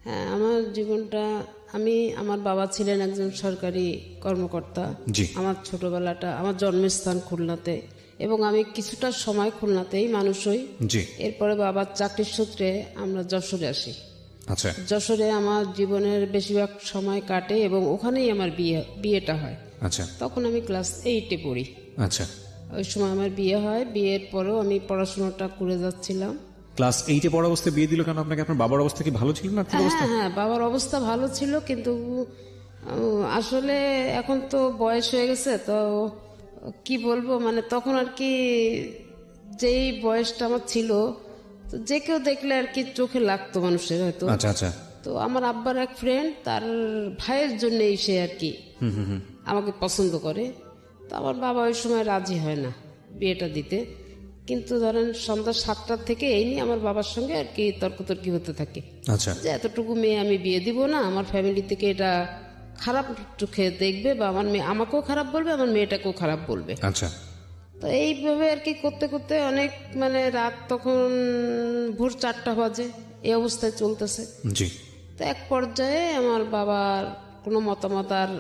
হ্যাঁ, আমার জীবনটা আমার বাবা ছিলেন একজন সরকারি কর্মকর্তা। জি। আমার ছোটবেলাটা, আমার জন্মস্থান খুলনাতে, এবং আমি কিছুটা সময় খুলনাতেই মানুষ হই। জি। এরপরে বাবার চাকরির সূত্রে আমরা যশোরে আসি। আচ্ছা যশোরে আমার জীবনের বেশিরভাগ সময় কাটে এবং ওখানেই আমার বিয়েটা হয়। আচ্ছা তখন আমি ক্লাস 8-এ পড়ি। আচ্ছা। ওই সময় আমার বিয়ে হয়। বিয়ের পরেও আমি পড়াশোনাটা করে যাচ্ছিলাম। ক্লাস 8-এ পড়া অবস্থায় বিয়ে দিল কেন আপনাকে? আপনার বাবার অবস্থা কি ভালো ছিল না? হ্যাঁ হ্যাঁ, বাবার অবস্থা ভালো ছিল, কিন্তু আসলে এখন তো বয়স হয়ে গেছে, তো কি বলবো, মানে তখন আর কি যেই বয়সটা আমার ছিল, তো যে কেউ দেখলে আর কি চোখে লাগতো মানুষের হয়তো। আচ্ছা আচ্ছা। তো আমার আব্বার এক ফ্রেন্ড, তার ভাইয়ের জন্যই সে আর কি আমাকে পছন্দ করে। তো আমার বাবা ওই সময় রাজি হয় না বিয়েটা দিতে, কিন্তু ধরেন সন্ধ্যা 7টা থেকে এই নিয়ে আমার বাবার সঙ্গে আর কি তর্কতর্কি হতে থাকে। আচ্ছা যে এতটুকু মেয়ে আমি বিয়ে দিব না, আমার ফ্যামিলি থেকে এটা খারাপ চোখে দেখবে, বা আমার মেয়ে আমাকেও খারাপ বলবে, আমার মেয়েটাকেও খারাপ বলবে। আচ্ছা। তো এইভাবে আর কি করতে করতে অনেক, মানে রাত তখন ভোর 4টা বাজে, এই অবস্থায় চলতেছে। জি। তো এক পর্যায়ে আমার বাবার কোনো মতামত আর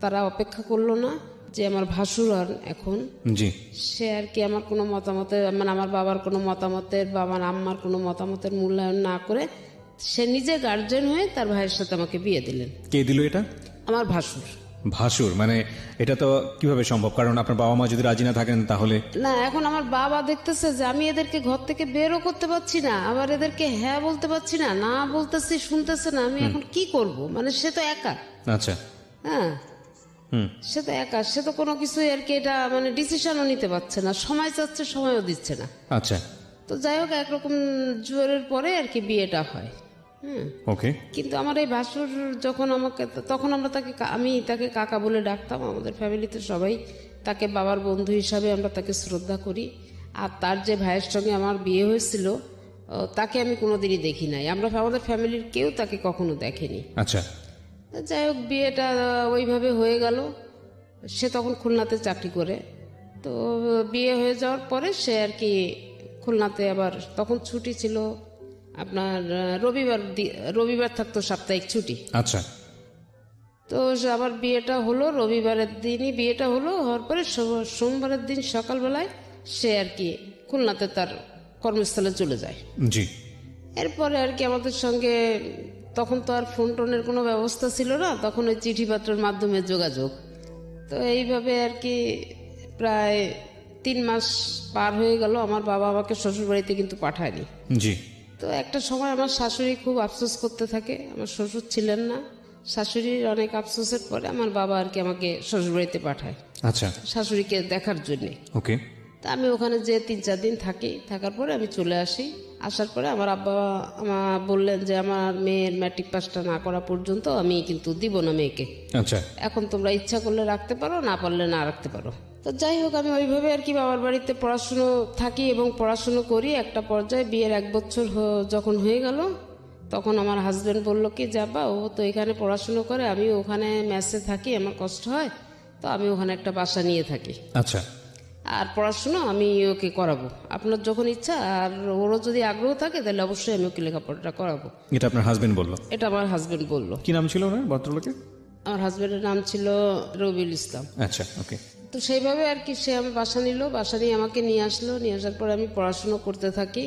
তারা অপেক্ষা করলো না, যে আমার ভাসুর হন এখন, জি। সে আর কি আমার কোনো মতামতে, মানে আমার বাবার কোনো মতামতের বা আমার আম্মার কোনো মতামতের মূল্যায়ন না করে সে নিজে গার্জেন হয়ে তার ভাইয়ের সাথে আমাকে বিয়ে দিলেন। কে দিল এটা? আমার ভাসুর। ভাসুর? মানে এটা তো কিভাবে সম্ভব? কারণ আপনার বাবা মা যদি রাজি না থাকেন তাহলে? না, এখন আমার বাবা দেখতেছে যে আমি এদেরকে ঘর থেকে বেরও করতে পারছি না, আবার এদেরকে হ্যাঁ বলতে পারছি না, না বলতেছি শুনতেছে না, আমি এখন কি করব? মানে সে তো একা। আচ্ছা। হ্যাঁ, হুম। সে তো একা, সে তো কোনো কিছুই আর কি এটা মানে ডিসিশনও নিতে পারছে না, সময় চাচ্ছে সময়ও দিচ্ছে না। আচ্ছা। তো যাই হোক, একরকম জোরের পরে আর কি বিয়েটা হয়। হুম। ওকে। কিন্তু আমার এই ভাসুর যখন আমাকে, তখন আমরা আমি তাকে কাকা বলে ডাকতাম। আমাদের ফ্যামিলিতে সবাই তাকে বাবার বন্ধু হিসাবে আমরা তাকে শ্রদ্ধা করি। আর তার যে ভাইয়ের সঙ্গে আমার বিয়ে হয়েছিল, তাকে আমি কোনোদিনই দেখি নাই। আমাদের ফ্যামিলির কেউ তাকে কখনো দেখেনি। আচ্ছা। যাই হোক, বিয়েটা ওইভাবে হয়ে গেল। সে তখন খুলনাতে চাকরি করে। তো বিয়ে হয়ে যাওয়ার পরে সে আর কি খুলনাতে, আবার তখন ছুটি ছিল আপনার রবিবার থাকতো সাপ্তাহিক ছুটি। আচ্ছা। তো আবার বিয়েটা হলো রবিবারের দিনই, বিয়েটা হওয়ার পরে সোমবারের দিন সকালবেলায় সে আর কি খুলনাতে তার কর্মস্থলে চলে যায়। জি। এরপরে আর কি আমাদের সঙ্গে, তখন তো আর ফোন টোনের কোনো ব্যবস্থা ছিল না, তখন ওই চিঠিপত্রের মাধ্যমে যোগাযোগ। তো এইভাবে আর কি প্রায় 3 মাস পার হয়ে গেল। আমার বাবা আমাকে শ্বশুরবাড়িতে কিন্তু পাঠায়নি। জি। তো একটা সময় আমার শাশুড়ি খুব আফসোস করতে থাকে, আমার শ্বশুর ছিলেন না। শাশুড়ির অনেক আফসোসের পরে আমার বাবা আর কি আমাকে শ্বশুরবাড়িতে পাঠায় আচ্ছা। শাশুড়িকে দেখার জন্যে। ওকে। তা আমি ওখানে যে 3-4 দিন থাকি, থাকার পরে আমি চলে আসি। আসার পরে আমার আব্বা আমার বললেন যে আমার মেয়ের ম্যাট্রিক পাসটা না করা পর্যন্ত আমি কিন্তু দিব না মেয়েকে। আচ্ছা। এখন তোমরা ইচ্ছা করলে রাখতে পারো, না পারলে না রাখতে পারো। তো যাই হোক, আমি ওইভাবে আর কি বাবার বাড়িতে পড়াশুনো থাকি এবং পড়াশুনো করি। একটা পর্যায়ে বিয়ের 1 বছর যখন হয়ে গেল, তখন আমার হাজবেন্ড বলল কি, যাবা, ও তো এখানে পড়াশুনো করে, আমি ওখানে মেসে থাকি, আমার কষ্ট হয়, তো আমি ওখানে একটা বাসা নিয়ে থাকি। আচ্ছা। আর পড়াশুনো আমি ওকে করাবো, আপনার যখন ইচ্ছা, আর ওরও যদি আগ্রহ থাকে তাহলে অবশ্যই আমি ওকে লেখাপড়াটা করাবো। এটা আপনার হাজবেন্ড বললো? এটা আমার হাজবেন্ড বললো। কি নাম ছিল ওনার, ভদ্রলোকের? আমার হাজবেন্ডের নাম ছিল রবিউল ইসলাম। আচ্ছা। ওকে। তো সেইভাবে আর কি সে আমার বাসা নিল, বাসা নিয়ে আমাকে নিয়ে আসলো। নিয়ে আসার পরে আমি পড়াশুনো করতে থাকি।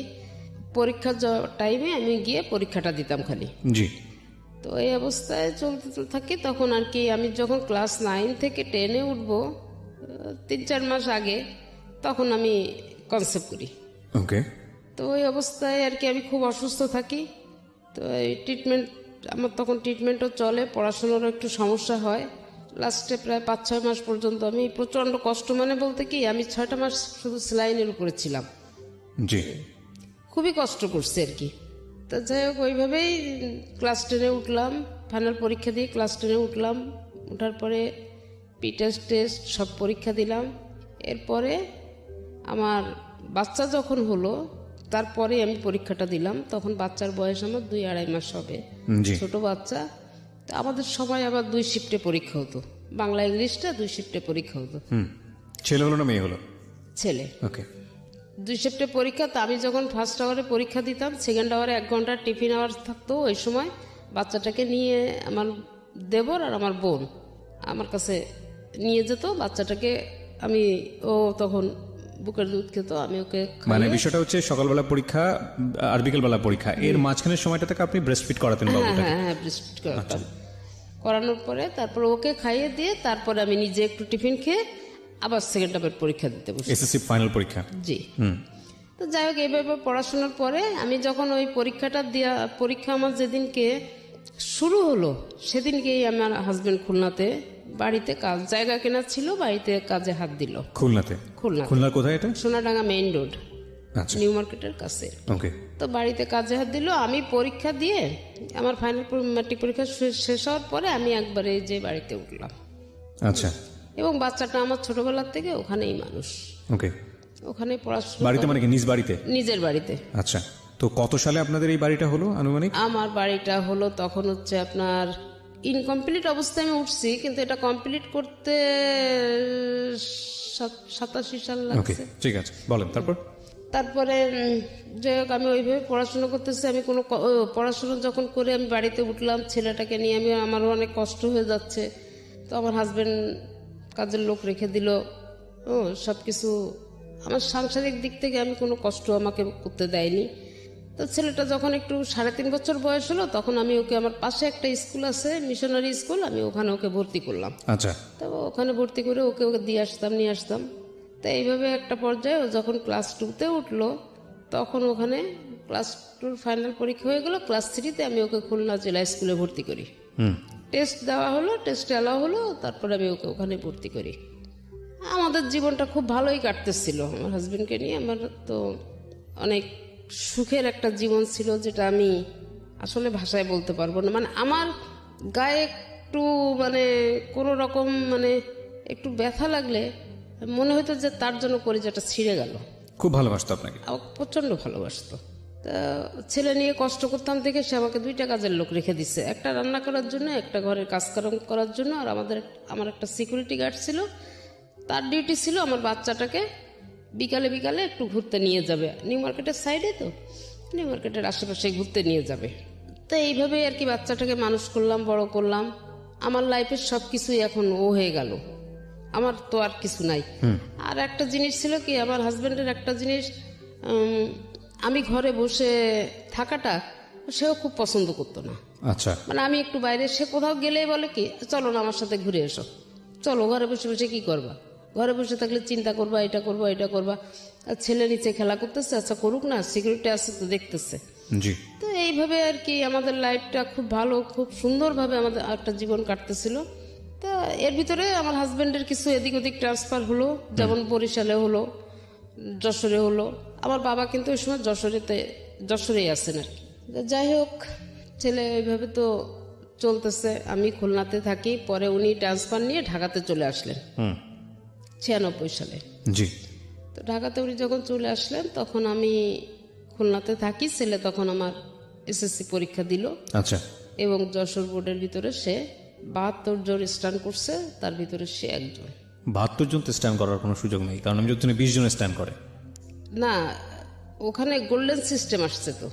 পরীক্ষার টাইমে আমি গিয়ে পরীক্ষাটা দিতাম খালি। জি। তো এই অবস্থায় চলতে থাকি। তখন আর কি আমি যখন ক্লাস 9 থেকে 10-এ উঠবো, 3-4 মাস আগে, তখন আমি কনসেপ্ট করি। ওকে। তো ওই অবস্থায় আর কি আমি খুব অসুস্থ থাকি। তো এই আমার তখন ট্রিটমেন্টও চলে, পড়াশোনারও একটু সমস্যা হয়। লাস্টে প্রায় 5-6 মাস পর্যন্ত আমি প্রচণ্ড কষ্ট, মানে বলতে কি, আমি 6টা মাস শুধু স্যালাইনের উপরে ছিলাম। জি। খুবই কষ্ট করছে আর কি। তো যাই হোক, ওইভাবেই ক্লাস 10-এ উঠলাম। ফাইনাল পরীক্ষা দিয়ে ক্লাস 10-এ উঠলাম। ওঠার পরে টেস্ট সব পরীক্ষা দিলাম। এরপরে আমার বাচ্চা যখন হলো, তারপরে আমি পরীক্ষাটা দিলাম। তখন বাচ্চার বয়স আমার 2-2.5 মাস হবে, ছোট বাচ্চা। তো আমাদের সময় আবার 2 শিফটে পরীক্ষা হতো, বাংলা ইংলিশটা 2 শিফটে পরীক্ষা হতো। ছেলে হলো না মেয়ে হলো? ছেলে। ওকে। 2 শিফটে পরীক্ষা। তো আমি যখন ফার্স্ট আওয়ারে পরীক্ষা দিতাম, সেকেন্ড আওয়ারে 1 ঘন্টা টিফিন আওয়ার থাকতো। ওই সময় বাচ্চাটাকে নিয়ে আমার দেবর আর আমার বোন আমার কাছে নিয়ে যেত বাচ্চাটাকে। ও তখন বুকের দুধ খেত, আমি ওকে মানে বিষয়টা হচ্ছে সকালবেলা পরীক্ষা আর বিকেলবেলা পরীক্ষা, এর মাঝখানের সময়টা থেকে আপনি ব্রেস্ট ফিড করাতেন বাবুটাকে? হ্যাঁ ব্রেস্টফিড করাতাম। করানোর পরে তারপর ওকে খাইয়ে দিয়ে তারপরে আমি নিজে একটু টিফিন খেয়ে আবার সেকেন্ড হাফের পরীক্ষা দিতে বসি। এসএসসি ফাইনাল পরীক্ষা? জি। তো যাই হোক, এইভাবে পড়াশোনার পরে আমি যখন ওই পরীক্ষা আমার যেদিনকে শুরু হলো সেদিনকেই আমার হাজবেন্ড খুলনাতে বাড়িতে জায়গা কেনা ছিল, বাড়িতে কাজে হাত দিল। খুলনাতে? খুলনার কোথায় এটা? সোনাডাঙ্গা মেইন রোড, আচ্ছা, নিউ মার্কেটের কাছে। ওকে। তো বাড়িতে কাজে হাত দিল, আমি পরীক্ষা দিয়ে আমার ফাইনাল ম্যাট্রিক পরীক্ষা শেষ হওয়ার পরে আমি একবারে যে বাড়িতে উঠলাম। আচ্ছা। এবং বাচ্চাটা আমার ছোটবেলার থেকে ওখানেই মানুষ, ওকে। ওখানে পড়াশোনা। বাড়িতে মানে কি নিজ বাড়িতে? নিজের বাড়িতে। আচ্ছা, তো কত সালে আপনাদের এই বাড়িটা হলো আনুমানিক? আমার বাড়িটা হলো তখন হচ্ছে আপনার ইনকমপ্লিট অবস্থায় আমি উঠছি, কিন্তু এটা কমপ্লিট করতে 87 সাল ওকে, লাগছে। ঠিক আছে, বলেন তারপর। তারপরে যাই হোক, আমি ওইভাবে পড়াশোনা করতেছি। আমি পড়াশোনা যখন করে আমি বাড়িতে উঠলাম ছেলেটাকে নিয়ে, আমারও অনেক কষ্ট হয়ে যাচ্ছে। তো আমার হাজবেন্ড কাজের লোক রেখে দিল, সব কিছু আমার সাংসারিক দিক থেকে আমি কোনো কষ্ট আমাকে করতে দেয়নি। তো ছেলেটা যখন একটু 3.5 বছর বয়স হলো তখন আমি ওকে, আমার পাশে একটা স্কুল আছে মিশনারি স্কুল, আমি ওখানে ওকে ভর্তি করলাম। আচ্ছা। তো ওখানে ভর্তি করে ওকে দিয়ে আসতাম নিয়ে আসতাম। তো এইভাবে একটা পর্যায়ে ও যখন ক্লাস 2-তে উঠলো তখন ওখানে ক্লাস 2 ফাইনাল পরীক্ষা হয়ে গেল। ক্লাস 3-তে আমি ওকে খুলনা জেলা স্কুলে ভর্তি করি। টেস্ট দেওয়া হলো, টেস্টে অ্যালাউ হলো, তারপরে আমি ওকে ওখানে ভর্তি করি। আমাদের জীবনটা খুব ভালোই কাটতেছিল আমার হাজবেন্ডকে নিয়ে। আমার তো অনেক সুখের একটা জীবন ছিল, যেটা আমি আসলে ভাষায় বলতে পারবো না। মানে আমার গায়ে একটু কোনো রকম একটু ব্যথা লাগলে মনে হতো যে তার জন্য কলিজাটা ছিঁড়ে গেল। খুব ভালোবাসতো আপনাকে? প্রচন্ড ভালোবাসতো। তা ছেলে নিয়ে কষ্ট করতাম দেখে সে আমাকে 2টা কাজের লোক রেখে দিছে, একটা রান্না করার জন্য, একটা ঘরের কাজ করার জন্য। আর আমার একটা সিকিউরিটি গার্ড ছিল, তার ডিউটি ছিল আমার বাচ্চাটাকে বিকালে বিকালে একটু ঘুরতে নিয়ে যাবে। নিউ মার্কেটের সাইডে, তো নিউ মার্কেটের আশেপাশে ঘুরতে নিয়ে যাবে। তো এইভাবেই আর কি বাচ্চাটাকে মানুষ করলাম, বড় করলাম। আমার লাইফের সব কিছুই এখন ও হয়ে গেল, আমার তো আর কিছু নাই। আর একটা জিনিস ছিল কি, আমার হাজবেন্ডের একটা জিনিস, আমি ঘরে বসে থাকাটা সেও খুব পছন্দ করতো না। আচ্ছা। আমি একটু বাইরে, সে কোথাও গেলেই বলে কি, চলো না আমার সাথে ঘুরে এসো, চলো, ঘরে বসে বসে কি করবা, ঘরে বসে থাকলে চিন্তা করবা, এটা করবা এটা করবা। আর ছেলে নিচে খেলা করতেছে, আচ্ছা করুক না, সিকিউরিটি আছে তো দেখতেছে। জি। তো এইভাবে আর কি আমাদের লাইফটা খুব ভালো, খুব সুন্দরভাবে আমাদের একটা জীবন কাটতেছিল। তা এর ভিতরে আমার হাজবেন্ডের কিছু এদিক ওদিক ট্রান্সফার হলো, যেমন বরিশালে হলো, যশোরে হলো। আমার বাবা কিন্তু ওই সময় যশোরেই আছেন আর কি। যাই হোক, ছেলে এইভাবে তো চলতেছে। আমি খুলনাতে থাকি, পরে উনি ট্রান্সফার নিয়ে ঢাকাতে চলে আসলেন 96 সালে। জি। তো ঢাকাতে উনি যখন চলে আসলেন তখন আমি খুলনাতে থাকি। ছেলে তখন আমার এসএসসি পরীক্ষা দিল। আচ্ছা। এবং যশোর বোর্ডের ভিতরে সে 72 জন স্ট্যান্ড করছে, তার ভিতরে সে একজন। 72 জন স্ট্যান্ড করার কোনো সুযোগ নেই, কারণ আমি যদি 20 জন স্ট্যান্ড করে না, ওখানে গোল্ডেন সিস্টেম আসছে। তো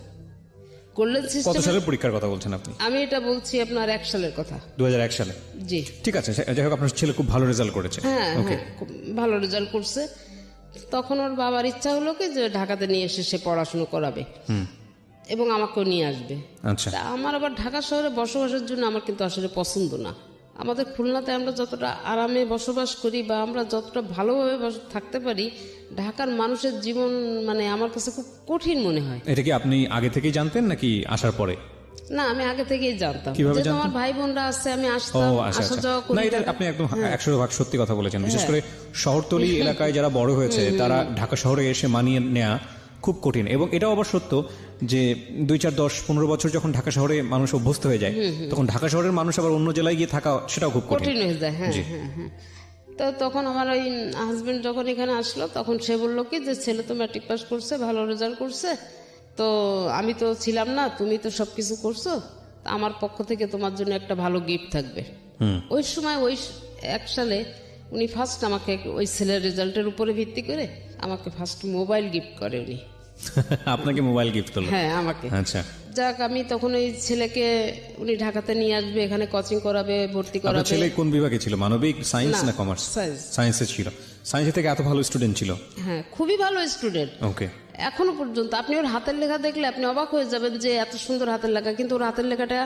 গোল্ডেন কত সিস্টেম সালের পরীক্ষার কথা বলছেন আপনি? আমি এটা বলছি আপনার 1 সালের কথা। 2001 সালে? জি। ঠিক আছে, যাই হোক, আপনার ছেলে খুব ভালো রেজাল্ট করেছে। হ্যাঁ, খুব ভালো রেজাল্ট করছে। তখন ওর বাবার ইচ্ছা হলো কি যে ঢাকাতে নিয়ে এসে সে পড়াশোনা করাবে এবং আমাকেও নিয়ে আসবে। আচ্ছা। তা আমার আবার ঢাকা শহরে বসবাসের জন্য আমার কিন্তু আসলে পছন্দ না। আমাদের খুলনাতে আমরা যতটা আরামে বসবাস করি বা আমরা যতটা ভালোভাবে থাকতে পারি, ঢাকার মানুষের জীবন আমার কাছে খুব কঠিন মনে হয়। এটা কি আপনি আগে থেকেই জানতেন নাকি আসার পরে? না, আমি আগে থেকেই জানতাম। কিভাবে যেহেতু জানতেন? আমার ভাই বোনরা আছে, আমি আসতাম, আসা যাওয়া করি। না, এটা আপনি একদম 100% সত্যি কথা বলেছেন। বিশেষ করে শহরতলি এলাকায় যারা বড় হয়েছে তারা ঢাকা শহরে এসে মানিয়ে নেওয়া খুব কঠিন। এবং এটাও আবার সত্য যে 2, 4, 10, 15 বছর যখন ঢাকা শহরে মানুষ অভ্যস্ত হয়ে যায়, তখন ঢাকা শহরের মানুষ আবার অন্য জেলায় গিয়ে থাকা সেটাও খুব কঠিন হয়ে যায়। হ্যাঁ হ্যাঁ হ্যাঁ। তো তখন আমার ওই হাজবেন্ড যখন এখানে আসলো তখন সে বললো কি যে ছেলে তো ম্যাট্রিক পাস করছে, ভালো রেজাল্ট করছে, তো আমি তো ছিলাম না, তুমি তো সবকিছু করছো, আমার পক্ষ থেকে তোমার জন্য একটা ভালো গিফট থাকবে। ওই সময় ওই 1 সালে উনি ফার্স্ট আমাকে ওই ছেলের রেজাল্টের উপরে ভিত্তি করে আমাকে ফার্স্ট মোবাইল গিফট করে উনি। আপনাকে মোবাইল গিফট করলো? হ্যাঁ আমাকে। আচ্ছা, যাক আমি তখন ওই ছেলেকে উনি ঢাকাতে নিয়ে আসবে, এখানে কোচিং করাবে, ভর্তি আপনার করাবে। ছেলে কোন বিভাগে ছিল, মানবিক, সায়েন্স না, না কমার্স? সায়েন্স। সায়েন্সে ছিল। সায়েন্সে থেকে এত ভালো স্টুডেন্ট ছিল? হ্যাঁ খুবই ভালো স্টুডেন্ট ওকে। এখনো পর্যন্ত। আপনি ওর হাতের লেখা দেখলে আপনি অবাক হয়ে যাবেন যে এত সুন্দর হাতের লেখা, কিন্তু ওর হাতের লেখাটা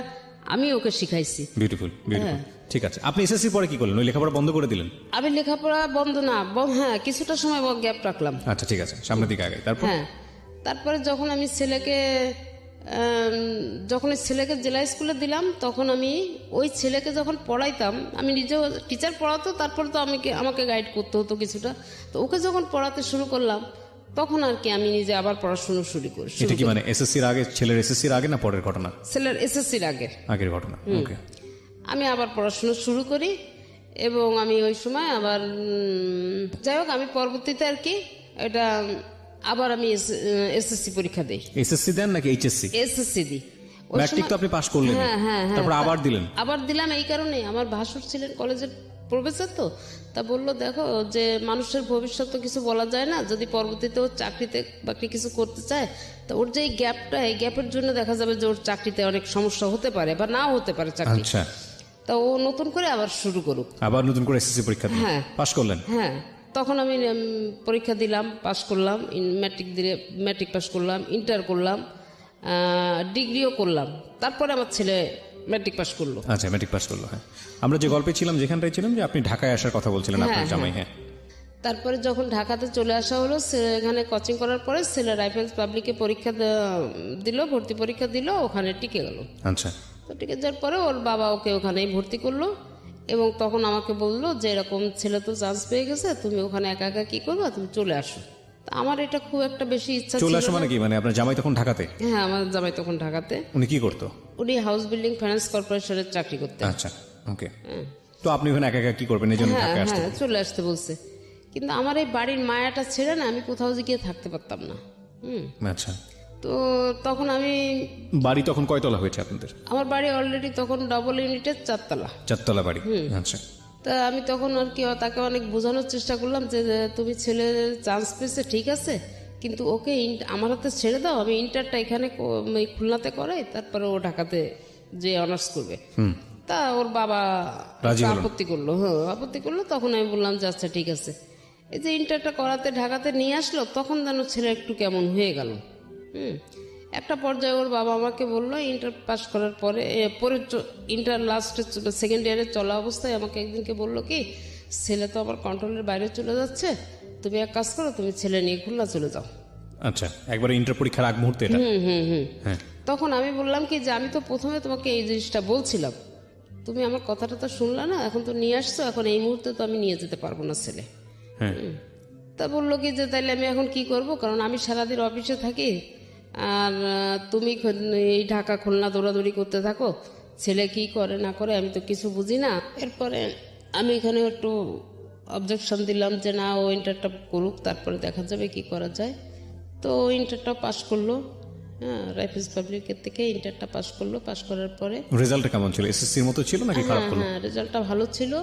আমি ওকে শিখাইছি। Beautiful, beautiful. ঠিক আছে, আপনি এসএসসি পরে কি করলেন? ওই লেখাপড়া বন্ধ করে দিলেন? আমি লেখাপড়া বন্ধ না, হ্যাঁ কিছুটা সময় গ্যাপ রাখলাম। আচ্ছা ঠিক আছে, সামনের দিকে আগে। তারপর? হ্যাঁ তারপরে যখন আমি ছেলেকে জেলা স্কুলে দিলাম, তখন আমি ওই ছেলেকে যখন পড়াইতাম, আমি নিজেও টিচার পড়াতো, তারপর তো আমাকে গাইড করতে হতো কিছুটা। তো ওকে যখন পড়াতে শুরু করলাম, তখন আর কি আমি নিজে আবার পড়াশুনো শুরু করি। এটা কি মানে এসএসসির আগে, ছেলের এসএসসির আগে না পরের ঘটনা? ছেলের এসএসসির আগে, আগের ঘটনা। ওকে। আমি আবার পড়াশুনো শুরু করি এবং আমি ওই সময় আবার যাই হোক আমি পরবর্তীতে আর কি এটা আবার আমি এসএসসি পরীক্ষা দিই। এসএসসি দেন নাকি এইচএসসি? এসএসসি দিই। ওই ম্যাট্রিক তো সময়- আপনি পাস করলেন, হ্যাঁ হ্যাঁ হ্যাঁ। তারপর আবার দিলেন? আবার দিলাম এই কারণে, আমার ভাসুর ছিলেন কলেজের প্রফেসর, তো তা বললো দেখো যে মানুষের ভবিষ্যৎ তো কিছু বলা যায় না, যদি পরবর্তীতে ও চাকরিতে বাকরি কিছু করতে চায়, তো ওর যে এই গ্যাপটা, এই গ্যাপের জন্য দেখা যাবে যে ওর চাকরিতে অনেক সমস্যা হতে পারে বা নাও হতে পারে চাকরি। আচ্ছা, তা ও নতুন করে আবার শুরু করুক। আবার নতুন করে এসএসসি পরীক্ষা দিলেন, হ্যাঁ। পাস করলেন? হ্যাঁ তখন আমি পরীক্ষা দিলাম, পাশ করলাম, ম্যাট্রিক পাস করলাম, ইন্টার করলাম, ডিগ্রিও করলাম। তারপরে আমার ছেলে ম্যাট্রিক পাস করলো। আচ্ছা, ম্যাট্রিক পাস করলো। হ্যাঁ, আমরা যে গল্পে ছিলাম, যেখানটায় ছিলাম, যে আপনি ঢাকায় আসার কথা বলছিলেন আপনার জামাই। হ্যাঁ, তারপরে যখন ঢাকাতে চলে আসা হলো, এখানে কোচিং করার পরে ছেলে রাইফেলস পাবলিকে পরীক্ষা দিল, ভর্তি পরীক্ষা দিল, ওখানে টিকে গেল। আচ্ছা। তো টিকে যাওয়ার পরে ওর বাবা ওকে ওখানেই ভর্তি করলো এবং তখন আমাকে বললো যে এরকম ছেলে তো চান্স পেয়ে গেছে, তুমি ওখানে একা একা কি করবা, তুমি চলে আসো। তা আমার এটা খুব একটা বেশি ইচ্ছা ছিল। চলে আসো মানে কি? মানে আপনার জামাই তখন ঢাকাতে? হ্যাঁ আমার জামাই তখন ঢাকাতে। উনি কি করতো? উনি হাউস বিল্ডিং ফাইন্যান্স কর্পোরেশনের চাকরি করতেন। আচ্ছা, ওকে। তো আপনি ওখানে একা একা কি করবেন, এই জন্য হ্যাঁ ঢাকায় আসতে? হ্যাঁ চলে আসতে বলছে, কিন্তু আমার এই বাড়ির মায়াটা ছেড়ে না আমি কোথাও গিয়ে থাকতে পারতাম না। আচ্ছা। তো তখন আমি, বাড়ি তখন কয়তলা হয়েছে আপনাদের? আমার বাড়ি অলরেডি তখন ডবল ইউনিটের 4 তলা। 4 তলা বাড়ি। আচ্ছা। তা আমি তখন আর কি তাকে অনেক বোঝানোর চেষ্টা করলাম যে তুমি ছেলে চান্স পেয়েছে ঠিক আছে, কিন্তু ওকে আমার হাতে ছেড়ে দাও, আমি ইন্টারটা এখানে এই খুলনাতে করাই, তারপরে ও ঢাকাতে যে অনার্স করবে। তা ওর বাবা রাজি হলেন? আপত্তি করলো। হ্যাঁ আপত্তি করলো। তখন আমি বললাম যে আচ্ছা ঠিক আছে। এই যে ইন্টারটা করাতে ঢাকাতে নিয়ে আসলো, তখন যেন ছেলে একটু কেমন হয়ে গেল। একটা পর্যায়ে ওর বাবা আমাকে বললো, ইন্টার পাস করার পরে ইন্টার লাস্টে সেকেন্ড ইয়ারে চলা অবস্থায় আমাকে একদিনকে বললো কি, ছেলে তো আমার কন্ট্রোলের বাইরে চলে যাচ্ছে, তুমি এক কাজ করো, তুমি ছেলে নিয়ে খুলনা চলে যাও। আচ্ছা, একবারে ইন্টার পরীক্ষার আগ মুহূর্তে এটা? হ্যাঁ। তখন আমি বললাম কি যে আমি তো প্রথমে তোমাকে এই জিনিসটা বলছিলাম, তুমি আমার কথাটা তো শুনলা না, এখন তো নিয়ে আসছো, এখন এই মুহূর্তে তো আমি নিয়ে যেতে পারবো না ছেলে। হ্যাঁ। তা বললো কি যে তাইলে আমি এখন কি করব, কারণ আমি সারাদিন অফিসে থাকি আর তুমি এই ঢাকা খুলনা দৌড়াদৌড়ি করতে থাকো, ছেলে কি করে না করে আমি তো কিছু বুঝি না। এরপরে আমি এখানে একটু অবজেকশন দিলাম যে না, ও ইন্টারটা করুক, তারপরে দেখা যাবে কি করা যায়। তো ইন্টারটা পাস করলো, হ্যাঁ রাইফেলস পাবলিকের থেকে ইন্টারটা পাস করলো। পাস করার পরে রেজাল্টটা কেমন ছিল? এসএসসির মতো ছিল নাকি খারাপ হলো? হ্যাঁ রেজাল্টটা ভালো ছিল।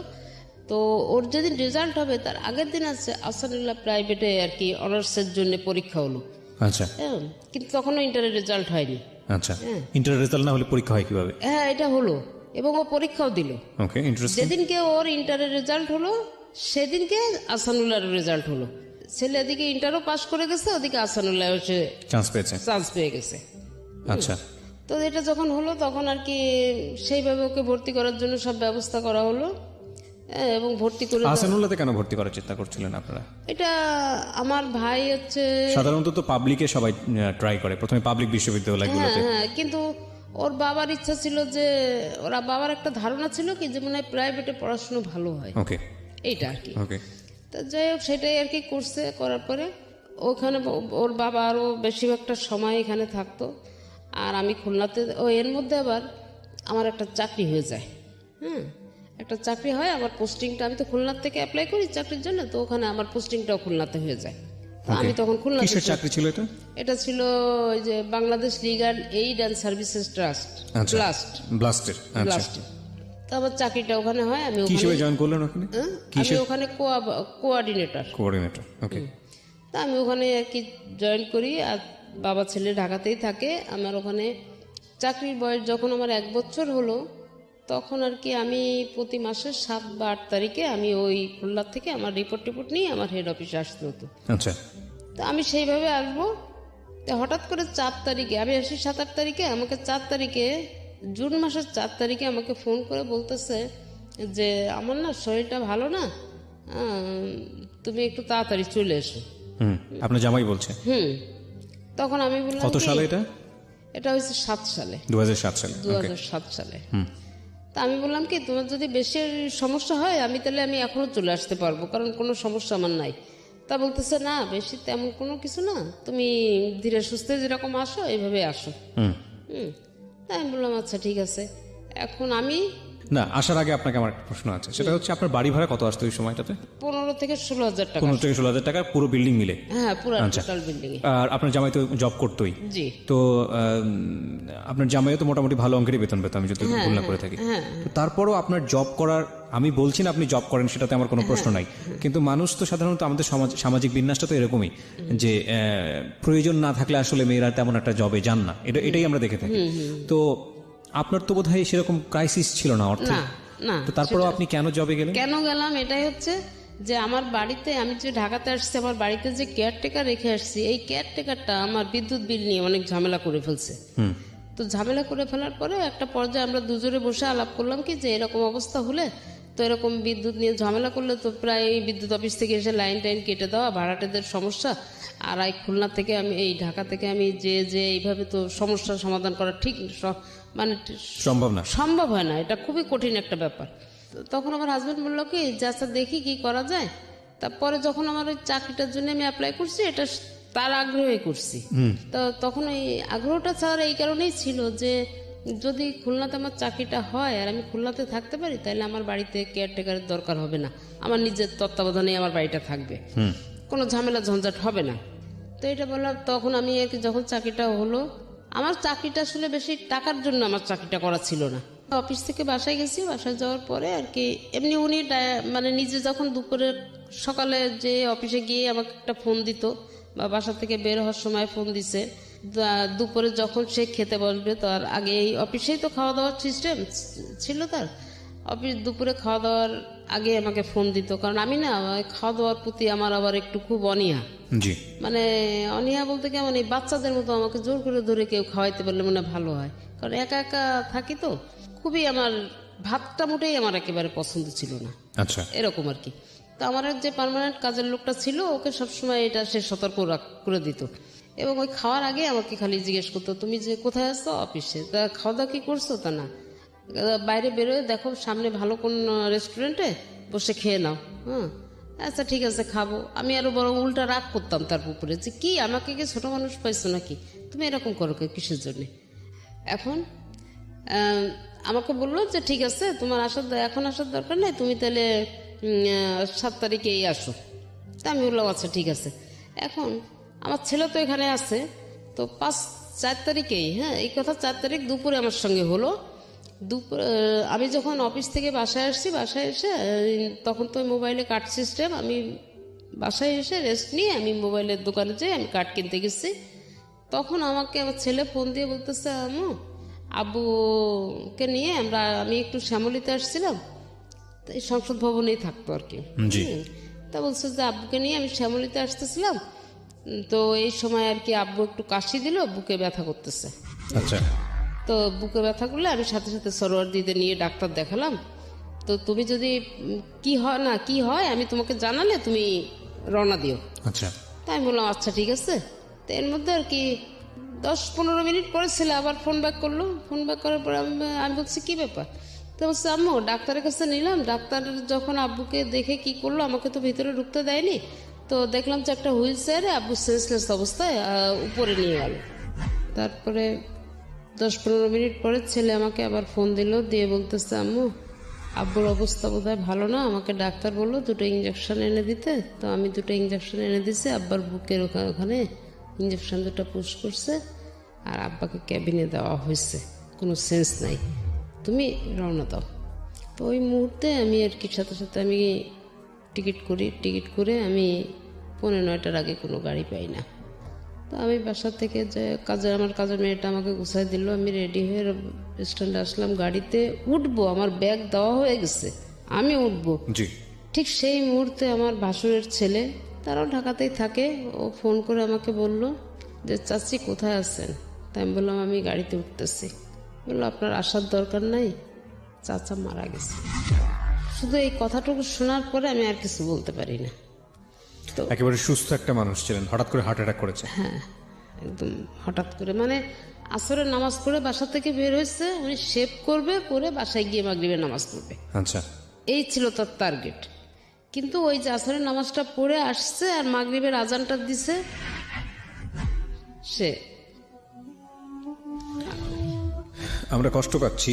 তো ওর যেদিন রেজাল্ট হবে তার আগের দিন আছে আসানুল্লাহ প্রাইভেটে আর কি অনার্সের জন্য পরীক্ষা হলো। আচ্ছা। হ্যাঁ কিন্তু তখনও ইন্টারের রেজাল্ট হয়নি। আচ্ছা, ইন্টার রেজাল্ট না হলে পরীক্ষা হয় কিভাবে? হ্যাঁ এটা হলো এবং ও পরীক্ষাও দিল। ওকে, ইন্টারেস্টিং। যেদিনকে ওর ইন্টারের রেজাল্ট হলো সেদিনকে আসানুল্লাহর রেজাল্ট হলো। ছেলে এদিকে ইন্টারও পাস করে গেছে, ওদিকে আসানুল্লাহ এসে চান্স পেয়েছে। চান্স পেয়ে গেছে। আচ্ছা। তো এটা যখন হলো তখন আর কি সেইভাবে ওকে ভর্তি করার জন্য সব ব্যবস্থা করা হলো এবং ভর্তি করে আহসানুল্লাহতে কেন ভর্তি করার চেষ্টা করছিলেন আপনারা? এটা আমার ভাই হচ্ছে, সাধারণত তো পাবলিকে সবাই ট্রাই করে প্রথমে, পাবলিক বিশ্ববিদ্যালয়গুলোতে। হ্যাঁ কিন্তু ওর বাবার ইচ্ছা ছিল যে, ওরা বাবার একটা ধারণা ছিল কি যে মনে হয় প্রাইভেটে পড়াশুনো ভালো হয়, ওকে এইটা আর কি। ওকে। তা যাই হোক সেটাই আর কি করছে। করার পরে ওখানে ওর বাবা আরও বেশিরভাগটা সময় এখানে থাকতো আর আমি খুলনাতে। এর মধ্যে আবার আমার একটা চাকরি হয়ে যায়। একটা চাকরি হয়, আমার পোস্টিংটা, আমি তো খুলনার থেকে অ্যাপ্লাই করি চাকরির জন্য, তো ওখানে আমার পোস্টিংটাও খুলনাতে হয়ে যায়। তো আমি তখন খুলনাতে। কিসের চাকরি ছিল এটা? এটা ছিল ওই যে Bangladesh legal aid and services trust, ব্লাস্টের। আচ্ছা, তো আমার চাকরিটা ওখানে হয়। আমি কি হিসেবে জয়েন করলেন ওখানে? আমি ওখানে কোঅর্ডিনেটর। ওকে। তা আমি ওখানে আর কি জয়েন করি। আর বাবা ছেলে ঢাকাতেই থাকে। আমার ওখানে চাকরির বয়স যখন আমার 1 বছর হলো, তখন আর কি আমি প্রতি মাসের 7 বা 8 তারিখে আমি ওই খুলনা থেকে আমার রিপোর্ট নিয়ে আমার হেড অফিসে আসতে হতো। আচ্ছা, তো আমি সেইভাবে আসবো। তো হঠাৎ করে 4 তারিখে আমি আসি, 7-8 তারিখে আমাকে 4 তারিখে, জুন মাসের 4 তারিখে আমাকে ফোন করে বলতেছে যে আমার না শরীরটা ভালো না, তুমি একটু তাড়াতাড়ি চলে এসো। আপনার জামাই বলছে? তখন আমি বললাম কত সালে এটা? এটা হয়েছে 7 সালে, 2007 সালে। 2007 সালে। তা আমি বললাম কি, তোমার যদি বেশি সমস্যা হয় আমি এখনো চলে আসতে পারবো, কারণ কোনো সমস্যা আমার নাই। তা বলতেছে না, বেশি তেমন কোনো কিছু না, তুমি ধীরে সুস্থে যেরকম আসো এইভাবে আসো। তাই আমি বললাম আচ্ছা ঠিক আছে। এখন আমি না, আসার আগে আপনাকে আমার একটা প্রশ্ন আছে, সেটা হচ্ছে আপনার বাড়ি ভাড়া কত আসতো ওই সময়টাতে? 15 থেকে 16 হাজার টাকা। 15 থেকে 16,000 টাকা পুরো বিল্ডিং মিলে? হ্যাঁ, পুরো আচ্ছা। টোটাল বিল্ডিং এ। আর আপনার জামাই তো জব করতোই। জি। তো আপনার জামাইও তো মোটামুটি ভালো অঙ্কেরই বেতন পেত, আমি যদি ভুল না করে থাকি। তো তারপরও আপনার জব করার, আমি বলছি না আপনি জব করেন, সেটাতে আমার কোনো প্রশ্ন নাই, কিন্তু মানুষ তো সাধারণত আমাদের সামাজিক বিন্যাসটা তো এরকমই যে প্রয়োজন না থাকলে আসলে মেয়েরা তেমন একটা জবে যান না, এটাই আমরা দেখে থাকি। তো আপনার তো বোধহয় সেরকম ক্রাইসিস ছিল না অর্থে? না। তো তারপরেও আপনি কেন জবে গেলেন? কেন গেলাম এটাই হচ্ছে যে আমার বাড়িতে, আমি যে ঢাকাতে আসছি, আমার বাড়িতে যে কেয়ারটেকার রেখে আসছি, এই কেয়ারটেকারটা আমার বিদ্যুৎ বিল নিয়ে অনেক ঝামেলা করে ফেলছে। তো ঝামেলা করে ফেলার পরে একটা পর্যায়ে আমরা দুজনে বসে আলাপ করলাম কি, যে এরকম অবস্থা হলে তো এরকম বিদ্যুৎ নিয়ে ঝামেলা করলে তো প্রায় বিদ্যুৎ অফিস থেকে এসে লাইন টাইন কেটে দেওয়া, ভাড়াটেদের সমস্যা, আর এই খুলনা থেকে আমি, এই ঢাকা থেকে আমি যে এইভাবে তো সমস্যার সমাধান করা ঠিক মানে সম্ভব হয় না, এটা খুবই কঠিন একটা ব্যাপার। তখন আমার হাজব্যান্ড বললো কি যে আচ্ছা দেখি কি করা যায়। তারপরে যখন আমার ওই চাকরিটার জন্য আমি অ্যাপ্লাই করছি, এটা তার আগ্রহে করছি। তো তখন ওই আগ্রহটা স্যার এই কারণেই ছিল যে যদি খুলনাতে আমার চাকরিটা হয় আর আমি খুলনাতে থাকতে পারি, তাহলে আমার বাড়িতে কেয়ারটেকারের দরকার হবে না, আমার নিজের তত্ত্বাবধানে আমার বাড়িটা থাকবে, কোনো ঝামেলা ঝঞ্ঝাট হবে না। তো এটা বললাম। তখন আমি যখন চাকরিটা হলো, আমার চাকরিটা আসলে বেশি টাকার জন্য আমার চাকরিটা করা ছিল না। অফিস থেকে বাসায় গেছি, বাসায় যাওয়ার পরে আর কি এমনি উনি মানে নিজে যখন দুপুরে সকালে যে অফিসে গিয়ে আমাকে একটা ফোন দিত, বা বাসা থেকে বের হওয়ার সময় ফোন দিছে, দুপুরে যখন সে খেতে বসবে তার আগে, এই অফিসেই তো খাওয়া দাওয়ার সিস্টেম ছিল তার, অফিস দুপুরে খাওয়া দাওয়ার আগে আমাকে ফোন দিত। কারণ আমি না খাওয়া দাওয়ার প্রতি আমার আবার একটু খুব অনীহা। মানে অনীহা বলতে কেমন, এই বাচ্চাদের মতো আমাকে জোর করে ধরে কেউ খাওয়াইতে পারলে মনে ভালো হয়, কারণ একা একা থাকি তো, খুবই আমার ভাতটা মোটেই আমার একেবারে পছন্দ ছিল না। আচ্ছা, এরকম আর কি। তো আমার যে পার্মানেন্ট কাজের লোকটা ছিল, ওকে সবসময় এটা সে সতর্ক করে দিত, এবং ওই খাওয়ার আগে আমাকে খালি জিজ্ঞেস করতো তুমি যে কোথায় আসছো, অফিসে, তা খাওয়া দাওয়া কি করছো, তা না, বাইরে বেরোয় দেখো সামনে ভালো কোন রেস্টুরেন্টে বসে খেয়ে নাও। আচ্ছা ঠিক আছে খাবো। আমি আরো বড় উল্টা রাগ করতাম তার উপরে, যে কি আমাকে কি ছোট মানুষ পাইছো নাকি, তুমি এরকম করো কিসের জন্যে। এখন আমাকে বললো যে ঠিক আছে তোমার এখন আসার দরকার নেই, তুমি তাহলে 7 তারিখেই আসো। তা আমি বললাম আচ্ছা ঠিক আছে। এখন আমার ছেলে তো এখানে আছে, তো 4 তারিখেই, এই কথা 4 তারিখ দুপুরে আমার সঙ্গে হলো। দুপুরে আমি যখন অফিস থেকে বাসায় আসছি, বাসায় এসে তখন তো মোবাইলে কার্ড সিস্টেম, আমি বাসায় এসে রেস্ট নিয়ে আমি মোবাইলের দোকানে যেয়ে আমি কার্ড কিনতে গেছি। তখন আমাকে আমার ছেলে ফোন দিয়ে বলতেছে আব্বুকে নিয়ে আমি একটু শ্যামলীতে আসছিলাম, এই সংসদ ভবনেই থাকতো আর কি। তা বলছে যে আব্বুকে নিয়ে আমি শ্যামলীতে আসতেছিলাম, তো এই সময় আর কি আব্বু একটু কাশি দিল, বুকে ব্যথা করতেছে। আচ্ছা। তো বুকে ব্যথা করলে আমি সাথে সাথে সরোয়ার দিদি নিয়ে ডাক্তার দেখালাম। তো তুমি যদি কি হয় আমি তোমাকে জানালে তুমি রওনা দিও। আচ্ছা। তাই আমি বললাম আচ্ছা ঠিক আছে। তো এর মধ্যে আর কি 10-15 মিনিট পরে ছেলে আবার ফোন ব্যাক করলো। ফোন ব্যাক করার পরে আমি বলছি কি ব্যাপার। তো বলছে আম্মু ডাক্তারের কাছে নিলাম, ডাক্তার যখন আব্বুকে দেখে কি করলো, আমাকে তো ভিতরে ঢুকতে দেয়নি, তো দেখলাম যে একটা হুইল চেয়ারে আব্বু সেন্সলেস অবস্থায় উপরে নিয়ে গেল। তারপরে 10-15 মিনিট পরে ছেলে আমাকে আবার ফোন দিল, দিয়ে বলতেছে আম্মু আব্বুর অবস্থা বোধহয় ভালো না, আমাকে ডাক্তার বললো 2টো ইঞ্জেকশন এনে দিতে। তো আমি 2টো ইঞ্জেকশন এনে দিছি, আব্বার বুকের ওখানে ইঞ্জেকশন 2টা পুশ করছে, আর আব্বাকে ক্যাবিনে দেওয়া হয়েছে, কোনো সেন্স নাই, তুমি রওনা দাও। তো ওই মুহূর্তে আমি আর কি সাথে সাথে আমি টিকিট করে আমি 9:45 আগে কোনো গাড়ি পাই না। তো আমি বাসা থেকে যে আমার কাজের মেয়েটা আমাকে গুছাই দিল, আমি রেডি হয়ে স্ট্যান্ডে আসলাম, গাড়িতে উঠবো, আমার ব্যাগ দেওয়া হয়ে গেছে, আমি উঠবো। জি। ঠিক সেই মুহূর্তে আমার ভাসুরের ছেলে, তারাও ঢাকাতেই থাকে, ও ফোন করে আমাকে বলল যে চাচি কোথায় আছেন? তাই আমি বললাম আমি গাড়িতে উঠতেছি। বললো আপনার আসার দরকার নাই, চাচা মারা গেছে। শুধু এই কথাটুকু শোনার পরে আমি আর কিছু বলতে পারি না। তো একেবারে সুস্থ একটা মানুষ ছিলেন, হঠাৎ করে হার্ট অ্যাটাক করেছে। হ্যাঁ, একদম হঠাৎ করে, মানে আসরের নামাজ পড়ে বাসা থেকে বের হয়েছে, উনি শেভ করবে, করে বাসায় গিয়ে মাগরিবের নামাজ পড়বে, আচ্ছা। এই ছিল তার টার্গেট। কিন্তু ওই যে আসরের নামাজটা পড়ে আসছে আর মাগরিবের আজানটা দিছে, সে আমরা কষ্ট পাচ্ছি,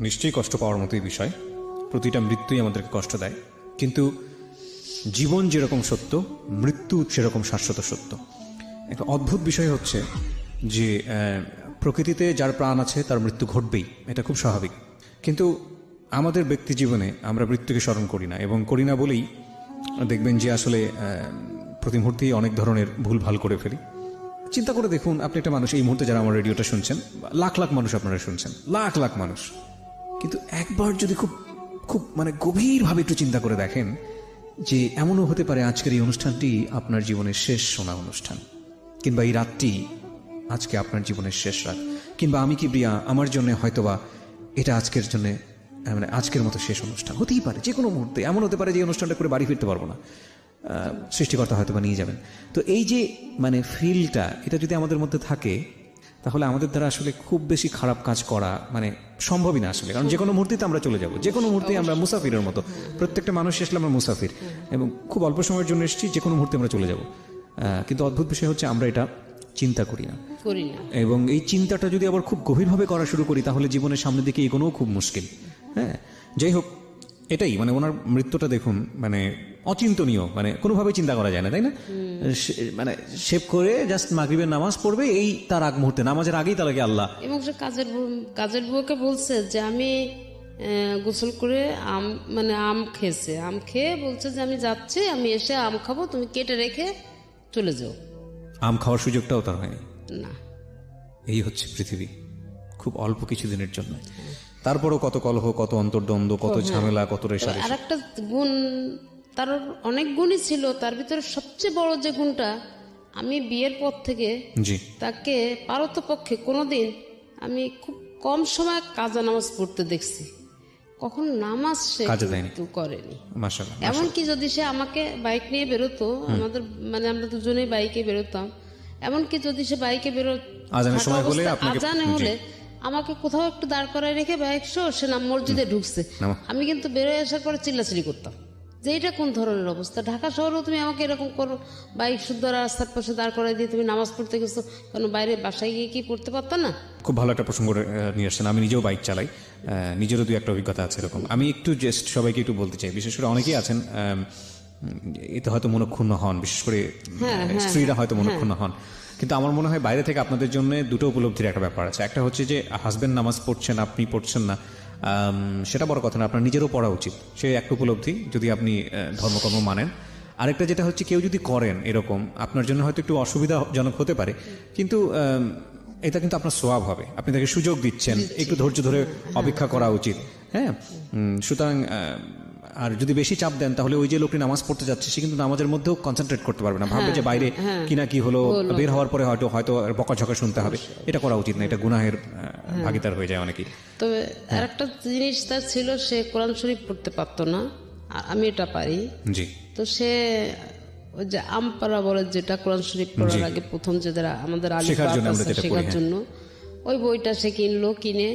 নিশ্চয়ই কষ্ট পাওয়ার মতোই বিষয়, প্রতিটা মৃত্যুই আমাদেরকে কষ্ট দেয়, কিন্তু জীবন যেরকম সত্য, মৃত্যু সেরকম শাশ্বত সত্য। একটা অদ্ভুত বিষয় হচ্ছে যে প্রকৃতিতে যার প্রাণ আছে তার মৃত্যু ঘটবেই, এটা খুব স্বাভাবিক। কিন্তু আমাদের ব্যক্তি জীবনে আমরা মৃত্যুকে স্মরণ করি না, এবং করি না বলেই দেখবেন যে আসলে প্রতি মুহূর্তেই অনেক ধরনের ভুল ভাল করে ফেলি। চিন্তা করে দেখুন, আপনি একটা মানুষ, এই মুহূর্তে যারা আমার রেডিওটা শুনছেন, লাখ লাখ মানুষ আপনারা শুনছেন, লাখ লাখ মানুষ, কিন্তু একবার যদি খুব খুব মানে গভীরভাবে একটু চিন্তা করে দেখেন যে এমনও হতে পারে আজকের এই অনুষ্ঠানটি আপনার জীবনের শেষ শোনা অনুষ্ঠান, কিংবা এই রাতটি আজকে আপনার জীবনের শেষ রাত, কিংবা আমি কিবরিয়া আমার জন্য হয়তোবা এটা আজকের জন্য মানে আজকের মতো শেষ অনুষ্ঠান হতেই পারে। যে কোনো মুহূর্তে এমন হতে পারে যে অনুষ্ঠানটা করে বাড়ি ফিরতে পারবো না, সৃষ্টিকর্তা হয়তো বা নিয়ে যাবেন। তো এই যে মানে ফিলটা, এটা যদি আমাদের মধ্যে থাকে, তাহলে আমাদের দ্বারা আসলে খুব বেশি খারাপ কাজ করা মানে সম্ভবই না আসলে, কারণ যে কোনো মুহূর্তেই তো আমরা চলে যাব, যে কোনো মুহূর্তেই আমরা মুসাফিরের মতো, প্রত্যেকটা মানুষ আসলে আমরা মুসাফির, এবং খুব অল্প সময়ের জন্য এসেছি, যে কোনো মুহূর্তে আমরা চলে যাব। কিন্তু অদ্ভুত বিষয় হচ্ছে আমরা এটা চিন্তা করি না, এবং এই চিন্তাটা যদি আবার খুব গভীরভাবে করা শুরু করি, তাহলে জীবনের সামনের দিকে এগোনোও খুব মুশকিল। হ্যাঁ, যাই হোক, এটাই মানে ওনার মৃত্যুটা দেখুন, মানে অচিন্তনীয়, মানে কোনোভাবেই চিন্তা করা যায় না, তাই না? মানে শেভ করে জাস্ট মাগরিবের নামাজ পড়বে, এই তার আগ মুহূর্তে, নামাজের আগেই তার আগে আল্লাহ। এবং সে কাজের বুয়াকে বলছে যে আমি গোসল করে আম খেয়েছে, আম খেয়ে বলছে যে আমি যাচ্ছি, আমি এসে আম খাবো, তুমি কেটে রেখে চলে যাও। আম খাওয়ার সুযোগটাও তার হয়নি। না, এই হচ্ছে পৃথিবী, খুব অল্প কিছুদিনের জন্য। তারপরও কত কলহ, কত অন্তর্দ্বন্দ্ব, কত ঝামেলা, কত রেশারেশি। আর একটা গুণ, তার অনেক গুণই ছিল, তার ভিতরে সবচেয়ে বড় যে গুণটা, আমি বিয়ের পর থেকে জি তাকে পারতপক্ষে কোনোদিন আমি খুব কম সময় কাজা নামাজ পড়তে দেখছি, কখন নামাজ সে কিন্তু করেনি। মাশাআল্লাহ। এমনকি যদি সে আমাকে বাইক নিয়ে বেরোতো, আমাদের মানে আমরা দুজনেই বাইকে বেরোতাম, এমনকি যদি সে বাইকে আজানে হলে আমাকে কোথাও একটু দাঁড় করায় রেখে বাইক সে মসজিদে ঢুকছে, আমি কিন্তু বেরোয় আসার পরে চিল্লাচিল্লি করতাম যে এটা কোন ধরনের অবস্থা, ঢাকা শহরেও তুমি আমাকে এরকম করো, বাইক শুদ্ধ রাস্তার পাশে দাঁড় করাই দিয়ে তুমি নামাজ পড়তে গেছো, কারণ বাইরে বাসায় গিয়ে কি পড়তে পারতো না? খুব ভালো একটা প্রসঙ্গ নিয়ে আসছেন। আমি নিজেও বাইক চালাই, নিজেরও দুই একটা অভিজ্ঞতা আছে এরকম। আমি একটু জাস্ট সবাইকে একটু বলতে চাই, বিশেষ করে অনেকেই আছেন এতে হয়তো মনক্ষুণ্ণ হন, বিশেষ করে স্ত্রীরা হয়তো মনক্ষুণ্ণ হন, কিন্তু আমার মনে হয় বাইরে থেকে আপনাদের জন্য দুটো উপলব্ধির একটা ব্যাপার আছে। একটা হচ্ছে যে হাজবেন্ড নামাজ পড়ছেন, আপনি পড়ছেন না, সেটা বড় কথা না, আপনার নিজেরও পড়া উচিত, সে একটা উপলব্ধি যদি আপনি ধর্মকর্ম মানেন। আরেকটা যেটা হচ্ছে, কেউ যদি করেন এরকম, আপনার জন্য হয়তো একটু অসুবিধাজনক হতে পারে, কিন্তু এটা কিন্তু আপনার সোয়াব হবে, আপনি তাকে সুযোগ দিচ্ছেন, একটু ধৈর্য ধরে অপেক্ষা করা উচিত। হ্যাঁ, সুতরাং আর যদি বেশি চাপ দেন, তাহলে ওই যে লোকটি নামাজ পড়তে যাচ্ছে, সে কিন্তু নামাজের মধ্যেও কনসেন্ট্রেট করতে পারবে না, ভাববে যে বাইরে কিনা কি হলো, বের হওয়ার পরে হয়তো বকাঝকা শুনতে হবে। এটা করা উচিত না, এটা গুনাহের ভাগীদার হয়ে যায় অনেকেই। তবে আরেকটা জিনিস তার ছিল, সে কোরআন শরীফ পড়তে পারতো না, আমি এটা পারি। জি। তো সে ওই যে আমপারা বলে, যেটা কোরআন শরীফ পড়ার আগে প্রথম যে আমাদের শেখার জন্য, ওই বইটা সে কিনে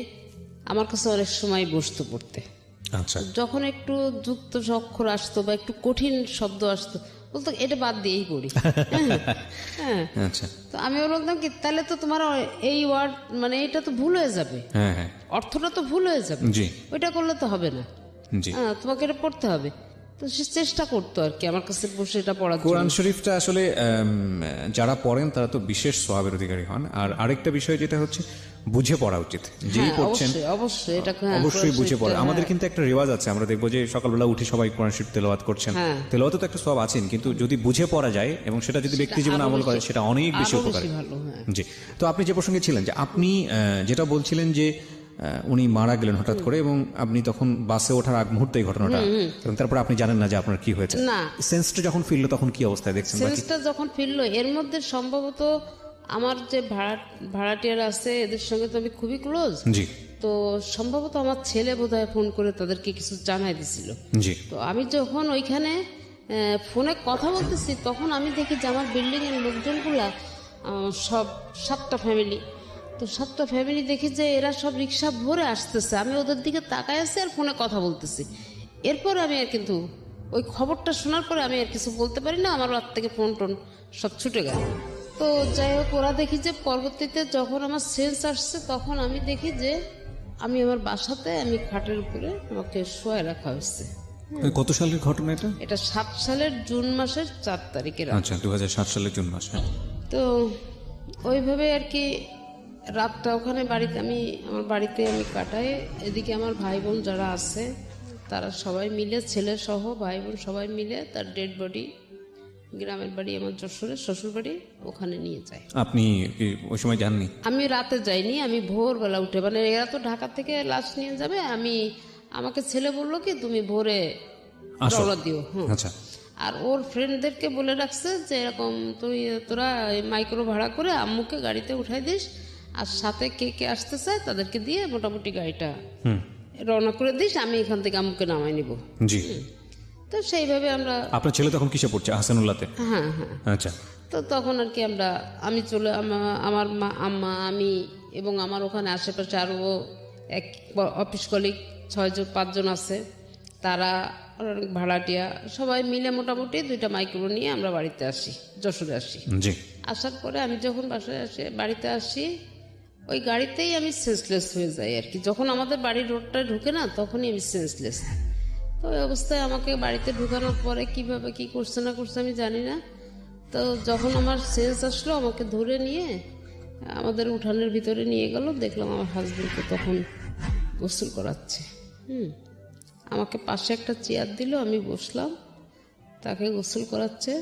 আমার কাছে অনেক সময় বসতো পড়তে। আচ্ছা। যখন একটু যুক্ত অক্ষর আসতো বা একটু কঠিন শব্দ আসতো, বলতো এটা বাদ দিয়েই পড়ি। হ্যাঁ, আচ্ছা। তো আমি বলতাম কি, তাহলে তো তোমার এই ওয়ার্ড মানে এটা তো ভুল হয়ে যাবে, অর্থটা তো ভুল হয়ে যাবে, ওইটা করলে তো হবে না, তোমাকে এটা পড়তে হবে। তো সে চেষ্টা করতো আর কি আমার কাছে বসে এটা পড়ার জন্য। কোরআন শরীফটা আসলে যারা পড়েন তারা তো বিশেষ সওয়াবের অধিকারী হন। আর আরেকটা বিষয় যেটা হচ্ছে বুঝে পড়া উচিত, যেই হ্যাঁ, পড়ছেন অবশ্যই অবশ্যই এটা অবশ্যই বুঝে পড়ে। আমাদের কিন্তু একটা রেওয়াজ আছে, আমরা দেখবো যে সকালবেলা উঠে সবাই কোরআন শরীফ তেলাওয়াত করছেন, তেলাওয়াতে তো একটা সওয়াব আছেন, কিন্তু যদি বুঝে পড়া যায় এবং সেটা যদি ব্যক্তি জীবনে আমল করে সেটা অনেক বেশি উপকারী। ভালো। হ্যাঁ, জি। তো আপনি যে প্রসঙ্গে ছিলেন যে আপনি যেটা বলছিলেন যে উনি মারা গেলেন হঠাৎ করে এবং আপনি তখন বাসে ওঠার আগ মুহূর্তে এই ঘটনাটা, এবং তারপরে আপনি জানেন না যে আপনার কি হয়েছে। না, সেন্সটা যখন ফিরলো তখন কি অবস্থায় দেখছেন? সেন্সটা যখন ফিরলো এর মধ্যে সম্ভবত আমার যে ভাড়াটিয়ার আছে এদের সঙ্গে তো আমি খুবই ক্লোজ। জি তো সম্ভবত আমার ছেলে বোধহয় ফোন করে তাদেরকে কিছু জানাই দিছিল। জি। তো আমি যখন ওইখানে ফোনে কথা বলতেছি তখন আমি দেখি যে আমার বিল্ডিং এর লোকজনগুলা সব 7টা ফ্যামিলি, তো 7টা ফ্যামিলি দেখি যে এরা সব রিক্সা ভরে আসতেছে, আমি ওদের দিকে তাকায় আছি আর ফোনে কথা বলতেছি। এরপর আমি আর কিন্তু ওই খবরটা শোনার পরে আমি আর কিছু বলতে পারি না, আমার হাত থেকে ফোন টোন সব ছুটে গেল। তো যাই হোক, ওরা দেখি যে পরবর্তীতে যখন আমার সেন্স আসছে তখন আমি দেখি যে আমি আমার বাসাতে আমি খাটের উপরে আমাকে শোয়া রাখা হয়েছে। কত সালের ঘটনা এটা? এটা 7 সালের জুন মাসের 4 তারিখের। আচ্ছা, 2007 সালের জুন মাস। তো ওইভাবে আর কি রাতটা ওখানে বাড়িতে আমার বাড়িতে আমি কাটাই। এদিকে আমার ভাই বোন যারা আছে তারা সবাই মিলে, ছেলে সহ ভাই বোন সবাই মিলে তার ডেড বডি গ্রামের বাড়ি আমার যশোরের শ্বশুর বাড়ি ওখানে নিয়ে যায়। আপনি কি ওই সময় যাননি? আমি রাতে যাইনি, আমি ভোরবেলা উঠে, মানে এরা তো ঢাকা থেকে লাশ নিয়ে যাবে, আমাকে ছেলে বললো কি তুমি ভোরে রওনা দিও। হ্যাঁ, আচ্ছা। আর ওর ফ্রেন্ডদেরকে বলে রাখছে যে এরকম তোরা মাইক্রো ভাড়া করে আম্মুকে গাড়িতে উঠাই দিস, আর সাথে কে কে আসতে চায় তাদেরকে দিয়ে মোটামুটি গাড়িটা রওনা করে দিস, আমি এখান থেকে আম্মুকে নামাই নিব। জি। তো সেইভাবে আমরা। আপনার ছেলে তখন কিসে পড়ছে? হাসানুল্লাহতে? হ্যাঁ হ্যাঁ। আচ্ছা। তো তখন আর কি আমি চলে আমার মা, আম্মা, আমি এবং আমার ওখানে আশেপাশে আরও এক অফিস কলিগ 5 জন আছে, তারা ভাড়াটিয়া সবাই মিলে মোটামুটি 2টা মাইক্রো নিয়ে আমরা বাড়িতে আসি, যশোরে আসি। জি। আসার পরে আমি যখন বাড়িতে আসি ওই গাড়িতেই আমি সেন্সলেস হয়ে যাই আর কি। যখন আমাদের বাড়ির রোডটা ঢুকে না তখনই আমি সেন্সলেস। তো ওই অবস্থায় আমাকে বাড়িতে ঢুকানোর পরে কিভাবে কি করছে না করছে আমি জানি না। তো যখন আমার সেন্স আসলো আমাকে ধরে নিয়ে আমাদের উঠানের ভিতরে নিয়ে গেল, দেখলাম আমার হাজবেন্ডকে তখন গোসল করাচ্ছে। আমাকে পাশে একটা চেয়ার দিল, আমি বসলাম, তাকে গোসল করাচ্ছে,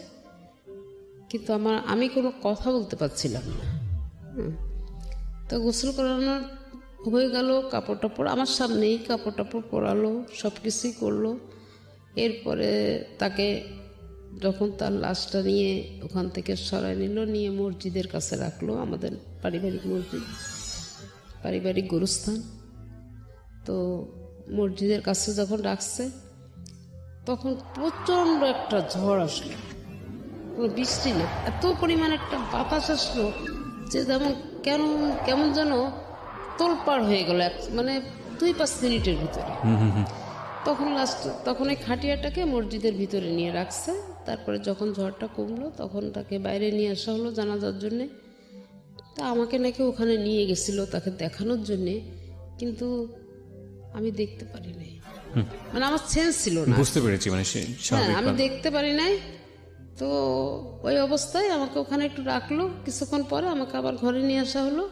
কিন্তু আমি কোনো কথা বলতে পারছিলাম না। তো গোসল করানোর হয়ে গেল, কাপড় টাপড় আমার সামনেই কাপড় টাপড় পরালো, সব কিছুই করলো। এরপরে তাকে যখন তার লাশটা নিয়ে ওখান থেকে সরাই নিল, নিয়ে মসজিদের কাছে রাখলো, আমাদের পারিবারিক মসজিদ, পারিবারিক গোরস্থান। তো মসজিদের কাছে যখন রাখছে তখন প্রচণ্ড একটা ঝড় আসলো, কোনো বৃষ্টি না, এত পরিমাণ একটা বাতাস আসলো যে কেমন যেন তোলপাড় হয়ে গেল, মানে 2-5 মিনিটের ভিতরে। তখন এই খাটিয়াটাকে মসজিদের ভিতরে নিয়ে রাখছে। তারপরে যখন ঝড়টা কমলো তখন তাকে বাইরে নিয়ে আসা হলো জানাজার জন্যে। তা আমাকে নাকি ওখানে নিয়ে গেছিল তাকে দেখানোর জন্যে, কিন্তু আমি দেখতে পারি নাই, মানে আমার সেন্স ছিল না। বুঝতে পেরেছি, মানে হ্যাঁ, আমি দেখতে পারি নাই। তো ওই অবস্থায় আমাকে ওখানে একটু রাখলো, কিছুক্ষণ পরে আমাকে আবার ঘরে নিয়ে আসা হলো,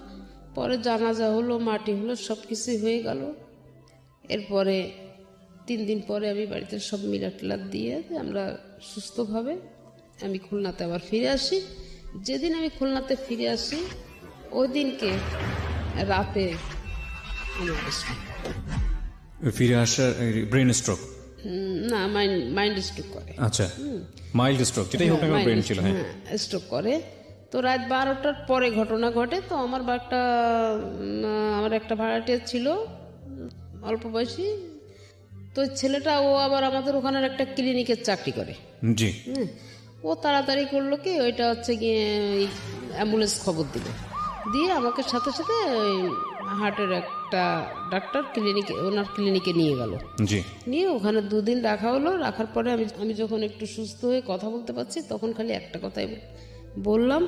পরে জানাজা হলো, মাটি হলো, সব কিছুই হয়ে গেল। এরপরে 3 দিন পরে আমি বাড়িতে সব মিলাদ টিলাদ দিয়ে আমরা সুস্থভাবে আমি খুলনাতে আবার ফিরে আসি। যেদিন আমি খুলনাতে ফিরে আসি ওই দিনকে রাতে আমার ফিরে আসার ব্রেন স্ট্রোক? না, মাইন্ড স্ট্রোক করে। আচ্ছা, মাইল্ড স্ট্রোক, যেটাই হোক না কেন ব্রেন ছিল। হ্যাঁ, স্ট্রোক করে। তো রাত 12টার পরে ঘটনা ঘটে। তো আমার একটা ভাড়াটিয়া ছিল অল্প বয়সী, তো ছেলেটা ও আবার আমাদের ওখানের একটা ক্লিনিকের চাকরি করে। জি। ও তাড়াতাড়ি করলো কি, ওইটা হচ্ছে গিয়ে অ্যাম্বুলেন্স খবর দিল, দিয়ে আমাকে সাথে সাথে হার্টের একটা ডাক্তার ওনার ক্লিনিকে নিয়ে গেল। জি। নিয়ে ওখানে 2 দিন রাখা হলো। রাখার পরে আমি যখন একটু সুস্থ হয়ে কথা বলতে পারছি তখন খালি একটা কথাই বললাম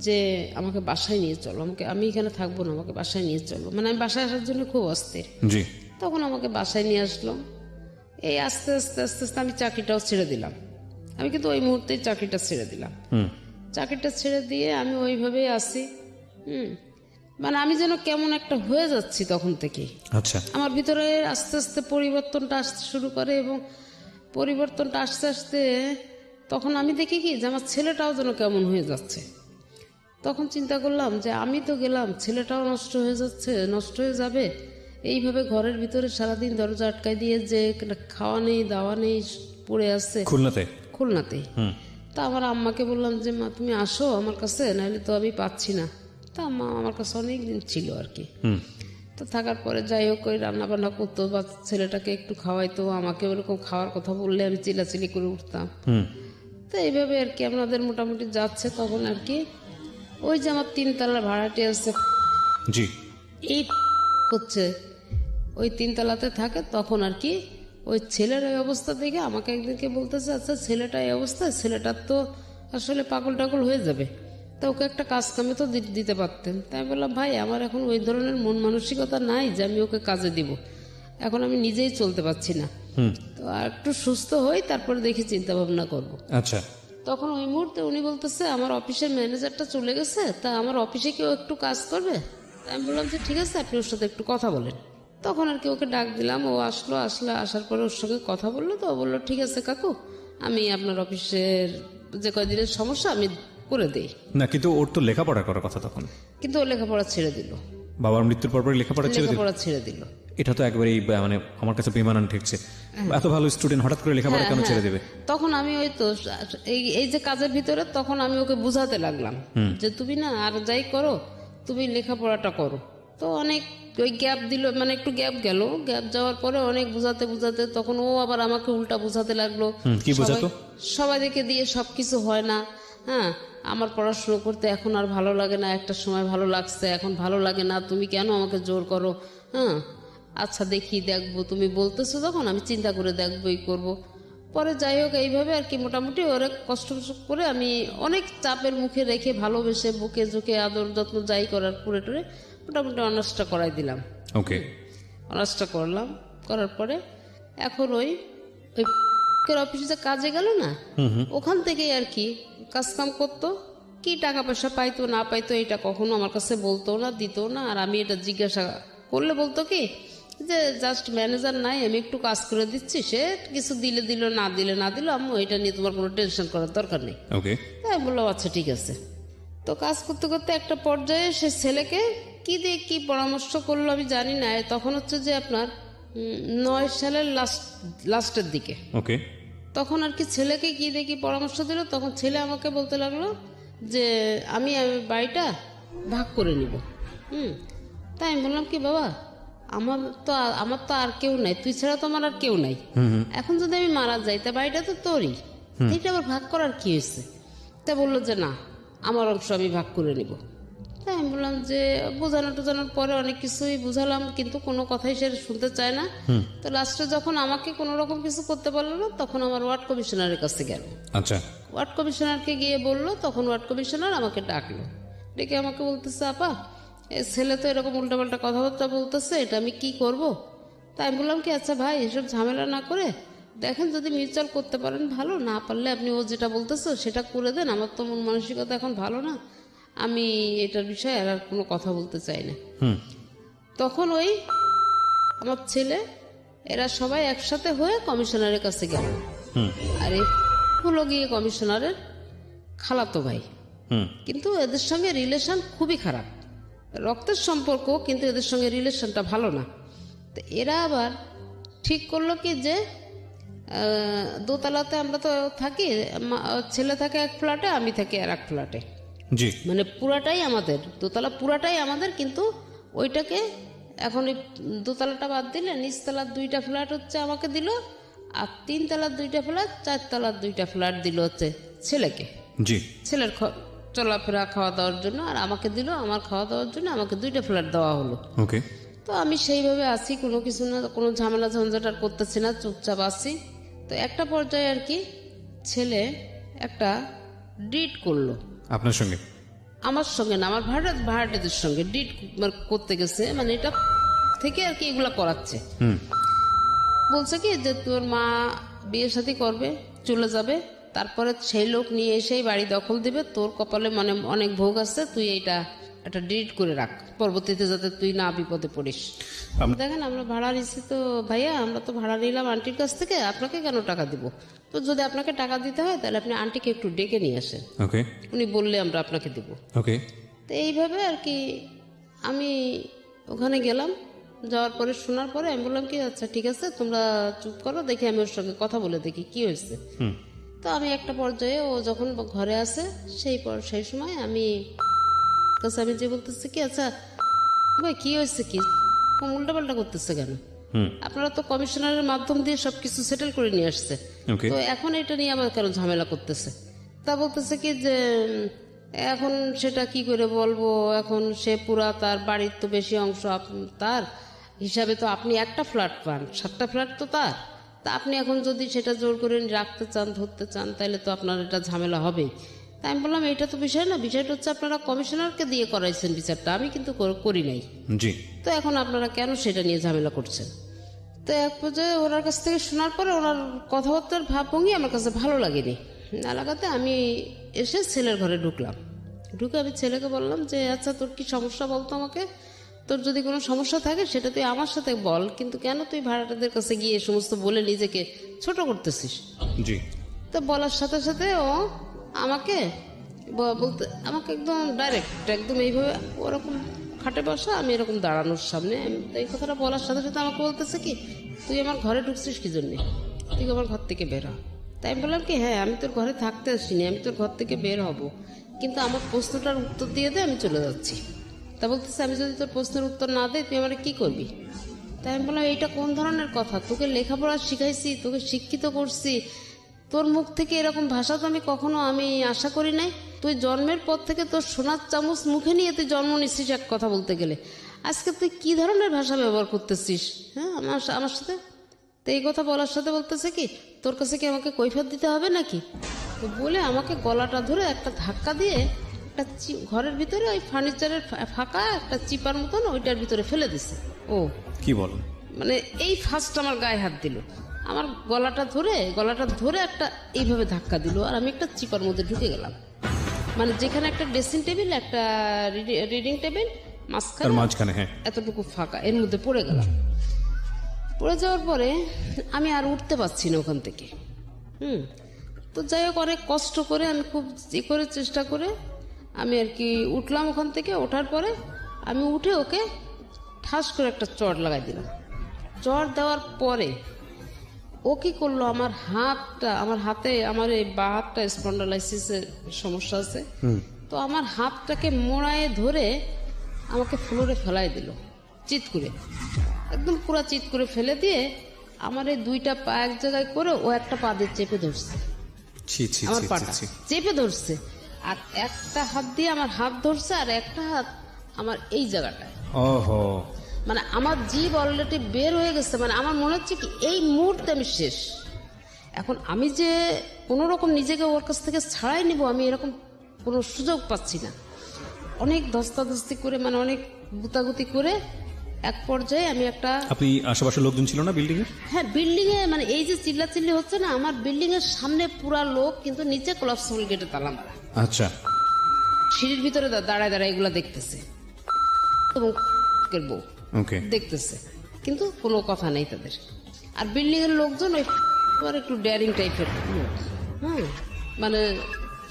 যে আমাকে বাসায় নিয়ে চলো, আমি এখানে থাকবো না, আমাকে বাসায় নিয়ে চলো। মানে আমি বাসায় আসার জন্য খুব অস্থির। জি। তখন আমাকে বাসায় নিয়ে আসলো। এই আস্তে আস্তে আস্তে আস্তে আমি চাকরিটাও ছেড়ে দিলাম। আমি কিন্তু ওই মুহূর্তেই চাকরিটা ছেড়ে দিলাম। চাকরিটা ছেড়ে দিয়ে আমি ওইভাবেই আসি। মানে আমি যেন কেমন একটা হয়ে যাচ্ছি তখন থেকে। আচ্ছা, আমার ভিতরে আস্তে আস্তে পরিবর্তনটা আসতে শুরু করে, এবং পরিবর্তনটা আস্তে আস্তে তখন আমি দেখি কি যে আমার ছেলেটাও যেন কেমন হয়ে যাচ্ছে। তখন চিন্তা করলাম যে আমি তো গেলাম, ছেলেটাও নষ্ট হয়ে যাচ্ছে, নষ্ট হয়ে যাবে। এইভাবে ঘরের ভিতরে সারাদিন দরজা আটকাই দিয়ে যে খাওয়া নেই দাওয়া নেই পড়ে আছে খুলনাতেই। তা আমার আম্মাকে বললাম যে মা তুমি আসো আমার কাছে, নাহলে তো আমি পাচ্ছি না। তা আম্মা আমার কাছে অনেক দিন ছিল আর কি। তো থাকার পরে যাই হোক ওই রান্না বান্না করতো বা ছেলেটাকে একটু খাওয়াইতো, আমাকে ওরকম খাওয়ার কথা বললে আমি চিলাচিলি করে উঠতাম। তো এইভাবে আর কি আমাদের মোটামুটি যাচ্ছে। তখন আর কি ওই যে আমার 3 তলা ভাড়াটি আছে, জি, এই হচ্ছে ওই 3 তলাতে থাকে। তখন আর কি ওই ছেলের এই অবস্থা দেখে আমাকে একদিনকে বলতেছে, আচ্ছা ছেলেটা এই অবস্থা, ছেলেটার তো আসলে পাগল টাগল হয়ে যাবে, তা ওকে একটা কাজ কামে তো দিতে পারতেন। তাই আমি বললাম ভাই আমার এখন ওই ধরনের মন মানসিকতা নাই যে আমি ওকে কাজে দিব, এখন আমি নিজেই চলতে পারছি না, তো আর একটু সুস্থ হই তারপরে দেখি চিন্তা ভাবনা করবো। আচ্ছা, তখন ওই মুহূর্তে উনি বলতেছে আমার অফিসের ম্যানেজারটা চলে গেছে, তা আমার অফিসে কেউ একটু কাজ করবে। আমি বললাম যে ঠিক আছে আপনি ওর সাথে একটু কথা বলেন। তখন আর কি ওকে ডাক দিলাম, ও আসার পরে ওর সঙ্গে কথা বললো। তো ও বললো ঠিক আছে কাকু, আমি আপনার অফিসের যে কয়দিনের সমস্যা আমি করে দিই। না কিন্তু ওর তো লেখাপড়া করার কথা তখন। কিন্তু ও লেখাপড়া ছেড়ে দিল, বাবার মৃত্যুর পর লেখাপড়া ছেড়ে দিল। এটা তো একবারেই মানে আমার কাছে বেমানান ঠেকছে। এত ভালো স্টুডেন্ট হঠাৎ করে লেখাপড়া কেন ছেড়ে দেবে? তখন আমি ওই তো এই যে কাজের ভিতরে তখন আমি ওকে বুঝাতে লাগলাম যে তুমি না আর যাই করো তুমি লেখাপড়াটা করো। তো অনেক ওই গ্যাপ দিল, মানে একটু গ্যাপ গেল, গ্যাপ যাওয়ার পরে অনেক বুঝাতে বুঝাতে তখন ও আবার আমাকে উল্টা বুঝাতে লাগলো। কি বুঝাতো? সবাইকে দিয়ে সবকিছু হয় না। হ্যাঁ, আমার পড়াশুনো করতে এখন আর ভালো লাগে না, একটা সময় ভালো লাগছে, এখন ভালো লাগে না, তুমি কেন আমাকে জোর করো? হ্যাঁ, আচ্ছা দেখি দেখবো, তুমি বলতেছো যখন আমি চিন্তা করে দেখবোই করবো। পরে যাই হোক এইভাবে আর কি মোটামুটি অনেক কষ্ট করে আমি অনেক চাপের মুখে রেখে ভালোবেসে বুকে ঝুঁকে আদর যত্ন যাই করার পুরে টুরে মোটামুটি অনার্সটা করাই দিলাম। ওকে, অনার্সটা করলাম, করার পরে এখন ওই অফিসে কাজে গেল না, ওখান থেকেই আর কি কাজ কাম করতো। কি টাকা পয়সা পাইতো না পাইতো এটা কখনো আমার কাছে বলতো না, দিত না। আর আমি এটা জিজ্ঞাসা করলে বলতো কি যে জাস্ট ম্যানেজার নাই, আমি একটু কাজ করে দিচ্ছি, সে কিছু দিলে দিল না দিলে না দিল, আম্মু এটা নিয়ে তোমার কোনো টেনশন করার দরকার নেই। ওকে, তাই বললাম আচ্ছা ঠিক আছে। তো কাজ করতে করতে একটা পর্যায়ে সে ছেলেকে কি দিয়ে কি পরামর্শ করলো আমি জানি না, তখন হচ্ছে যে আপনার 9 সালের লাস্টের দিকে। ওকে, তখন আর কি ছেলেকে কি দিয়ে কি পরামর্শ দিল, তখন ছেলে আমাকে বলতে লাগলো যে আমি বাড়িটা ভাগ করে নিব। তাই আমি বললাম কি বাবা আমার তো আর কেউ নাই, তুই ছাড়া তো আমার আর কেউ নাই, এখন যদি আমি মারা যাই তা বাড়িটা তো তোরই, এটা আবার ভাগ করার কি হয়েছে? তা বললো যে না আমার অংশ আমি ভাগ করে নিব। তাই আমি বললাম যে বোঝানোর পরে অনেক কিছুই বুঝালাম, কিন্তু কোনো কথাই সে শুনতে চায় না। তো লাস্টে যখন আমাকে কোনো রকম কিছু করতে পারলো না, তখন আমার ওয়ার্ড কমিশনারের কাছে গেল। আচ্ছা, ওয়ার্ড কমিশনারকে গিয়ে বললো, তখন ওয়ার্ড কমিশনার আমাকে ডাকলো, ডেকে আমাকে বলতেছে আপা এই ছেলে তো এরকম উল্টাপাল্টা কথাবার্তা বলতেছে, এটা আমি কি করব? তাই আমি বললাম কি আচ্ছা ভাই এসব ঝামেলা না করে দেখেন যদি মিউচুয়াল করতে পারেন ভালো, না পারলে আপনি ও যেটা বলতেছো সেটা করে দেন, আমার তো মন মানসিকতা এখন ভালো না, আমি এটার বিষয়ে আর কোনো কথা বলতে চাই না। তখন ওই আমার ছেলে এরা সবাই একসাথে হয়ে কমিশনারের কাছে গেল। আর এই হলো গিয়ে কমিশনারের খালাতো ভাই, কিন্তু এদের সঙ্গে রিলেশন খুবই খারাপ, রক্তের সম্পর্ক, কিন্তু এদের সঙ্গে রিলেশনটা ভালো না। তো এরা আবার ঠিক করলো কি যে দোতলাতে আমরা তো থাকি, ছেলে থাকে এক ফ্ল্যাটে, আমি থাকি আর এক ফ্ল্যাটে, জি, মানে পুরাটাই আমাদের, দোতলা পুরাটাই আমাদের, কিন্তু ওইটাকে এখন ওই দোতলাটা বাদ দিলে নিচতলার 2টা ফ্ল্যাট হচ্ছে আমাকে দিল, আর 3 তলার 2টা ফ্ল্যাট, 4 তলার 2টা ফ্ল্যাট দিল হচ্ছে ছেলেকে, জি, ছেলের চলাফেরা খাওয়া দাওয়ার জন্য, আর আমাকে দিল আমার খাওয়া দাওয়ার জন্য, আমাকে 2টা ফ্ল্যাট দেওয়া হলো। ওকে, তো আমি সেইভাবে আছি, কোনো কিছু না, কোনো ঝামেলা ঝঞ্ঝাট আর করতেছি না, চুপচাপ আছি। তো একটা পর্যায়ে আর কি ছেলে একটা ডিট করলো আপনার সঙ্গে? আমার সঙ্গে না, আমার ভাড়াটেদের সঙ্গে ডিট করতে গেছে, মানে এটা থেকে আর কি এগুলা করাচ্ছে। বলছে কি যে তোর মা বিয়ে শাদী করবে, চলে যাবে, তারপরে সেই লোক নিয়ে এসেই বাড়ি দখল দিবে, তোর কপালে মানে অনেক ভোগ আছে, তুই এটা একটা ডিলিট করে রাখ পরবর্তীতে যাতে তুই না বিপদে পড়িস। দেখেন আমরা ভাড়া নিচ্ছি তো ভাইয়া, আমরা তো ভাড়া নিলাম আন্টির কাছ থেকে, আপনাকে কেন টাকা দিব? তো যদি আপনাকে টাকা দিতে হয় তাহলে আপনি আন্টিকে একটু ডেকে নিয়ে আসেন, ওকে উনি বললে আমরা আপনাকে দিব। ওকে। তো এইভাবে আর কি আমি ওখানে গেলাম, যাওয়ার পরে শোনার পরে আমি বললাম কি আচ্ছা ঠিক আছে তোমরা চুপ করো, দেখি আমি ওর সঙ্গে কথা বলে দেখি কি হয়েছে। তো আমি একটা পর্যায়ে ও যখন ঘরে আসে সেই সময় আমি যে বলতেছে কি আচ্ছা ভাই কি হয়েছে, কি উল্টাপাল্টা করতেছে কেন? আপনারা তো কমিশনারের মাধ্যম দিয়ে সবকিছু সেটেল করে নিয়ে আসছে, ওকে। তো এখন এটা নিয়ে আমার কেন ঝামেলা করতেছে? তা বলতেছে কি যে এখন সেটা কি করে বলবো, এখন সে পুরা তার বাড়ির তো বেশি অংশ তার হিসাবে তো আপনি একটা ফ্ল্যাট পান, 7টা ফ্ল্যাট তো তার, তা আপনি এখন যদি সেটা জোর করে রাখতে চান, ধরতে চান, তাহলে তো আপনার এটা ঝামেলা হবেই। তাই আমি বললাম এটা তো বিষয় না, বিষয়টা হচ্ছে আপনারা কমিশনারকে দিয়ে করাইছেন বিচারটা, আমি কিন্তু করি নাই। জি। তো এখন আপনারা কেন সেটা নিয়ে ঝামেলা করছেন? তো এক পর্যায়ে ওনার কাছ থেকে শোনার পরে ওনার কথাবার্তার ভাবভঙ্গি আমার কাছে ভালো লাগেনি, না লাগাতে আমি এসে ছেলের ঘরে ঢুকলাম। ঢুকে আমি ছেলেকে বললাম যে আচ্ছা তোর কি সমস্যা বলতো আমাকে, তোর যদি কোনো সমস্যা থাকে সেটা তুই আমার সাথে বল, কিন্তু কেন তুই ভাড়াটাদের কাছে গিয়ে সমস্ত বলে নিজেকে ছোট করতেছিস? জি। তো বলার সাথে সাথে ও আমাকে আমাকে একদম ডাইরেক্ট একদম এইভাবে ওরকম খাটে বসা, আমি এরকম দাঁড়ানোর সামনে, এই কথাটা বলার সাথে সাথে আমাকে বলতেছে কি তুই আমার ঘরে ঢুকছিস কি জন্যে, তুই আমার ঘর থেকে বের হ। তাই আমি বললাম কি হ্যাঁ আমি তোর ঘরে থাকতে আসিনি, আমি তোর ঘর থেকে বের হব, কিন্তু আমার প্রশ্নটার উত্তর দিয়ে দে, আমি চলে যাচ্ছি। তা বলতেছে আমি যদি তোর প্রশ্নের উত্তর না দেয় তুই আমার কি করবি? তাই আমি বললাম এইটা কোন ধরনের কথা, তোকে লেখাপড়া শিখাইছি, তোকে শিক্ষিত করছি, তোর মুখ থেকে এরকম ভাষা তো আমি কখনো আশা করি নাই। তুই জন্মের পর থেকে তোর সোনার চামচ মুখে নিয়ে তুই জন্ম নিচ্ছিস এক কথা বলতে গেলে, আজকে তুই কি ধরনের ভাষা ব্যবহার করতেছিস হ্যাঁ আমার সাথে? তো এই কথা বলার সাথে বলতেছে কি তোর কাছে কি আমাকে কৈফিয়ত দিতে হবে নাকি? তো বলে আমাকে গলাটা ধরে একটা ধাক্কা দিয়ে একটা ঘরের ভিতরে ওই ফার্নিচারের ফাঁকা একটা চিপার মতন ওইটার ভিতরে ফেলে দিছে। ও কি বলো? মানে এই ফার্স্ট আমার গায়ে হাত দিল, আমার গলাটা ধরে একটা এইভাবে ধাক্কা দিল, আর আমি একটা চিপার মধ্যে ঢুকে গেলাম, মানে যেখানে একটা ড্রেসিং টেবিল, একটা রিডিং টেবিল, মাঝখানে হ্যাঁ এতটুকু ফাঁকা, এর মধ্যে পড়ে গেলাম। পড়ে যাওয়ার পরে আমি আর উঠতে পারছি না ওখান থেকে। তো যাই হোক অনেক কষ্ট করে আমি খুব চেষ্টা করে আমি আর কি উঠলাম ওখান থেকে। ওঠার পরে আমি উঠে ওকে ঠাস করে একটা চড় লাগাই দিলাম। চড় দেওয়ার পরে ও কি করলো, আমার হাতে আমার এই বা হাতটা স্পন্ডালাইসিসের সমস্যা আছে, তো আমার হাতটাকে মোড়ায়ে ধরে আমাকে ফ্লোরে ফেলাই দিল চিৎ করে, একদম পুরা চিৎ করে ফেলে দিয়ে আমার এই 2টা পা এক জায়গায় করে ও একটা পা দিয়ে চেপে ধরছে, আমার পাটা চেপে ধরছে, আর একটা হাত দিয়ে আমার হাত ধরছে, আর একটা হাত আমার এই জায়গাটায়। ওহো, মানে আমার জীব অলরেডি বের হয়ে গেছে, মানে আমার মনে হচ্ছে কি এই মুহূর্তে আমি শেষ। এখন আমি যে কোনো রকম নিজেকে ওর কাছ থেকে ছাড়াই নিব, আমি এরকম কোনো সুযোগ পাচ্ছি না। অনেক ধস্তাধস্তি করে, মানে অনেক গুতাগুতি করে এক পর্যায়ে আমি একটা, আপনি আশেপাশের লোকজন ছিল না বিল্ডিং এ? হ্যাঁ বিল্ডিং এ, মানে এই যে চিল্লাচিল্লি হচ্ছে না, আমার বিল্ডিং এর সামনে পুরা লোক, কিন্তু নিচে কোলাপসিবল গেটে তালা মারা। আচ্ছা। সিঁড়ির ভিতরে দাঁড়ায় এগুলা দেখতেছে এবং বউ দেখতেছে, কিন্তু কোনো কথা নেই তাদের। আর বিল্ডিং এর লোকজন ওই একটু ডেয়ারিং টাইপের লোক। মানে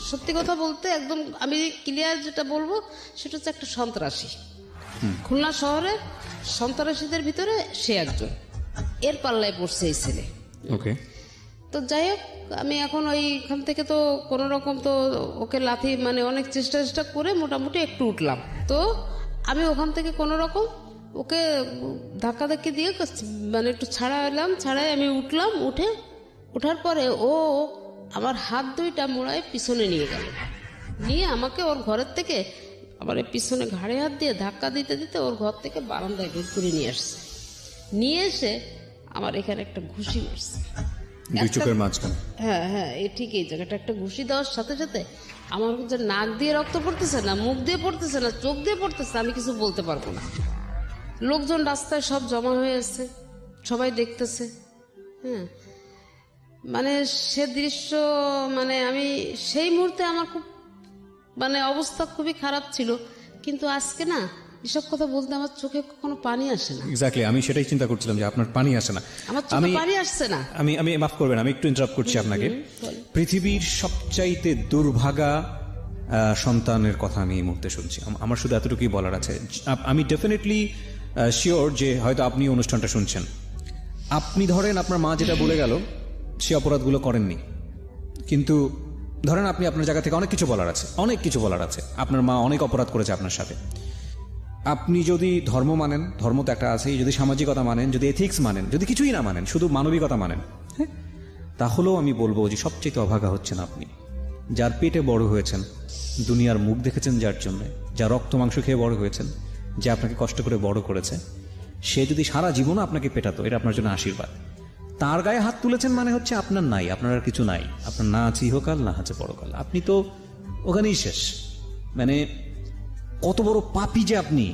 সত্যি কথা বলতে একদম আমি ক্লিয়ার যেটা বলবো সেটা হচ্ছে একটা সন্ত্রাসী। খুলনা শহরে সন্ত্রাসীদের ভিতরে সে একজন, এর পাল্লায় পড়ছে এই ছেলে। তো যাই হোক আমি এখন ওইখান থেকে তো কোনো রকম তো ওকে লাথি, মানে অনেক চেষ্টা করে মোটামুটি একটু উঠলাম। তো আমি ওখান থেকে কোনো রকম ওকে ধাক্কাধাক্কি দিয়ে মানে একটু ছাড়াই আমি উঠলাম। ওঠার পরে ও আমার হাত 2টা মোড়ায় পিছনে নিয়ে গেল, নিয়ে আমাকে ওর ঘরের থেকে আবার পিছনে ঘাড়ে হাত দিয়ে ধাক্কা দিতে দিতে ওর ঘর থেকে বারান্দায় বের করে নিয়ে আসছে। নিয়ে এসে আমার এখানে একটা ঘুষি মারছে, চোখের মাঝখানে। হ্যাঁ ঠিক এই জায়গাটা একটা ঘুষি দেওয়ার সাথে সাথে আমার যে নাক দিয়ে রক্ত পড়তেছে না, মুখ দিয়ে পড়তেছে না, চোখ দিয়ে পড়তেছে, আমি কিছু বলতে পারবো না। লোকজন রাস্তায় সব জমা হয়ে আছে, সবাই দেখতেছে। হ্যাঁ, মানে সে দৃশ্য, মানে আমি সেই মুহূর্তে আমার খুব মানে অবস্থা খুবই খারাপ ছিল, কিন্তু আজকে না এসব কথা বলতে আমার চোখে কোনো পানি আসে না। এক্স্যাক্টলি, আমি সেটাই চিন্তা করছিলাম যে আপনার পানি আসে না। আমার চোখে পানি আসছে না। আমি আমি মাফ করবেন, আমি একটু ইন্টারাপ্ট করছি আপনাকে। পৃথিবীর সবচাইতে দুর্ভাগা সন্তানের কথা আমি এই মুহূর্তে শুনছি। আমার শুধু এতটুকুই বলার আছে। আমি ডেফিনেটলি শিওর যে হয়তো আপনি অনুষ্ঠানটা শুনছেন। আপনি ধরেন আপনার মা যেটা বলে গেল সে অপরাধগুলো করেননি, কিন্তু ধরেন আপনি আপনার জায়গা থেকে অনেক কিছু বলার আছে, অনেক কিছু বলার আছে। আপনার মা অনেক অপরাধ করেছে আপনার সাথে। আপনি যদি ধর্ম মানেন, ধর্ম তো একটা আছেই, যদি সামাজিকতা মানেন, যদি এথিক্স মানেন, যদি কিছুই না মানেন, শুধু মানবিকতা মানেন, হ্যাঁ, তাহলেও আমি বলবো যে সবচেয়ে অভাগা হচ্ছেন আপনি। যার পেটে বড় হয়েছেন, দুনিয়ার মুখ দেখেছেন যার জন্য, যা রক্ত মাংস খেয়ে বড় হয়েছেন, যে আপনাকে কষ্ট করে বড় করেছে, সে যদি সারা জীবনও আপনাকে পেটাতো, এটা আপনার জন্য আশীর্বাদ। তার গায়ে হাত তুলেছেন মানে হচ্ছে আপনার নাই, আপনার আর কিছু নাই, আপনার না আছে ইহকাল, না আছে পরকাল, আপনি তো ওখানেই শেষ। মানে কত বড় পাপী যে আপনি।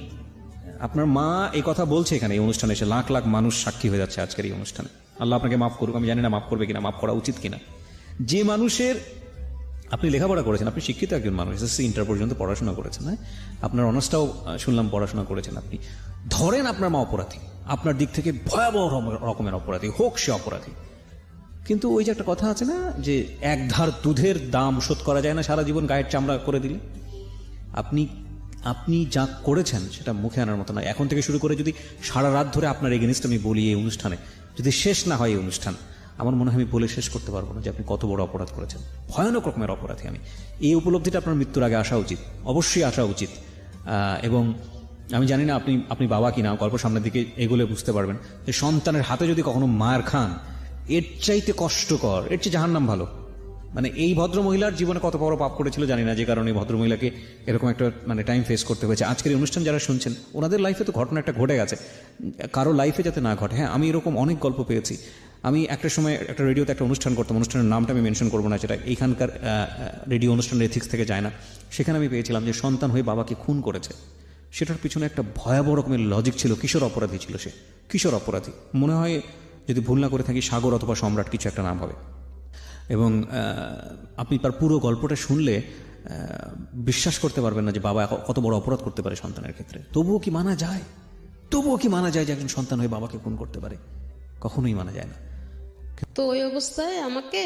আপনার মা এই কথা বলছে এখানে এই অনুষ্ঠানে এসে, লাখ লাখ মানুষ সাক্ষী হয়ে যাচ্ছে আজকের এই অনুষ্ঠানে। আল্লাহ আপনাকে মাফ করুক, আমি জানি না মাফ করবে কিনা, মাফ করা উচিত কিনা। যে মানুষের, আপনি লেখাপড়া করেছেন, আপনি শিক্ষিত একজন মানুষ, এসএসসি ইন্টার পর্যন্ত পড়াশোনা করেছেন, হ্যাঁ, আপনার অনার্সটাও শুনলাম পড়াশোনা করেছেন আপনি। ধরেন আপনার মা অপরাধী, আপনার দিক থেকে ভয়াবহ রকমের অপরাধী, হোক সে অপরাধী, কিন্তু ওই যে একটা কথা আছে না যে এক ধার দুধের দাম শোধ করা যায় না সারা জীবন গায়ের চামড়া করে দিলে। আপনি যা করেছেন সেটা মুখে আনার মতো নয়। এখন থেকে শুরু করে যদি সারা রাত ধরে আপনার এগেনিস্ট আমি বলি এই অনুষ্ঠানে, যদি শেষ না হয় এই অনুষ্ঠান, আমার মনে হয় আমি বলে শেষ করতে পারবো না যে আপনি কত বড় অপরাধ করেছেন, ভয়ানক রকমের অপরাধী। আমি এই উপলব্ধিটা আপনার মৃত্যুর আগে আসা উচিত, অবশ্যই আসা উচিত। এবং আমি জানি না আপনি বাবা কিনা, গল্প সামনের দিকে এগুলো বুঝতে পারবেন যে সন্তানের হাতে যদি কখনো মার খান, এর চাইতে কষ্টকর, এর চেয়ে জাহান্নাম ভালো। মানে এই ভদ্রমহিলার জীবনে কত বড় পাপ করেছিল জানি না, যে কারণে ভদ্রমহিলাকে এরকম একটা মানে টাইম ফেস করতে হয়েছে। আজকের এই অনুষ্ঠান যারা শুনছেন, ওনাদের লাইফে তো ঘটনা একটা ঘটে গেছে, কারো লাইফে যাতে না ঘটে। হ্যাঁ, আমি এরকম অনেক গল্প পেয়েছি। আমি একটা সময় একটা রেডিওতে একটা অনুষ্ঠান করতাম, অনুষ্ঠানের নামটা আমি মেনশন করবো না, যেটা এইখানকার রেডিও অনুষ্ঠানের এথিক্স থেকে যায় না। সেখানে আমি পেয়েছিলাম যে সন্তান হয়ে বাবাকে খুন করেছে। সেটার পিছনে একটা ভয়াবহ রকমের লজিক ছিল। কিশোর অপরাধী ছিল সে, কিশোর অপরাধী। মনে হয় যদি ভুল না করে থাকি সাগর অথবা সম্রাট কিছু একটা নাম হবে। এবং আপনি তার পুরো গল্পটা শুনলে বিশ্বাস করতে পারবেন না যে বাবা কত বড় অপরাধ করতে পারে সন্তানের ক্ষেত্রে। তবুও কি মানা যায়? তবুও কি মানা যায় যে একজন সন্তান হয়ে বাবাকে খুন করতে পারে? কখনোই মানা যায় না। তো ওই অবস্থায় আমাকে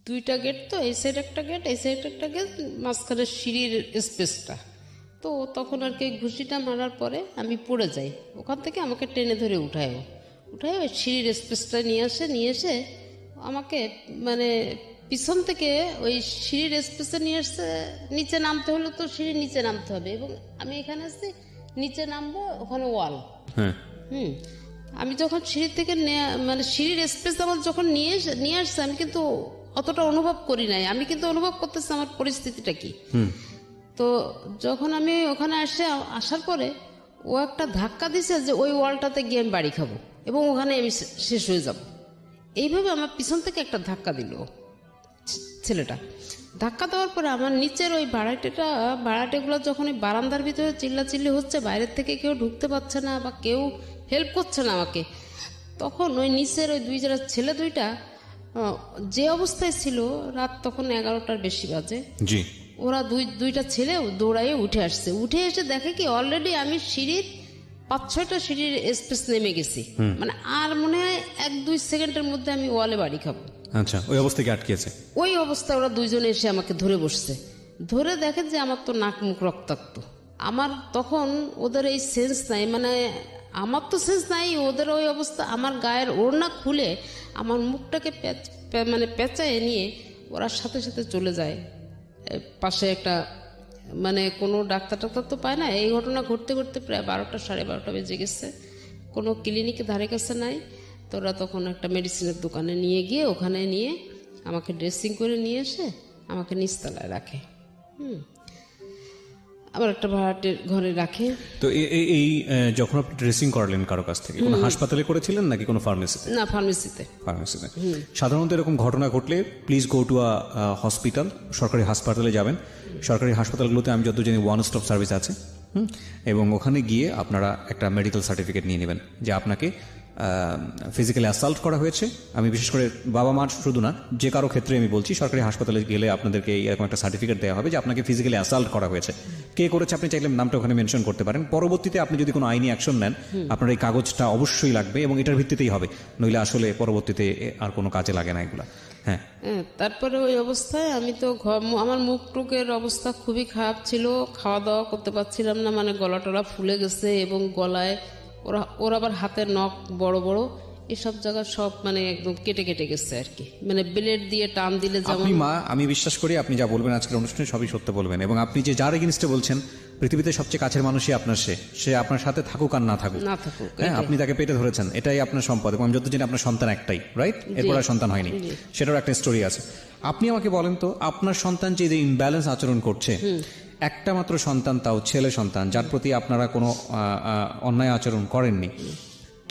দুইটা গেট, তো এই সাইড একটা গেট, এই সাইড একটা গেট, মাঝখানে সিঁড়ির স্পেসটা, তো তখন আর কি ঘুষিটা মারার পরে আমি পড়ে যাই। ওখান থেকে আমাকে টেনে ধরে উঠায় ওই সিঁড়ির স্পেসটা নিয়ে এসে আমাকে মানে পিছন থেকে ওই সিঁড়ির স্পেসে নিয়ে আসছে। নিচে নামতে হলে তো সিঁড়ির নিচে নামতে হবে, এবং আমি এখানে আসছি নিচে নামবো, ওখানে ওয়াল। আমি যখন সিঁড়ি থেকে মানে সিঁড়ির স্পেস আমার যখন নিয়ে আসছে, আমি কিন্তু অতটা অনুভব করি নাই। আমি কিন্তু অনুভব করতেছি আমার পরিস্থিতিটা কি। তো যখন আমি ওখানে আসার পরে ও একটা ধাক্কা দিছে যে ওই ওয়ালটাতে গিয়ে আমি বাড়ি খাবো এবং ওখানে আমি শেষ হয়ে যাব। এইভাবে আমার পিছন থেকে একটা ধাক্কা দিল ছেলেটা। ধাক্কা দেওয়ার পরে আমার নিচের ওই ভাড়াটেগুলো যখন ওই বারান্দার ভিতরে চিল্লাচিল্লি হচ্ছে, বাইরের থেকে কেউ ঢুকতে পারছে না বা কেউ হেল্প করছে না আমাকে, তখন ওই নিচের ওই ছেলে দুইটা যে অবস্থায় ছিল, রাত তখন 11টার বেশি বাজে, ওরা দুইটা ছেলেও দৌড়াইয়ে উঠে আসছে। উঠে এসে দেখে কি অলরেডি আমি সিঁড়ির 5-6টা সিঁড়ির স্পেস নেমে গেছি। মানে আর মনে হয় 1-2 সেকেন্ডের মধ্যে আমি ওয়ালে বাড়ি খাবো। আচ্ছা, ওই অবস্থায় আটকেছে। ওই অবস্থায় ওরা দুইজনে এসে আমাকে ধরে বসছে। ধরে দেখে যে আমার তো নাক মুখ রক্তাক্ত। আমার তখন ওদের এই সেন্স নাই, মানে আমার তো সেন্স নাই, ওদের ওই অবস্থা। আমার গায়ের ওড়না খুলে আমার মুখটাকে মানে পেঁচায় নিয়ে ওরা সাথে সাথে চলে যায় পাশে একটা, মানে কোনো ডাক্তার তো পায় না। এই ঘটনা ঘটতে ঘটতে প্রায় 12টা 12:30 বেজে গেছে। কোনো ক্লিনিকে ধারে কাছে নাই। তো ওরা তখন একটা মেডিসিনের দোকানে নিয়ে গিয়ে ওখানে নিয়ে আমাকে ড্রেসিং করে নিয়ে এসে আমাকে নিচতলায় রাখে। আবার একটা ভাড়াটের ঘরে রাখে। তো এই যখন আপনি ড্রেসিং করালেন কারো কাছ থেকে, কোনো হাসপাতালে করেছিলেন নাকি কোনো ফার্মেসিতে? না, ফার্মেসিতে। সাধারণত এরকম ঘটনা ঘটলে please go to a hospital, সরকারি হাসপাতালে যাবেন। সরকারি হাসপাতালগুলোতে আমি যত জানি 1 স্টপ সার্ভিস আছে, এবং ওখানে গিয়ে আপনারা একটা মেডিকেল সার্টিফিকেট নিয়ে নেবেন যে আপনাকে ফিজিক্যালি অ্যাসাল্ট করা হয়েছে। আমি বিশেষ করে বাবা মার শুধু না, যে কারো ক্ষেত্রে আমি বলছি, সরকারি হাসপাতালে গেলে আপনাদেরকে এরকম একটা সার্টিফিকেট দেওয়া হবে যে আপনাকে ফিজিক্যালি অ্যাসাল্ট করা হয়েছে। কে করেছে আপনি চাইলে নামটা ওখানে মেনশন করতে পারেন। পরবর্তীতে আপনি যদি কোনো আইনি অ্যাকশন নেন, আপনার এই কাগজটা অবশ্যই লাগবে এবং এটার ভিত্তিতেই হবে, নইলে আসলে পরবর্তীতে আর কোনো কাজে লাগে না এগুলা। হ্যাঁ, তারপরে ওই অবস্থায় আমি তো আমার মুখ টুকের অবস্থা খুবই খারাপ ছিল, খাওয়া দাওয়া করতে পারছিলাম না, মানে গলা টলা ফুলে গেছে এবং গলায় ওর আবার হাতের নখ বড় বড়, এসব জায়গা সব মানে একদম কেটে কেটে গেছে আর কি, মানে ব্লেড দিয়ে টান দিলে যেমন। আপনি মা, আমি বিশ্বাস করি আপনি যা বলবেন আজকের অনুষ্ঠানে সবই সত্য বলবেন, এবং আপনি যে যার এগেইনস্টে বলছেন, পৃথিবীতে সবচেয়ে কাছের মানুষই আপনার, সে আপনার সাথে থাকুক আর না থাকুক, হ্যাঁ, আপনি তাকে পেটে ধরেছেন, এটাই আপনার সম্পদ। এবং আমি যত জানি আপনার সন্তান একটাই, রাইট? এরপর আর সন্তান হয়নি, সেটারও একটা স্টোরি আছে। আপনি আমাকে বলেন তো, আপনার সন্তান যে ইমব্যালেন্স আচরণ করছে, একটা মাত্র সন্তান, তাও ছেলে সন্তান, যার প্রতি আপনারা কোনো অন্যায় আচরণ করেননি,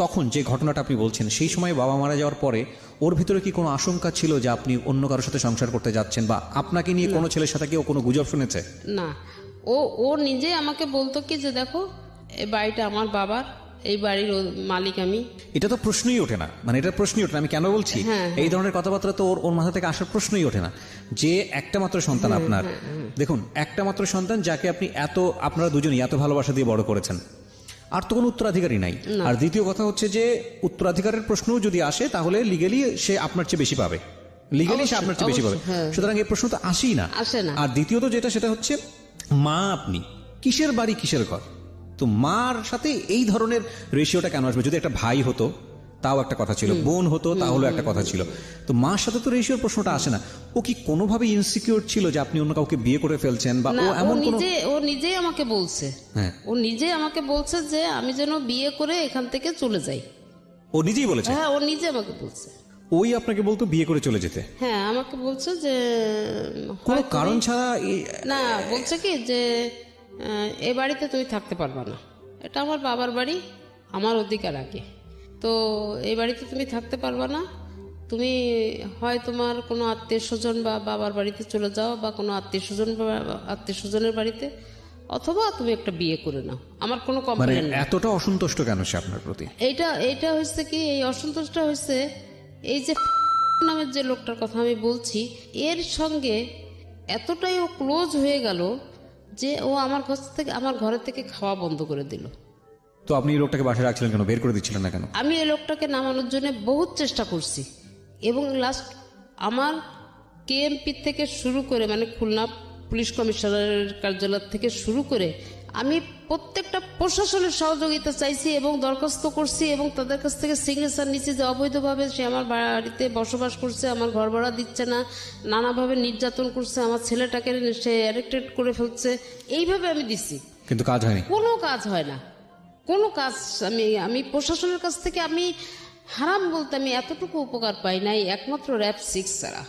তখন যে ঘটনাটা আপনি বলছেন, সেই সময় বাবা মারা যাওয়ার পরে ওর ভিতরে কি কোনো আশঙ্কা ছিল যে আপনি অন্য কারোর সাথে সংসার করতে যাচ্ছেন, বা আপনাকে নিয়ে কোনো ছেলের সাথে কেউ কোনো গুজব শুনেছে? না, ও নিজে আমাকে বলতো কি যে দেখো এই বাড়িটা আমার বাবার, এই বাড়ির মালিক আমি। এটা তো প্রশ্নই ওঠে না, মানে এটা প্রশ্নই ওঠে না। আমি কেন বলছি, এই ধরনের কথাবার্তা তো ওর মাথা থেকে আসার প্রশ্নই ওঠে না, যে একটা মাত্র সন্তান আপনার। দেখুন, একটা মাত্র সন্তান যাকে আপনি আপনারা দুজনই এত ভালোবাসা দিয়ে বড় করেছেন, আর তো কোনো উত্তরাধিকারী নাই। আর দ্বিতীয় কথা হচ্ছে যে উত্তরাধিকারের প্রশ্নও যদি আসে, তাহলে লিগেলি সে আপনার চেয়ে বেশি পাবে, লিগেলি সে আপনার চেয়ে বেশি পাবে। সুতরাং এই প্রশ্ন তো আসেই না। আর দ্বিতীয়ত যেটা, সেটা হচ্ছে মা আপনি, কিসের বাড়ি কিসের ঘর? তো মার সাথে এই ধরনের রেশিওটা কেন আসবে? যদি একটা ভাই হতো তাও একটা কথা ছিল, বোন হতো তাহলে একটা কথা ছিল, তো মার সাথে তো রেশিওর প্রশ্নটা আসে না। ও কি কোনোভাবে ইনসিকিউর ছিল যে আপনি অন্য কাউকে বিয়ে করে ফেলছেন, বা ও এমন কোনো? ও নিজেই আমাকে বলছে, ও নিজেই আমাকে বলছে যে আমি যেন বিয়ে করে এখান থেকে চলে যাই। ও নিজেই বলেছে? হ্যাঁ, ও নিজে আমাকে বলছে। ওই আপনাকে বলতো বিয়ে করে চলে যেতে? হ্যাঁ, আমাকে বলছে যে কোনো কারণ ছাড়া। না, বলছে কি যে এ বাড়িতে তুমি থাকতে পারবা না, এটা আমার বাবার বাড়ি, আমার অধিকার আগে, তো এই বাড়িতে তুমি থাকতে পারবা না, তুমি হয় তোমার কোনো আত্মীয় স্বজন বা বাবার বাড়িতে চলে যাও, বা কোনো আত্মীয় স্বজনের বাড়িতে, অথবা তুমি একটা বিয়ে করে নাও, আমার কোনো কমপ্লেইন নেই। এতটা অসন্তুষ্ট কেন সে আপনার প্রতি? এইটা হচ্ছে কি, এই অসন্তোষটা হচ্ছে এই যে নামের যে লোকটার কথা আমি বলছি, এর সঙ্গে এতটাই ও ক্লোজ হয়ে গেল যে ও আমার ঘরের থেকে খাওয়া বন্ধ করে দিল। তো আপনি এই লোকটাকে বাসায় রাখছিলেন কেন? বের করে দিচ্ছিলেন না কেন? আমি এই লোকটাকে নামানোর জন্য বহুত চেষ্টা করছি, এবং লাস্ট আমার কেএমপি থেকে শুরু করে, মানে খুলনা পুলিশ কমিশনারের কার্যালয় থেকে শুরু করে, আমি প্রত্যেকটা প্রশাসনের সহযোগিতা চাইছি এবং দরখাস্ত করছি, এবং তাদের কাছ থেকে সিগনেচার নিচ্ছি যে অবৈধভাবে সে আমার বাড়িতে বসবাস করছে, আমার ঘর ভাড়া দিচ্ছে না, নানাভাবে নির্যাতন করছে, আমার ছেলেটাকে সে অ্যাডিক্টেড করে ফেলছে, এইভাবে আমি দিচ্ছি, কিন্তু কাজ হয়নি। কোনো কাজ হয় না, কোনো কাজ। আমি প্রশাসনের কাছ থেকে আমি হারাম বলতে আমি এতটুকু উপকার পাই নাই, একমাত্র র‍্যাব 6 ছাড়া।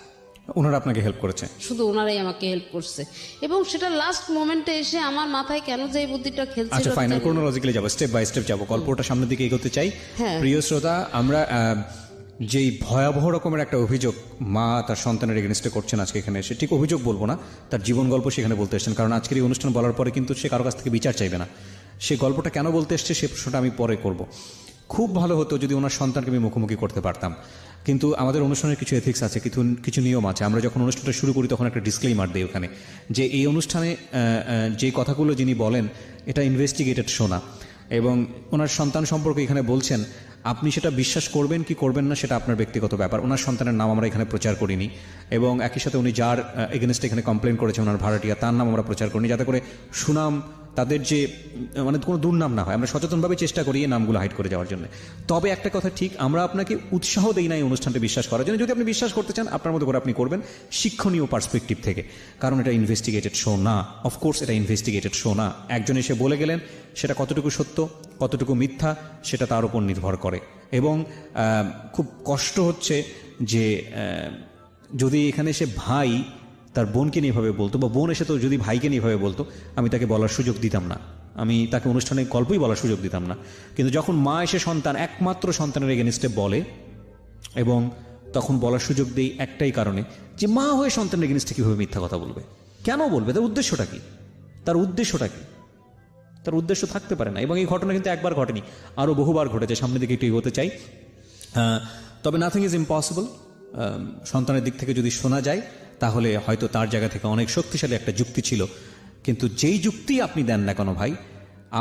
ওনারা আপনাকে হেল্প করেছে? শুধু ওনারাই আমাকে হেল্প করছে, এবং সেটা লাস্ট মোমেন্টে এসে আমার মাথায় কেন যে এই বুদ্ধিটা খেলছিল। আচ্ছা, ফাইনাল ক্রোনোলজিক্যালি যাব, স্টেপ বাই স্টেপ যাব, গল্পটা সামনের দিকে এগোতে চাই। প্রিয় শ্রোতা, আমরা যেই ভয়াবহ রকমের একটা অভিযোগ মা তার সন্তানের এগেনস্টে করছেন আজকে এখানে এসে, ঠিক অভিযোগ বলবো না, তার জীবন গল্প সেখানে বলতে এসেছেন, কারণ আজকের এই অনুষ্ঠান বলার পরে কিন্তু সে কারো কাছ থেকে বিচার চাইবে না। সে গল্পটা কেন বলতে এসছে সে প্রশ্নটা আমি পরে করব। খুব ভালো হতো যদি ওনার সন্তানকে আমি মুখোমুখি করতে পারতাম, কিন্তু আমাদের অনুষ্ঠানের কিছু এথিক্স আছে, কিছু নিয়ম আছে। আমরা যখন অনুষ্ঠানটা শুরু করি তখন একটা ডিসক্লেইমার দিই ওখানে, যে এই অনুষ্ঠানে যে কথাগুলো যিনি বলেন এটা ইনভেস্টিগেটেড শোনা, এবং ওনার সন্তান সম্পর্কে এখানে বলছেন, আপনি সেটা বিশ্বাস করবেন কি করবেন না সেটা আপনার ব্যক্তিগত ব্যাপার। ওনার সন্তানের নাম আমরা এখানে প্রচার করিনি, এবং একই সাথে উনি যার এগেনস্টে এখানে কমপ্লেন করেছে ওনার ভাড়াটিয়া, তার নাম আমরা প্রচার করিনি, যাতে করে সুনাম তাদের যে মানে কোনো দুর্নাম না হয়। আমরা সচেতনভাবে চেষ্টা করি এই নামগুলো হাইড করে যাওয়ার জন্য। তবে একটা কথা ঠিক, আমরা আপনাকে উৎসাহ দেই না এই অনুষ্ঠানটা বিশ্বাস করার জন্য। যদি আপনি বিশ্বাস করতে চান আপনার মতো করে আপনি করবেন, শিক্ষণীয় পার্সপেক্টিভ থেকে, কারণ এটা ইনভেস্টিগেটেড শো না। অফকোর্স এটা ইনভেস্টিগেটেড শো না। একজন এসে বলে গেলেন, সেটা কতটুকু সত্য কতটুকু মিথ্যা সেটা তার উপর নির্ভর করে। এবং খুব কষ্ট হচ্ছে যে যদি এখানে এসে ভাই তার বোনকে নিয়ে এভাবে বলতো, বা বোন এসে তো যদি ভাইকে নিয়ে এভাবে বলতো, আমি তাকে বলার সুযোগ দিতাম না, আমি তাকে অনুষ্ঠানে গল্পই বলার সুযোগ দিতাম না। কিন্তু যখন মা এসে একমাত্র সন্তানের এগেনস্টে বলে, এবং তখন বলার সুযোগ দেই একটাই কারণে, যে মা হয়ে সন্তানের এগেনস্টে কীভাবে মিথ্যা কথা বলবে, কেন বলবে, তার উদ্দেশ্যটা কি? তার উদ্দেশ্য থাকতে পারে না। এবং এই ঘটনা কিন্তু একবার ঘটেনি, আরও বহুবার ঘটেছে। সামনের দিকে একটু এগোতে চাই। তবে নাথিং ইজ ইম্পসিবল। সন্তানের দিক থেকে যদি শোনা যায় তাহলে হয়তো তার জায়গা থেকে অনেক শক্তিশালী একটা যুক্তি ছিল, কিন্তু যেই যুক্তি আপনি দেন না কেন ভাই,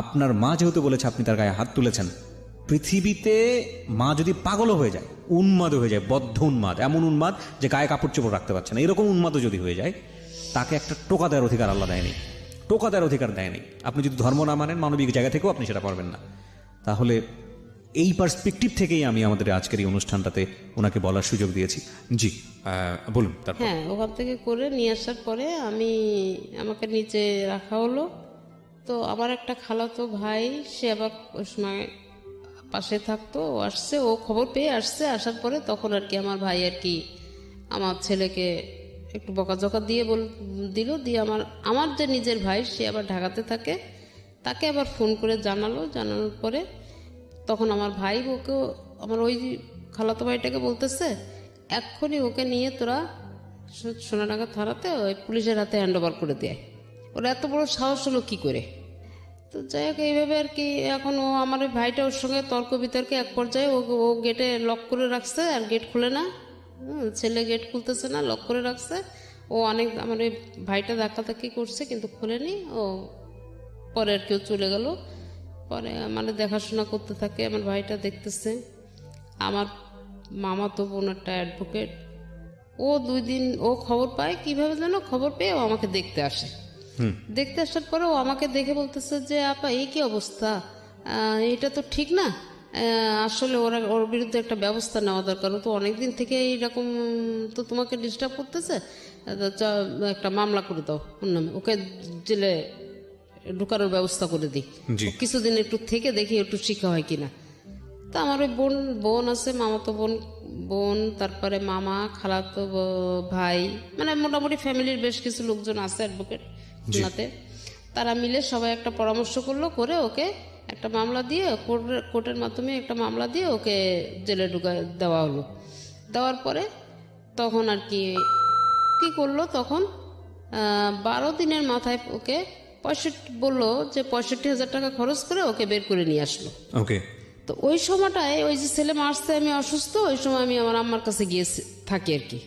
আপনার মা যেহেতু বলেছে আপনি তার গায়ে হাত তুলেছেন, পৃথিবীতে মা যদি পাগলও হয়ে যায়, উন্মাদ হয়ে যায়, বদ্ধ উন্মাদ, এমন উন্মাদ যে গায়ে কাপড় চোপড় রাখতে পারছে না, এরকম উন্মাদও যদি হয়ে যায়, তাকে একটা টোকা দেওয়ার অধিকার আল্লাহ দেয়নি, টোকা দেওয়ার অধিকার দেয়নি। আপনি যদি ধর্ম না মানেন, মানবিক জায়গা থেকেও আপনি সেটা পারবেন না। তাহলে এই পার্সপেক্টিভ থেকেই আমি আমাদের আজকের এই অনুষ্ঠানটাতে ওনাকে বলার সুযোগ দিয়েছি। জি বলুন। তারপর হ্যাঁ, ওখান থেকে করে নিয়ে আসার পরে আমাকে নিচে রাখা হলো। তো আমার একটা খালাতো ভাই, সে আবার ওই সময় পাশে থাকতো, ও আসছে, ও খবর পেয়ে আসছে। আসার পরে তখন আর কি আমার ভাই আর কি আমার ছেলেকে একটু বকাঝকা দিয়ে দিল। দিয়ে আমার যে নিজের ভাই, সে আবার ঢাকাতে থাকে, তাকে আবার ফোন করে জানানোর পরে তখন আমার ভাই ওকে, আমার ওই খালাতো ভাইটাকে বলতেছে, এক্ষুনি ওকে নিয়ে তোরা সোনাডাঙ্গা থানাতে ওই পুলিশের হাতে হ্যান্ড ওভার করে দেয়। ওরা এত বড় সাহস হলো কি করে? তো যাই হোক, এইভাবে আর কি এখন আমার ওই ভাইটা ওর সঙ্গে তর্ক বিতর্কে এক পর্যায়ে ও গেটে লক করে রাখছে, আর গেট খুলে না। ছেলে গেট খুলতেছে না, লক করে রাখছে। আমার ওই ভাইটা ধাক্কাধাক্কি করছে কিন্তু খুলেনি। ও পরে আর কেউ চলে গেল। পরে দেখাশোনা করতে থাকে, আমার ভাইটা দেখতেছে। আমার মামা তো বোন একটা অ্যাডভোকেট, ও 2 দিন ও খবর পায়, কিভাবে যেন খবর পেয়ে ও আমাকে দেখতে আসে। দেখতে আসার পরে ও আমাকে দেখে বলতেছে যে আপা এই কি অবস্থা, এটা তো ঠিক না, আসলে ওর বিরুদ্ধে একটা ব্যবস্থা নেওয়া দরকার। ও তো অনেকদিন থেকে এইরকম তো তোমাকে ডিস্টার্ব করতেছে, একটা মামলা করে দাও ওর নামে, ওকে জেলে ঢুকানোর ব্যবস্থা করে দিই, কিছুদিন একটু থেকে দেখি একটু শিক্ষা হয় কিনা। তো আমার ওই বোন আছে, মামাতো বোন, তারপরে মামা, খালাতো ভাই, মোটামুটি ফ্যামিলির বেশ কিছু লোকজন আছে অ্যাডভোকেট খুলনাতে। তারা মিলে সবাই একটা পরামর্শ করে ওকে একটা মামলা দিয়ে, কোর্টের মাধ্যমে একটা মামলা দিয়ে ওকে জেলে দেওয়া হলো। দেওয়ার পরে তখন আর কি করলো, তখন 12 দিনের মাথায় ওকে বললো যে 65,000 টাকা খরচ করে ওকে বের করে নিয়ে আসলো। ওকে। তো ওই সময়টায় ওই যে ছেলে মারছে, আমি অসুস্থ, ওই সময় আমি আমার আম্মার কাছে গিয়ে থাকি আর কি,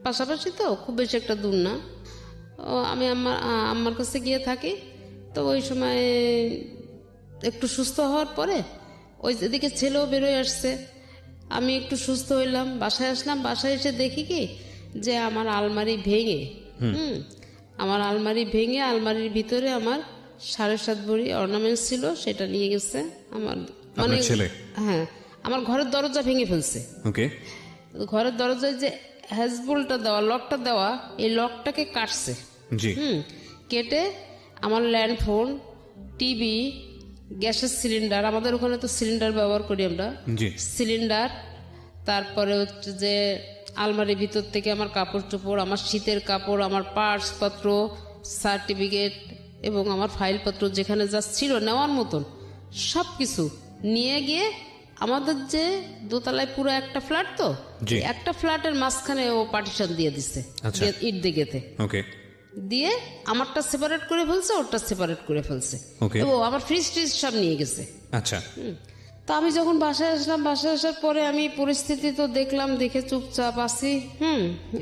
পাশাপাশি তো খুব বেশি একটা দূর না। আমি আম্মার কাছে গিয়ে থাকি। তো ওই সময় একটু সুস্থ হওয়ার পরে ওই এদিকে ছেলেও বেরোয় আসছে, আমি একটু সুস্থ হইলাম, বাসায় আসলাম। বাসায় এসে দেখি কি যে আমার আলমারি ভেঙে, আলমারির ভিতরে আমার 7.5 ভরি অর্নামেন্টস ছিল, সেটা নিয়ে গেছে। আমার ছেলে? হ্যাঁ, আমার ঘরের দরজা ভেঙে ফেলছে। ওকে। ঘরের দরজায় যে হ্যাজবোল্টটা দেওয়া, লকটা দেওয়া, এই লকটাকে কাটছে। জি। কেটে আমার ল্যান্ডফোন, টিভি, গ্যাসের সিলিন্ডার, আমাদের ওখানে তো সিলিন্ডার ব্যবহার করি আমরা, সিলিন্ডার, তারপরে হচ্ছে যে আলমারির ভিতর থেকে আমার কাপড় চোপড়, আমার শীতের কাপড়, আমার পার্স পত্র, সার্টিফিকেট এবং আমার ফাইলপত্র যেখানে যা ছিল নেওয়ার মতন সব কিছু নিয়ে গিয়ে আমাদের যে দোতলায় পুরো একটা ফ্ল্যাট, তো একটা ফ্ল্যাটের মাঝখানে ও পার্টিশন দিয়ে দিচ্ছে ইট দিকেতে। ওকে। দিয়ে আমারটা সেপারেট করে ফেলছে, ওরটা সেপারেট করে ফেলছে। ও আমার ফ্রিজ ট্রিজ সব নিয়ে গেছে। আচ্ছা। তো আমি যখন বাসায় আসলাম, বাসায় আসার পরে আমি পরিস্থিতি তো দেখলাম, দেখে চুপচাপ আছি।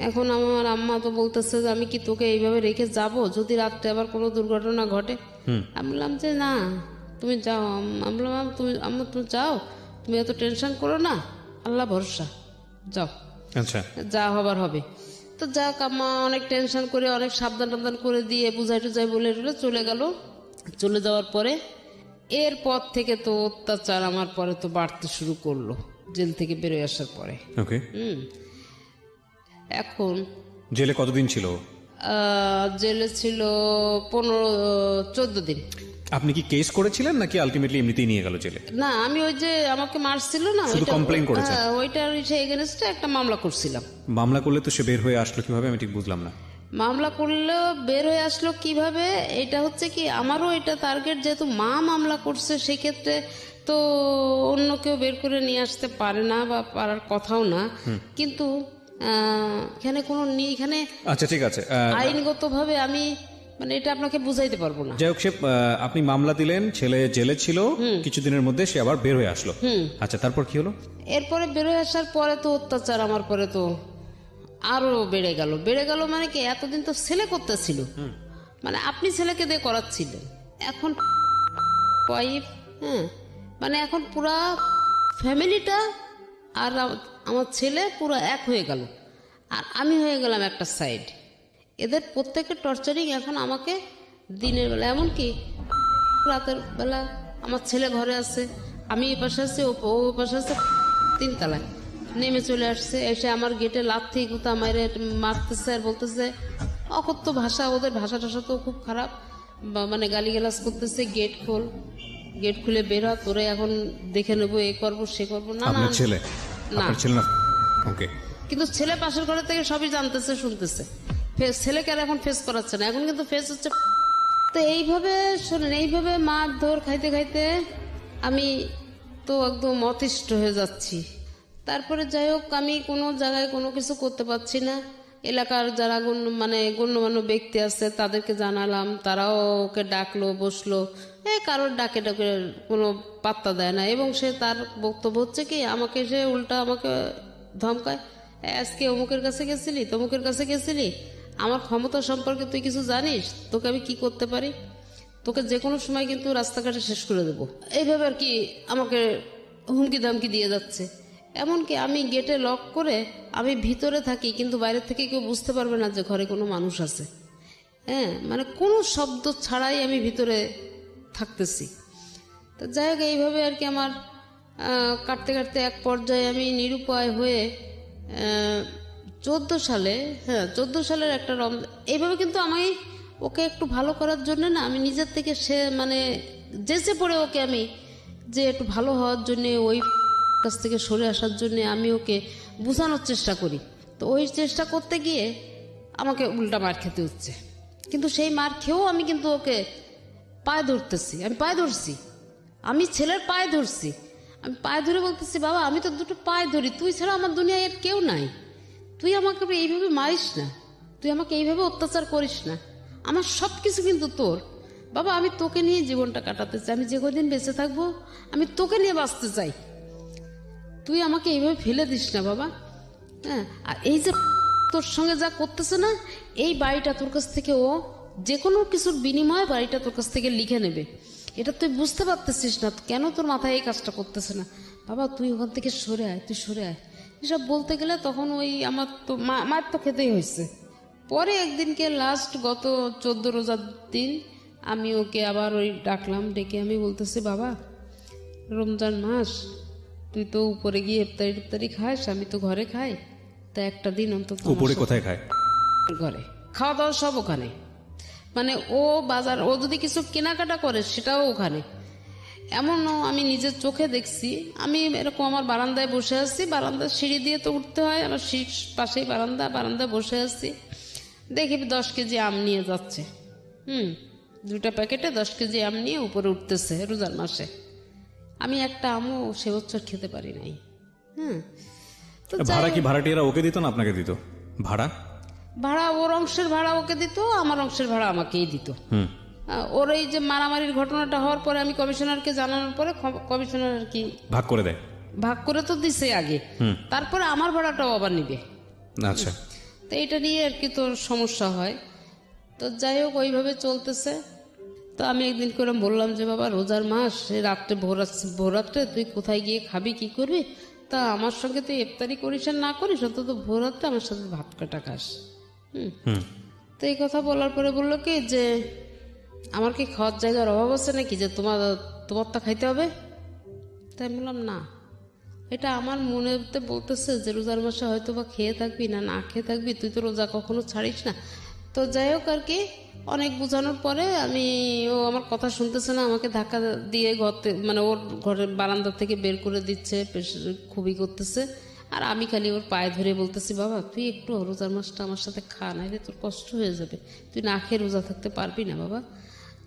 এখন আমার আম্মা তো বলতেছে যে আমি কি তোকে এইভাবে রেখে যাব যদি রাত্রে আবার কোনো দুর্ঘটনা ঘটে? আমি বললাম যে না, তুমি যাও। আমি বললাম আম্মা তুমি যাও, তুমি এত টেনশন করো না, আল্লাহ ভরসা, যাও, আচ্ছা, যা হবার হবে। তো যাক, আম্মা অনেক টেনশন করে, অনেক সাবধান টাবধান করে দিয়ে বুঝাই টুজাই বলে চলে গেল। চলে যাওয়ার পরে এরপর থেকে তো অত্যাচার আমার পরে তো বাড়তে শুরু করলো, জেল থেকে বেরোয় আসার পরে। ওকে। এখন জেলে কতদিন ছিল? জেলে ছিল 15-14 দিন। আপনি কি কেস করেছিলেন নাকি আলটিমেটলি এমনিতেই নিয়ে গেল জেলে? না, আমি ওই যে আমাকে মারছিল না, শুধু কমপ্লেইন করেছেন? ওইটার এগেইনস্টে একটা মামলা করছিলাম। মামলা করলে তো সে বের হয়ে আসলো কিভাবে, আমি ঠিক বুঝলাম না। মামলা করলেও বের হয়ে আসলো কিভাবে, এটা হচ্ছে কি আমারও এটা টার্গেট, যেহেতু মা মামলা করছে সেক্ষেত্রে তো অন্য কেউ বের করে নিয়ে আসতে পারে না বা পারার কথাও না। কিন্তু এখানে কোনো এখানে আচ্ছা ঠিক আছে, আইনগতভাবে আমি মানে এটা আপনাকে বুঝাইতে পারবো না। যাই হোক, আপনি মামলা দিলেন, ছেলে জেলে ছিল, কিছুদিনের মধ্যে সে আবার বের হয়ে আসলো। আচ্ছা, তারপর কি হলো? এরপরে বেরোয় আসার পরে তো অত্যাচার আমার পরে তো আরো বেড়ে গেল মানে কি, এতদিন তো ছেলে করতেছিল, মানে আপনি ছেলেকে দিয়ে করাচ্ছিলেন, এখন ওয়াইফ, হ্যাঁ, মানে এখন পুরা ফ্যামিলিটা আর আমার ছেলে পুরো এক হয়ে গেল, আর আমি হয়ে গেলাম একটা সাইড। এদের প্রত্যেকের টর্চারিং এখন আমাকে দিনের বেলা, এমনকি রাতের বেলা আমার ছেলে ঘরে আছে, আমি এ পাশে আছি, ও পাশে আছে, 3 তলায় নেমে চলে আসছে, এসে আমার গেটে লাথি গুতা মারে মারতেছে আর বলতেছে অকথ্য ভাষা, ওদের ভাষা টাষা তো খুব খারাপ, মানে গালিগালাজ করতেছে, গেট খুলে বের হ, তোরে এখন দেখে নেবো, এ করবো সে করবো। না না, আপনার ছেলে? না। আপনার ছেলে না? ওকে। কিন্তু ছেলে পাশের ঘরে থেকে সবই জানতেছে, শুনতেছে, ছেলেকে আর এখন ফেস করাচ্ছে না, এখন কিন্তু ফেস হচ্ছে। তো এইভাবে শোনেন, এইভাবে মার ধর খাইতে খাইতে আমি তো একদম অতিষ্ঠ হয়ে যাচ্ছি। তারপরে যাই হোক, আমি কোনো জায়গায় কোনো কিছু করতে পারছি না। এলাকার যারা গণ্যমান্য ব্যক্তি আছে তাদেরকে জানালাম, তারাও ওকে ডাকলো, বসলো, কারোর ডাকে ডাকে কোনো পাত্তা দেয় না। এবং সে তার বক্তব্য হচ্ছে কি, আমাকে সে উল্টা আমাকে ধমকায়, আজকে অমুকের কাছে গেছিলি, তমুকের কাছে গেছিলি, আমার ক্ষমতা সম্পর্কে তুই কিছু জানিস, তোকে আমি কি করতে পারি, তোকে যে কোনো সময় কিন্তু রাস্তাঘাটে শেষ করে দেবো, এইভাবে আর কি আমাকে হুমকি ধামকি দিয়ে যাচ্ছে। এমনকি আমি গেটে লক করে আমি ভিতরে থাকি, কিন্তু বাইরের থেকে কেউ বুঝতে পারবে না যে ঘরে কোনো মানুষ আছে। হ্যাঁ, মানে কোনো শব্দ ছাড়াই আমি ভিতরে থাকতেছি। তো যাই হোক, এইভাবে আর কি আমার কাটতে কাটতে এক পর্যায়ে আমি নিরুপায় হয়ে 14 সালের একটা রমজান, এইভাবে কিন্তু আমি ওকে একটু ভালো করার জন্য না, আমি নিজের থেকে সে মানে যেচে পড়ে ওকে আমি যে একটু ভালো হওয়ার জন্যে, ওই কাছ থেকে সরে আসার জন্য আমি ওকে বোঝানোর চেষ্টা করি। তো ওই চেষ্টা করতে গিয়ে আমাকে উল্টা মার খেতে হচ্ছে। কিন্তু সেই মার খেয়েও আমি কিন্তু ওকে পায়ে ধরতেছি, আমি ছেলের পায়ে ধরছি, আমি পায়ে ধরে বলতেছি, বাবা আমি তো দুটো পায়ে ধরি, তুই ছাড়া আমার দুনিয়ায় আর কেউ নাই, তুই আমাকে এইভাবে মারিস না, তুই আমাকে এইভাবে অত্যাচার করিস না, আমার সব কিছু কিন্তু তোর, বাবা আমি তোকে নিয়ে জীবনটা কাটাতে চাই, আমি যে কদিন বেঁচে থাকবো আমি তোকে নিয়ে বাঁচতে চাই, তুই আমাকে এইভাবে ফেলে দিস না বাবা। হ্যাঁ, আর এই যে তোর সঙ্গে যা করতেছে না, এই বাড়িটা তোর কাছ থেকে ও যে কোনো কিছুর বিনিময়ে বাড়িটা তোর কাছ থেকে লিখে নেবে, এটা তুই বুঝতে পারতেছিস না, কেন তোর মাথায় এই কাজটা করতেছে না, বাবা তুই ওখান থেকে সরে আয়, তুই সরে আয়, এসব বলতে গেলে তখন ওই আমার তো মার তো খেতেই হয়েছে। পরে একদিনকে লাস্ট গত 14 রোজার দিন আমি ওকে আবার ওই ডাকলাম, ডেকে আমি বলতেছি, বাবা রমজান মাস, তুই তো উপরে গিয়ে ইফতারি খাস, আমি তো ঘরে খাই, তা একটা দিন অন্তত উপরে কোথায় খায়? ঘরে খাওয়া দাওয়া সব ওখানে, মানে ও বাজার, ও যদি কিছু কেনাকাটা করে সেটাও ওখানে। এমনও আমি নিজের চোখে দেখছি, আমি এরকম আমার বারান্দায় বসে আছি, বারান্দার সিঁড়ি দিয়ে তো উঠতে হয়, আমার সিঁড়ির পাশেই বারান্দায় বসে আছি, দেখি 10 কেজি আম নিয়ে যাচ্ছে, 2টা প্যাকেটে 10 কেজি আম নিয়ে উপরে উঠতেছে রোজার মাসে। আমি একটা আমও সে বছর খেতে পারি নাই। তো ভাড়া কি ভাড়াটিয়ারা ওকে দিত না আপনাকে দিত? ভাড়া ওর অংশের ভাড়া ওকে দিত, আমার অংশের ভাড়া আমাকেই দিত। ওর এই যে মারামারির ঘটনাটা হওয়ার পরে আমি কমিশনারকে জানানোর পরে কমিশনার আর কি ভাগ করে তো দিছে আগে, তারপরে আমার ভাড়াটাও আবার নিবে। আচ্ছা, তো এটা নিয়ে আর কি তোর সমস্যা হয়। তো যাই হোক, ওইভাবে চলতেছে। তো আমি একদিন করে বললাম যে, বাবা রোজার মাস, রাত্রে ভোররাত্রে তুই কোথায় গিয়ে খাবি, কি করবি, তা আমার সঙ্গে তুই ইফতারি করিস আর না করিস, অন্তত ভোররাত্রে আমার সাথে ভাত কাটা খাস। তো এই কথা বলার পরে বললো কি যে, আমার কি খাওয়ার জায়গার অভাব আছে নাকি যে তোমারটা খাইতে হবে? তাই বললাম না, এটা আমার মনেতে বলতেছে যে রোজার মাসে হয়তো বা খেয়ে থাকবি না খেয়ে থাকবি, তুই তো রোজা কখনো ছাড়িস না। তো যাই হোক আর কি, অনেক বোঝানোর পরে ও আমার কথা শুনতেছে না, আমাকে ধাক্কা দিয়ে মানে ওর ঘরের বারান্দা থেকে বের করে দিচ্ছে, খুবই করতেছে। আর আমি খালি ওর পায়ে ধরে বলতেছি, বাবা তুই একটু রোজার মাসটা আমার সাথে খা, নাহলে তোর কষ্ট হয়ে যাবে, তুই না খেয়ে রোজা থাকতে পারবি না বাবা।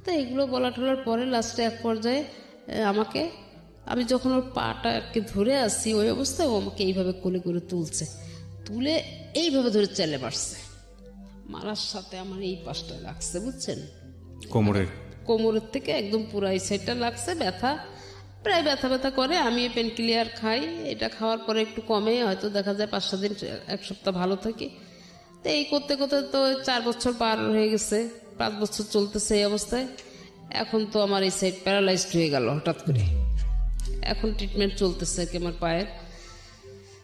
তো এগুলো বলা টলার পরে লাস্টে এক পর্যায়ে আমি যখন ওর পাটা একটু ধরে আসছি, ওই অবস্থায় ও আমাকে এইভাবে কোলে করে তুলে এইভাবে ধরে চেলে মারছে। মারার সাথে আমার এই পাশটা লাগছে, বুঝছেন, কোমরের? কোমরের থেকে একদম পুরো এই সাইডটা লাগছে, ব্যথা, প্রায় ব্যথা ব্যথা করে। আমি পেন ক্লিয়ার খাই, এটা খাওয়ার পরে একটু কমে, হয়তো দেখা যায় 5-7 দিন, 1 সপ্তাহ ভালো থাকি। তো এই করতে করতে তো 4 বছর পার হয়ে গেছে, 5 বছর চলতেছে এই অবস্থায়। এখন তো আমার এই সাইড প্যারালাইজড হয়ে গেল হঠাৎ করে। এখন ট্রিটমেন্ট চলতেছে আর কি আমার পায়ের।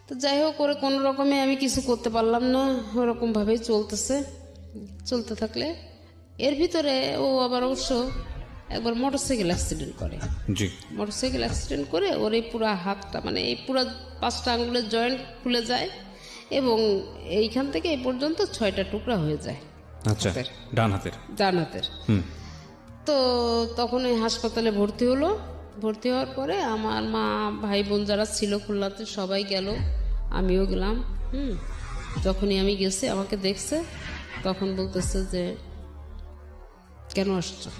তো যাই হোক, করে কোনো রকমে আমি কিছু করতে পারলাম না, ওরকমভাবেই চলতেছে। চলতে থাকলে এর ভিতরে ও আবার অবশ্য একবার মোটরসাইকেল অ্যাক্সিডেন্ট করে। জি। মোটরসাইকেল অ্যাক্সিডেন্ট করে ওর এই পুরো হাতটা, মানে এই পুরো 5টা আঙ্গুলের জয়েন্ট খুলে যায় এবং এইখান থেকে এই পর্যন্ত 6টা টুকরা হয়ে যায়। আচ্ছা, ডান হাতের? ডান হাতের। তো তখন এই হাসপাতালে ভর্তি হলো। ভর্তি হওয়ার পরে আমার মা, ভাই বোন যারা ছিল খুলনাতে সবাই গেল, আমিও গেলাম। যখনই আমি গেছি আমাকে দেখছে, তখন বলতেছে যে কেন আসছো?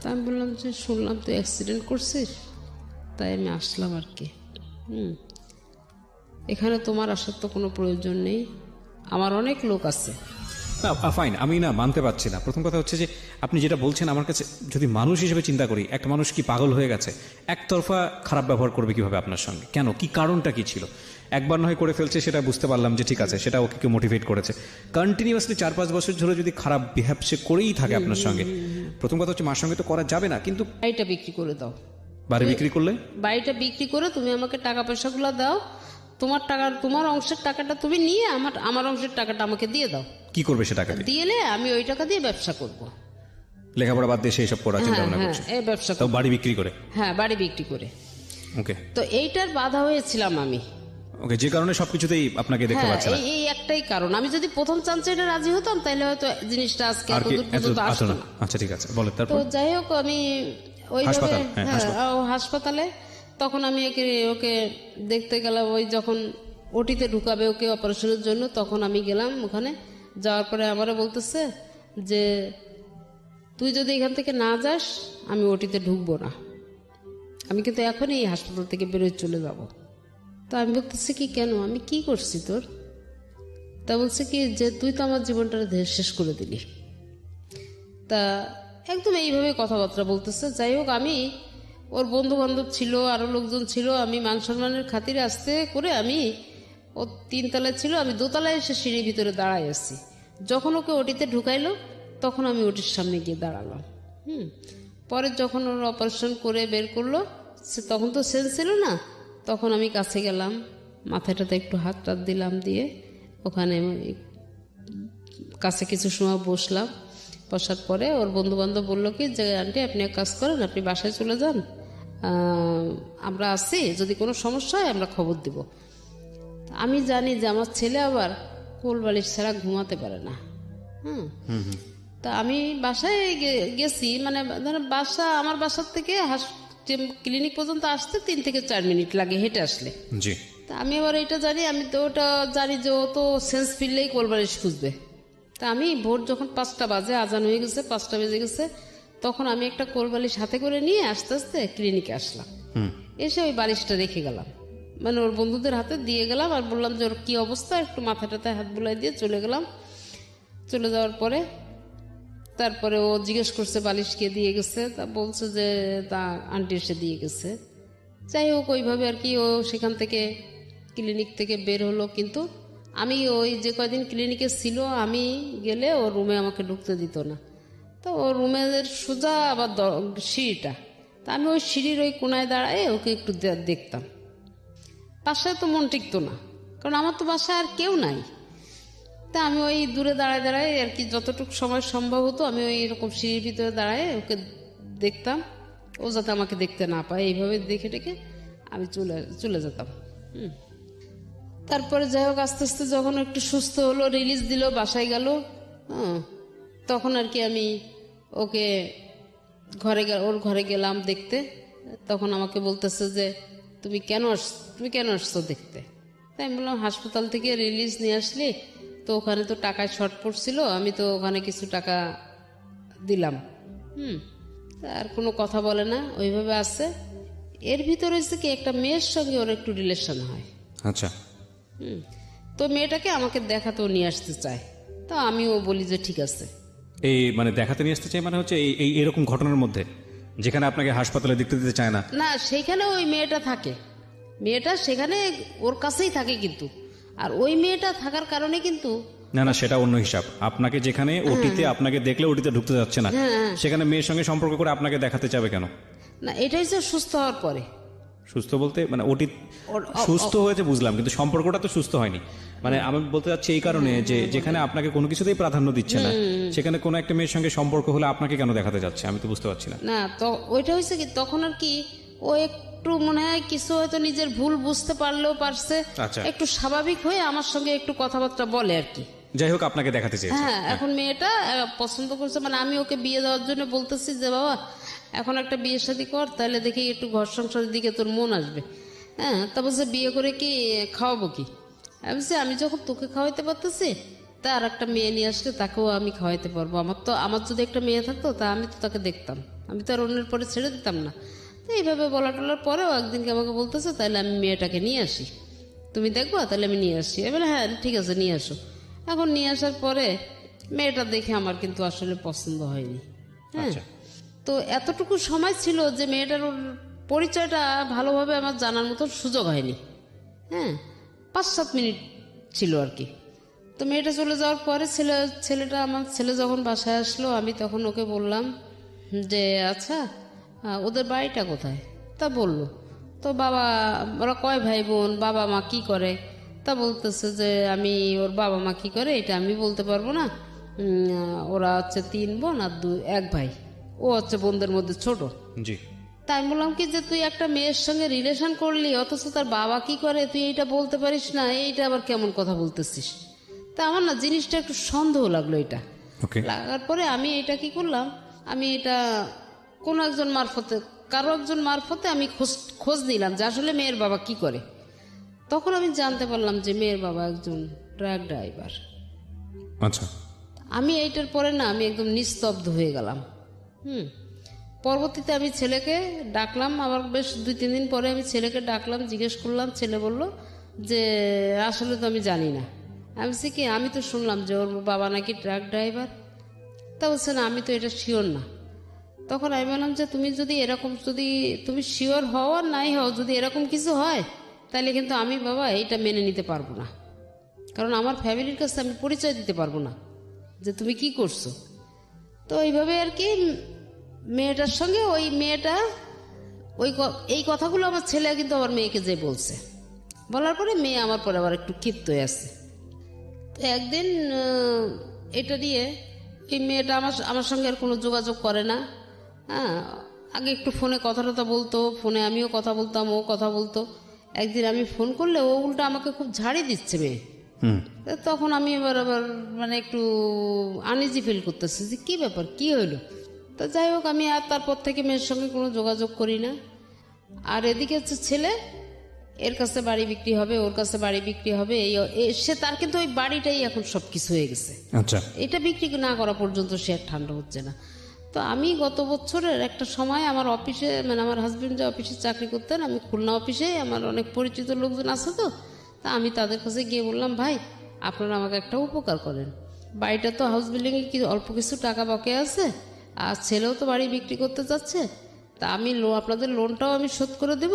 তা আমি বললাম যে শুনলাম তুই অ্যাক্সিডেন্ট করছিস, তাই আমি আসলাম আর কি। এখানে তোমার আসার তো কোনো প্রয়োজন নেই, আমার অনেক লোক আছে। ফাইন, আমি না মানতে পারছি না। প্রথম কথা হচ্ছে যে আপনি যেটা বলছেন, আমার কাছে যদি মানুষ হিসেবে চিন্তা করি, একটা মানুষ কি পাগল হয়ে গেছে? একতরফা খারাপ ব্যবহার করবে কিভাবে আপনার সঙ্গে? কেন, কি কারণটা কি ছিল? একবার নয় করে ফেলছে, সেটা বুঝতে পারলাম যে ঠিক আছে, সেটা ওকে কেউ মোটিভেট করেছে। কন্টিনিউয়াসলি 4-5 বছর ধরে যদি খারাপ বিহেভ সে করেই থাকে আপনার সঙ্গে, প্রথম কথা হচ্ছে মার সঙ্গে তো করা যাবে না। কিন্তু বাড়িটা বিক্রি করে দাও। বাড়ি বিক্রি করলে? বাড়িটা বিক্রি করে তুমি আমাকে টাকা পয়সাগুলো দাও, তোমার টাকা, তোমার অংশের টাকাটা তুমি নিয়ে আমার অংশের টাকাটা আমাকে দিয়ে দাও। কি করবে সে টাকা দিয়ে? দিয়েলে আমি ওই টাকা দিয়ে ব্যবসা করব। লেখাপড়া বাদ দিয়ে এইসব করার চিন্তা ভাবনা করছে? এই ব্যবসা তাও বাড়ি বিক্রি করে? হ্যাঁ, বাড়ি বিক্রি করে। ওকে। তো এইটার বাধা হয়েছিলাম আমি। ওকে, যে কারণে সবকিছুতেই আপনাকে দেখতে হ্যাঁ, পাচ্ছে না। এই একটাই কারণ। আমি যদি প্রথম চান্সে এটা রাজি হতাম তাহলে হয়তো জিনিসটা আজকে আর কি এতদূর পর্যন্ত আসতো না। আচ্ছা ঠিক আছে, বলে তো তারপর? যাই হোক, আমি ওইভাবে হাসপাতাল, হ্যাঁ, হাসপাতালে তখন আমি ওকে দেখতে গেলাম। ওই যখন ওটিতে ঢুকাবে ওকে অপারেশনের জন্য, তখন আমি গেলাম ওখানে। যাওয়ার পরে আমারও বলতেছে যে তুই যদি এখান থেকে না যাস আমি ওটিতে ঢুকবো না, আমি কিন্তু এখনই এই হাসপাতাল থেকে বেরোয় চলে যাব। তা আমি বলতেছি কি, কেন, আমি কি করছি তোর? তা বলছে কি যে তুই তো আমার জীবনটা শেষ করে দিলি। তা একদম এইভাবে কথাবার্তা বলতেছে। যাই হোক, আমি, ওর বন্ধু বান্ধব ছিল, আরও লোকজন ছিল, আমি মান সম্মানের খাতিরে আস্তে করে আমি, ও 3 তলায় ছিল, আমি 2 তলায় এসে সিঁড়ির ভিতরে দাঁড়াই আছি। যখন ওকে ওটিতে ঢুকাইলো তখন আমি ওটির সামনে গিয়ে দাঁড়ালাম। পরে যখন ওর অপারেশন করে বের করলো, তখন তো সেন্স ছিল না, তখন আমি কাছে গেলাম, মাথাটাতে একটু হাত টাত দিলাম, দিয়ে ওখানে কাছে কিছু সময় বসলাম। বসার পরে ওর বন্ধু বান্ধব বললো কি যে আন্টি আপনি এক কাজ করেন, আপনি বাসায় চলে যান, আমরা আছি, যদি কোনো সমস্যা হয় আমরা খবর দিব। আমি জানি যে আমার ছেলে আবার কোল বালিশ ছাড়া ঘুমাতে পারে না। তা আমি বাসায় গেছি, মানে আমার বাসার থেকে ক্লিনিক পর্যন্ত আসতে 3 থেকে 4 মিনিট লাগে হেঁটে আসলে। জি। তা আমি আবার এটা জানি, আমি তো ওটা জানি যে ও তো সেন্স ফিরলেই কোল বালিশ খুঁজবে। তা আমি ভোর যখন 5টা বাজে, আজান হয়ে গেছে, 5টা বেজে গেছে, তখন আমি একটা কোল বালিশ হাতে করে নিয়ে আস্তে আস্তে ক্লিনিকে আসলাম। এসে ওই বালিশটা রেখে গেলাম, মানে ওর বন্ধুদের হাতে দিয়ে গেলাম, আর বললাম যে ওর কী অবস্থা, একটু মাথাটাতে হাত বুলাই দিয়ে চলে গেলাম। চলে যাওয়ার পরে তারপরে ও জিজ্ঞেস করছে বালিশ কে দিয়ে গেছে, তা বলছে যে তা আন্টি এসে দিয়ে গেছে। যাই হোক, ওইভাবে আর কি ও সেখান থেকে ক্লিনিক থেকে বের হলো। কিন্তু আমি ওই যে কয়দিন ক্লিনিকে ছিল, আমি গেলে ও রুমে আমাকে ঢুকতে দিত না। তো ও রুমের সোজা আবার সিঁড়িটা, তা আমি ওই সিঁড়ির ওই কোনায় দাঁড়ায় ওকে একটু দেখতাম। বাসায় তো মন টিকতো না, কারণ আমার তো বাসায় আর কেউ নাই। তা আমি ওই দূরে দাঁড়ায় দাঁড়ায় আর কি, যতটুকু সময় সম্ভব হতো আমি ওই এরকম সিঁড়ির ভিতরে দাঁড়ায় ওকে দেখতাম, ও যাতে আমাকে দেখতে না পায়, এইভাবে দেখে ডেকে আমি চলে যেতাম। তারপরে যাই হোক, আস্তে আস্তে যখন একটু সুস্থ হলো, রিলিজ দিল, বাসায় গেল, তখন আর কি আমি ওকে ওর ঘরে গেলাম দেখতে। তখন আমাকে বলতেছে যে তুমি কেন আসছো দেখতে? তাই আমি বললাম হাসপাতাল থেকে রিলিজ নিয়ে আসলি তো ওখানে তো টাকায় শর্ট পড়ছিল, আমি তো ওখানে কিছু টাকা দিলাম। আর কোনো কথা বলে না, ওইভাবে আছে। এর ভিতরে হচ্ছে কি একটা মেয়ের সঙ্গে ওর একটু রিলেশন হয়। আচ্ছা। তো মেয়েটাকে আমাকে দেখাতেও নিয়ে আসতে চায়। তো আমিও বলি যে ঠিক আছে। এই মানে দেখাতে নিয়ে আসতে চাই মানে হচ্ছে এই এরকম ঘটনার মধ্যে যেখানে আপনাকে হাসপাতালে দেখতে দিতে চায় না? না, সেইখানে ওই মেয়েটা থাকে, মেয়েটা সেখানে ওর কাছেই থাকে কিন্তু, আর ওই মেয়েটা থাকার কারণে কিন্তু না সেটা অন্য হিসাব। আপনাকে যেখানে ওটিতে আপনাকে দেখলে ওটিতে ঢুকতে যাচ্ছে না, সেখানে মেয়ের সঙ্গে সম্পর্ক করে আপনাকে দেখাতে চাবে কেন? না, এটাই তো সুস্থ হওয়ার পরে। সুস্থ বলতে মানে ওটি সুস্থ হয়েছে বুঝলাম, কিন্তু সম্পর্কটা তো সুস্থ হয়নি। মানে আমি বলতে চাচ্ছি এই কারণে যে যেখানে আপনাকে কোনো কিছুতেই প্রাধান্য দিচ্ছে না, সেখানে কোনো একটা মেয়ের সঙ্গে সম্পর্ক হলে আপনাকে কেন দেখাতে যাচ্ছে, আমি তো বুঝতে পারছি না। না, তো ওইটা হয়েছে কি, তখন আর কি ও একটু মনে হয় কিছু হয়তো নিজের ভুল বুঝতে পারলেও পারছে, আচ্ছা। একটু স্বাভাবিক হয়ে আমার সঙ্গে একটু কথাবার্তা বলে আর কি। যাই হোক, আপনাকে দেখাতে চেয়েছে। হ্যাঁ, এখন মেয়েটা পছন্দ করছে, মানে আমি ওকে বিয়ে দেওয়ার জন্য বলতেছি যে বাবা এখন একটা বিয়ে শাদী কর, তাহলে দেখি একটু ঘর সংসারের দিকে তোর মন আসবে। হ্যাঁ, তা বলছে বিয়ে করে কি খাওয়াবো কি? আমি বলছি আমি যখন তোকে খাওয়াইতে পারতেছি, তা আর একটা মেয়ে নিয়ে আসলে তাকেও আমি খাওয়াইতে পারবো। আমার যদি একটা মেয়ে থাকতো তা আমি তো তাকে দেখতাম, আমি তো আর অন্যের পরে ছেড়ে দিতাম না। তো এইভাবে বলা টলার পরেও একদিনকে আমাকে বলতেছে তাহলে আমি মেয়েটাকে নিয়ে আসি, তুমি দেখবো? তাহলে আমি নিয়ে আসি। এবার হ্যাঁ ঠিক আছে নিয়ে আসো। এখন নিয়ে আসার পরে মেয়েটা দেখে আমার কিন্তু আসলে পছন্দ হয়নি। হ্যাঁ, তো এতটুকু সময় ছিল যে মেয়েটার পরিচয়টা ভালোভাবে আমার জানার মতো সুযোগ হয়নি। হ্যাঁ, 5-7 মিনিট ছিল আর কি। তো মেয়েটা চলে যাওয়ার পরে আমার ছেলে যখন বাসায় আসলো, আমি তখন ওকে বললাম যে আচ্ছা ওদের বাড়িটা কোথায়? তা বললো তো বাবা, ওরা কয় ভাই বোন, বাবা মা কি করে? তা বলতেছে যে আমি ওর বাবা মা কি করে এটা আমি বলতে পারবো না, ওরা হচ্ছে 3 বোন আর 1 ভাই, ও হচ্ছে বোনদের মধ্যে ছোট। জি। তাই আমি বললাম কি যে তুই একটা মেয়ের সঙ্গে রিলেশন করলি, অথচ তার বাবা কি করে তুই এইটা বলতে পারিস না, এইটা আবার কেমন কথা বলতেছিস? তা আমার না জিনিসটা একটু সন্দেহ লাগলো। এটা লাগার পরে আমি এটা কি করলাম, আমি এটা কোনো একজন মারফতে, কারো একজন মারফতে আমি খোঁজ নিলাম যে আসলে মেয়ের বাবা কি করে। তখন আমি জানতে পারলাম যে মেয়ের বাবা একজন ট্রাক ড্রাইভার। আচ্ছা। আমি এইটার পরে না আমি একদম নিস্তব্ধ হয়ে গেলাম। পরবর্তীতে আমি ছেলেকে ডাকলাম, আবার বেশ 2-3 দিন পরে আমি ছেলেকে ডাকলাম, জিজ্ঞেস করলাম। ছেলে বলল যে আসলে তো আমি জানি না। আমি বলছি কি আমি তো শুনলাম যে ওর বাবা নাকি ট্রাক ড্রাইভার। তা বলছে না আমি তো এটা শিওর না। তখন আমি বললাম যে তুমি যদি এরকম, যদি তুমি শিওর হও আর নাই হও, যদি এরকম কিছু হয় তাহলে কিন্তু আমি বাবা এইটা মেনে নিতে পারবো না, কারণ আমার ফ্যামিলির কাছে আমি পরিচয় দিতে পারবো না যে তুমি কি করছো। তো এইভাবে আর কি মেয়েটার সঙ্গে ওই মেয়েটা এই কথাগুলো আমার ছেলে কিন্তু আমার মেয়েকে যে বলছে, বলার পরে মেয়ে আমার পরে আবার একটু ক্ষিপ্ত হয়ে আসছে। তো একদিন এটা নিয়ে এই মেয়েটা আমার সঙ্গে আর কোনো যোগাযোগ করে না। হ্যাঁ, আগে একটু ফোনে কথা বলতো, ফোনে আমিও কথা বলতাম, ও কথা বলতো। একদিন আমি ফোন করলে ও উল্টা আমাকে খুব ঝাড়ি দিচ্ছে মেয়ে। তখন আমি আবার মানে একটু আনইজি ফিল করতেছি যে কী ব্যাপার, কি হইলো। তো যাই হোক, আমি আর তারপর থেকে মেয়ের সঙ্গে কোনো যোগাযোগ করি না। আর এদিকে হচ্ছে ছেলে, এর কাছে বাড়ি বিক্রি হবে, ওর কাছে বাড়ি বিক্রি হবে, সে তার কিন্তু ওই বাড়িটাই এখন সব কিছু হয়ে গেছে। আচ্ছা। এটা বিক্রি না করা পর্যন্ত সে আর ঠান্ডা হচ্ছে না। তো আমি গত বছরের একটা সময় আমার অফিসে, মানে আমার হাজবেন্ড যে অফিসে চাকরি করতেন, আমি খুলনা অফিসে, আমার অনেক পরিচিত লোকজন আছে, তো তা আমি তাদের কাছে গিয়ে বললাম ভাই আপনারা আমাকে একটা উপকার করেন, বাড়িটা তো হাউস বিল্ডিংয়ে কি অল্প কিছু টাকা বকে আছে, আর ছেলেও তো বাড়ি বিক্রি করতে যাচ্ছে, তা আমি আপনাদের লোনটাও আমি শোধ করে দেব,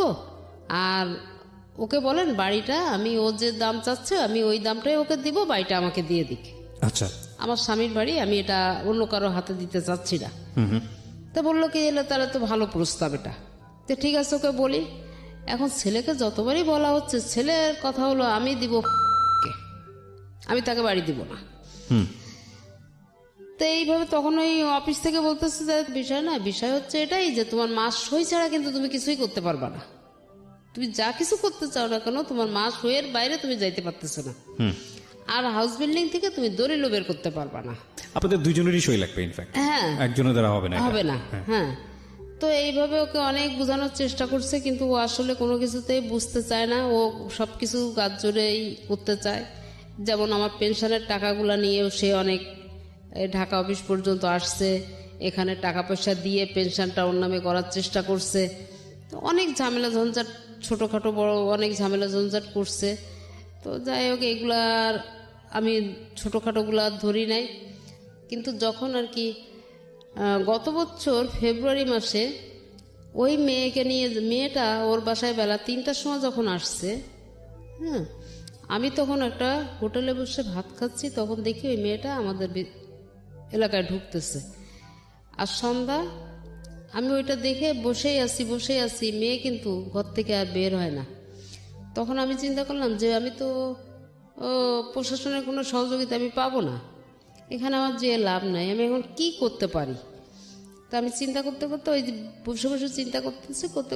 আর ওকে বলেন বাড়িটা আমি, ও যে দাম চাচ্ছে আমি ওই দামটাই ওকে দিব, বাড়িটা আমাকে দিয়ে দিক। আচ্ছা। আমার স্বামীর বাড়ি, আমি এটা অন্য কারো হাতে দিতে চাচ্ছি না। তা বললো কি এলে তাহলে তো ভালো প্রস্তাব এটা, তো ঠিক আছে ওকে বলি। এখন ছেলেকে যতবারই বলা হচ্ছে, ছেলের কথা হলো আমি দিব, আমি তাকে বাড়ি দিব না। তো এইভাবে তখন ওই অফিস থেকে বলতেছে যে বিষয় না, বিষয় হচ্ছে এটাই যে তোমার মাস সই ছাড়া কিন্তু তুমি কিছুই করতে পারবা না, তুমি যা কিছু করতে চাও না কেন তোমার মাস সইয়ের বাইরে তুমি যাইতে পারতেছো না, আর হাউস বিল্ডিং থেকে তুমি দলিলও বের করতে পারবা না। আপনাদের দুজনেরই সই লাগবে ইনফ্যাক্ট। হ্যাঁ, একজনের দ্বারা হবে না, হবে না। হ্যাঁ, তো এইভাবে ওকে অনেক বোঝানোর চেষ্টা করছে, কিন্তু ও আসলে কোনো কিছুতেই বুঝতে চায় না, ও সব কিছু গাছ জোরেই করতে চায়। যেমন আমার পেনশনের টাকাগুলো নিয়েও সে অনেক ঢাকা অফিস পর্যন্ত আসছে, এখানে টাকা পয়সা দিয়ে পেনশনটা ওর নামে করার চেষ্টা করছে। তো অনেক ঝামেলা ঝঞ্ঝাট, ছোটোখাটো বড় অনেক ঝামেলা ঝঞ্ঝাট করছে। তো যাই হোক এগুলার আমি ছোটোখাটোগুলা ধরি নাই, কিন্তু যখন আর কি গত বছর ফেব্রুয়ারি মাসে ওই মেয়েকে নিয়ে, মেয়েটা ওর বাসায় বেলা 3টার সময় যখন আসছে, হ্যাঁ, আমি তখন একটা হোটেলে বসে ভাত খাচ্ছি, তখন দেখি ওই মেয়েটা আমাদের এলাকায় ঢুকতেছে। আর সন্ধ্যা আমি ওইটা দেখে বসেই আছি, মেয়ে কিন্তু ঘর থেকে আর বের হয় না। তখন আমি চিন্তা করলাম যে আমি তো প্রশাসনের কোনো সহযোগিতা আমি পাবো না, এখানে আমার যে লাভ নাই, আমি এখন কি করতে পারি। তা আমি চিন্তা করতে করতে ওই বসে বসে চিন্তা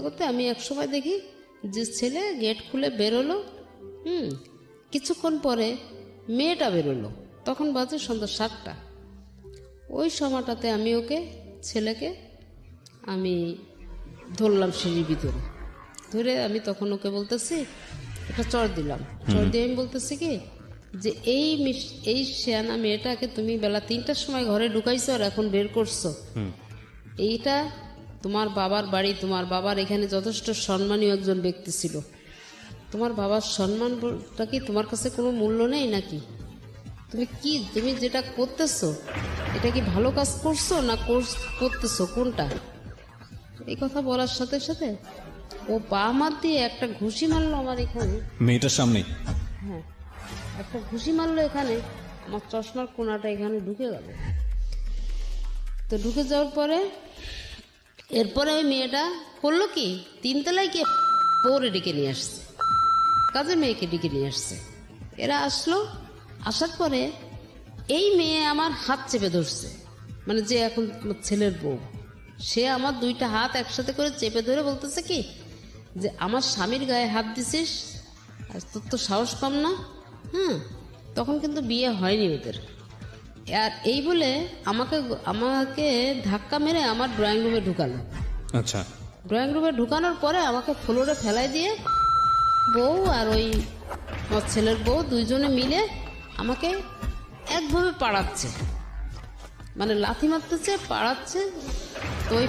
করতে আমি এক সময় দেখি যে ছেলে গেট খুলে বেরোলো। কিছুক্ষণ পরে মেয়েটা বেরোলো, তখন বাজে সন্ধ্যা 7টা। ওই সময়টাতে আমি ছেলেকে আমি ধরলাম সিঁড়ির ভিতরে, ধরে আমি তখন ওকে বলতেছি, একটা চর দিলাম, চর দিয়ে আমি বলতেছি কি যে এই শেয়ানা মেয়েটাকে তুমি বেলা 3টার সময় ঘরে ঢুকাইছো আর এখন বের করছো, এইটা তোমার বাবার বাড়ি, তোমার বাবার এখানে যথেষ্ট সম্মানীয় একজন ব্যক্তি ছিল, তোমার বাবার সম্মানটা কি তোমার কাছে কোনো মূল্য নেই নাকি? তুমি যেটা করতেছো এটা কি ভালো কাজ করছো না করতেছো, কোনটা? এই কথা বলার সাথে সাথে ও পা মার দিয়ে একটা ঘুষি মারলো আমার এখানে, মেয়েটার সামনে। হ্যাঁ, একটা ঘুষি মারলো এখানে, আমার চশমার কোনাটা এখানে ঢুকে গেল। তো ঢুকে যাওয়ার পরে এরপরে ওই মেয়েটা করলো কি, 3তলায় গিয়ে বউরে ডেকে নিয়ে আসছে, কাজের মেয়েকে ডেকে নিয়ে আসছে। এরা আসলো, আসার পরে এই মেয়ে আমার হাত চেপে ধরছে, মানে যে এখন ছেলের বউ, সে আমার 2টা হাত একসাথে করে চেপে ধরে বলতেছে কি যে আমার স্বামীর গায়ে হাত দিছিস, আর তোর তো সাহস কম না। তখন কিন্তু বিয়ে হয়নি ওদের। আর এই বলে আমাকে ধাক্কা মেরে আমার ড্রয়িং রুমে ঢুকালো। আচ্ছা, ড্রয়িং রুমে ঢুকানোর পরে আমাকে ফ্লোরে ফেলাই দিয়ে বউ আর ওই আমার ছেলের বউ দুইজনে মিলে আমাকে একভাবে পাড়াচ্ছে, মানে লাথি মারতেছে, পাড়াচ্ছে। তো ওই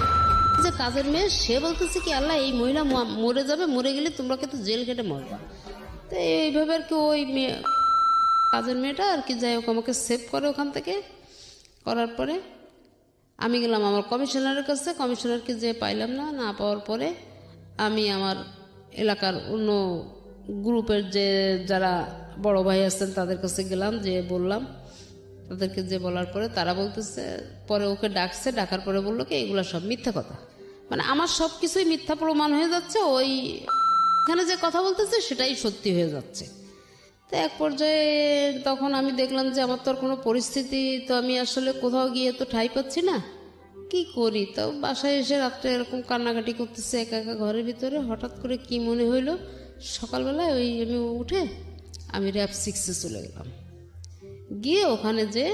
যে কাজের মেয়ে সে বলতেছে কি আল্লাহ এই মহিলা মরে যাবে, মরে গেলে তোমরা কিন্তু জেল কেটে মরবা। তো এইভাবে আর কি ওই মেয়ে, কাজের মেয়েটা আর কি যাই হোক আমাকে সেভ করে ওখান থেকে। করার পরে আমি গেলাম আমার কমিশনারের কাছে, কমিশনারকে যে পাইলাম না পাওয়ার পরে আমি আমার এলাকার অন্য গ্রুপের যে যারা বড় ভাই আছেন তাদের কাছে গেলাম, যে বললাম, তাদেরকে যে বলার পরে তারা বলতেছে, পরে ওকে ডাকছে, ডাকার পরে বললো কি এগুলো সব মিথ্যা কথা, মানে আমার সব কিছুই মিথ্যা প্রমাণ হয়ে যাচ্ছে, ওই এখানে যে কথা বলতেছে সেটাই সত্যি হয়ে যাচ্ছে। তো এক পর্যায়ে তখন আমি দেখলাম যে আমার তো আর কোনো পরিস্থিতি, তো আমি আসলে কোথাও গিয়ে তো ঠাঁই পাচ্ছি না, কি করি। তো বাসায় এসে রাত্রে এরকম কান্নাকাটি করতেছে একা একা ঘরের ভিতরে। হঠাৎ করে কি মনে হইলো, সকালবেলায় আমি উঠে আমি র‍্যাব 6-এ চলে গেলাম। গিয়ে ওখানে যে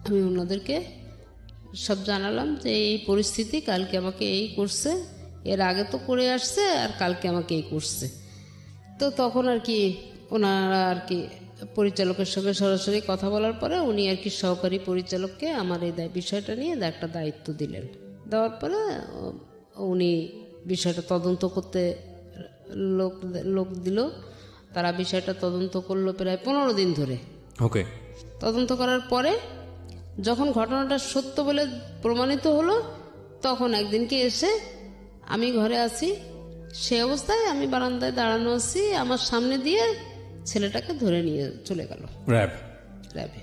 আমি ওনাদেরকে সব জানালাম যে এই পরিস্থিতি, কালকে আমাকে এই করছে, এর আগে তো করে আসছে আর কালকে আমাকে এই করছে। তো তখন আর কি ওনারা আর কি পরিচালকের সঙ্গে সরাসরি কথা বলার পরে উনি আর কি সহকারী পরিচালককে আমার এই বিষয়টা নিয়ে একটা দায়িত্ব দিলেন। দেওয়ার পরে উনি বিষয়টা তদন্ত করতে লোক দিল। তারা বিষয়টা তদন্ত করলো প্রায় 15 দিন ধরে। ওকে। তদন্ত করার পরে যখন ঘটনাটা সত্য বলে প্রমাণিত হলো, তখন একদিনকে এসে আমি ঘরে আছি, সে অবস্থায় আমি বারান্দায় দাঁড়ানো আছি, আমার সামনে দিয়ে ছেলেটাকে ধরে নিয়ে চলে গেল র্যাবে।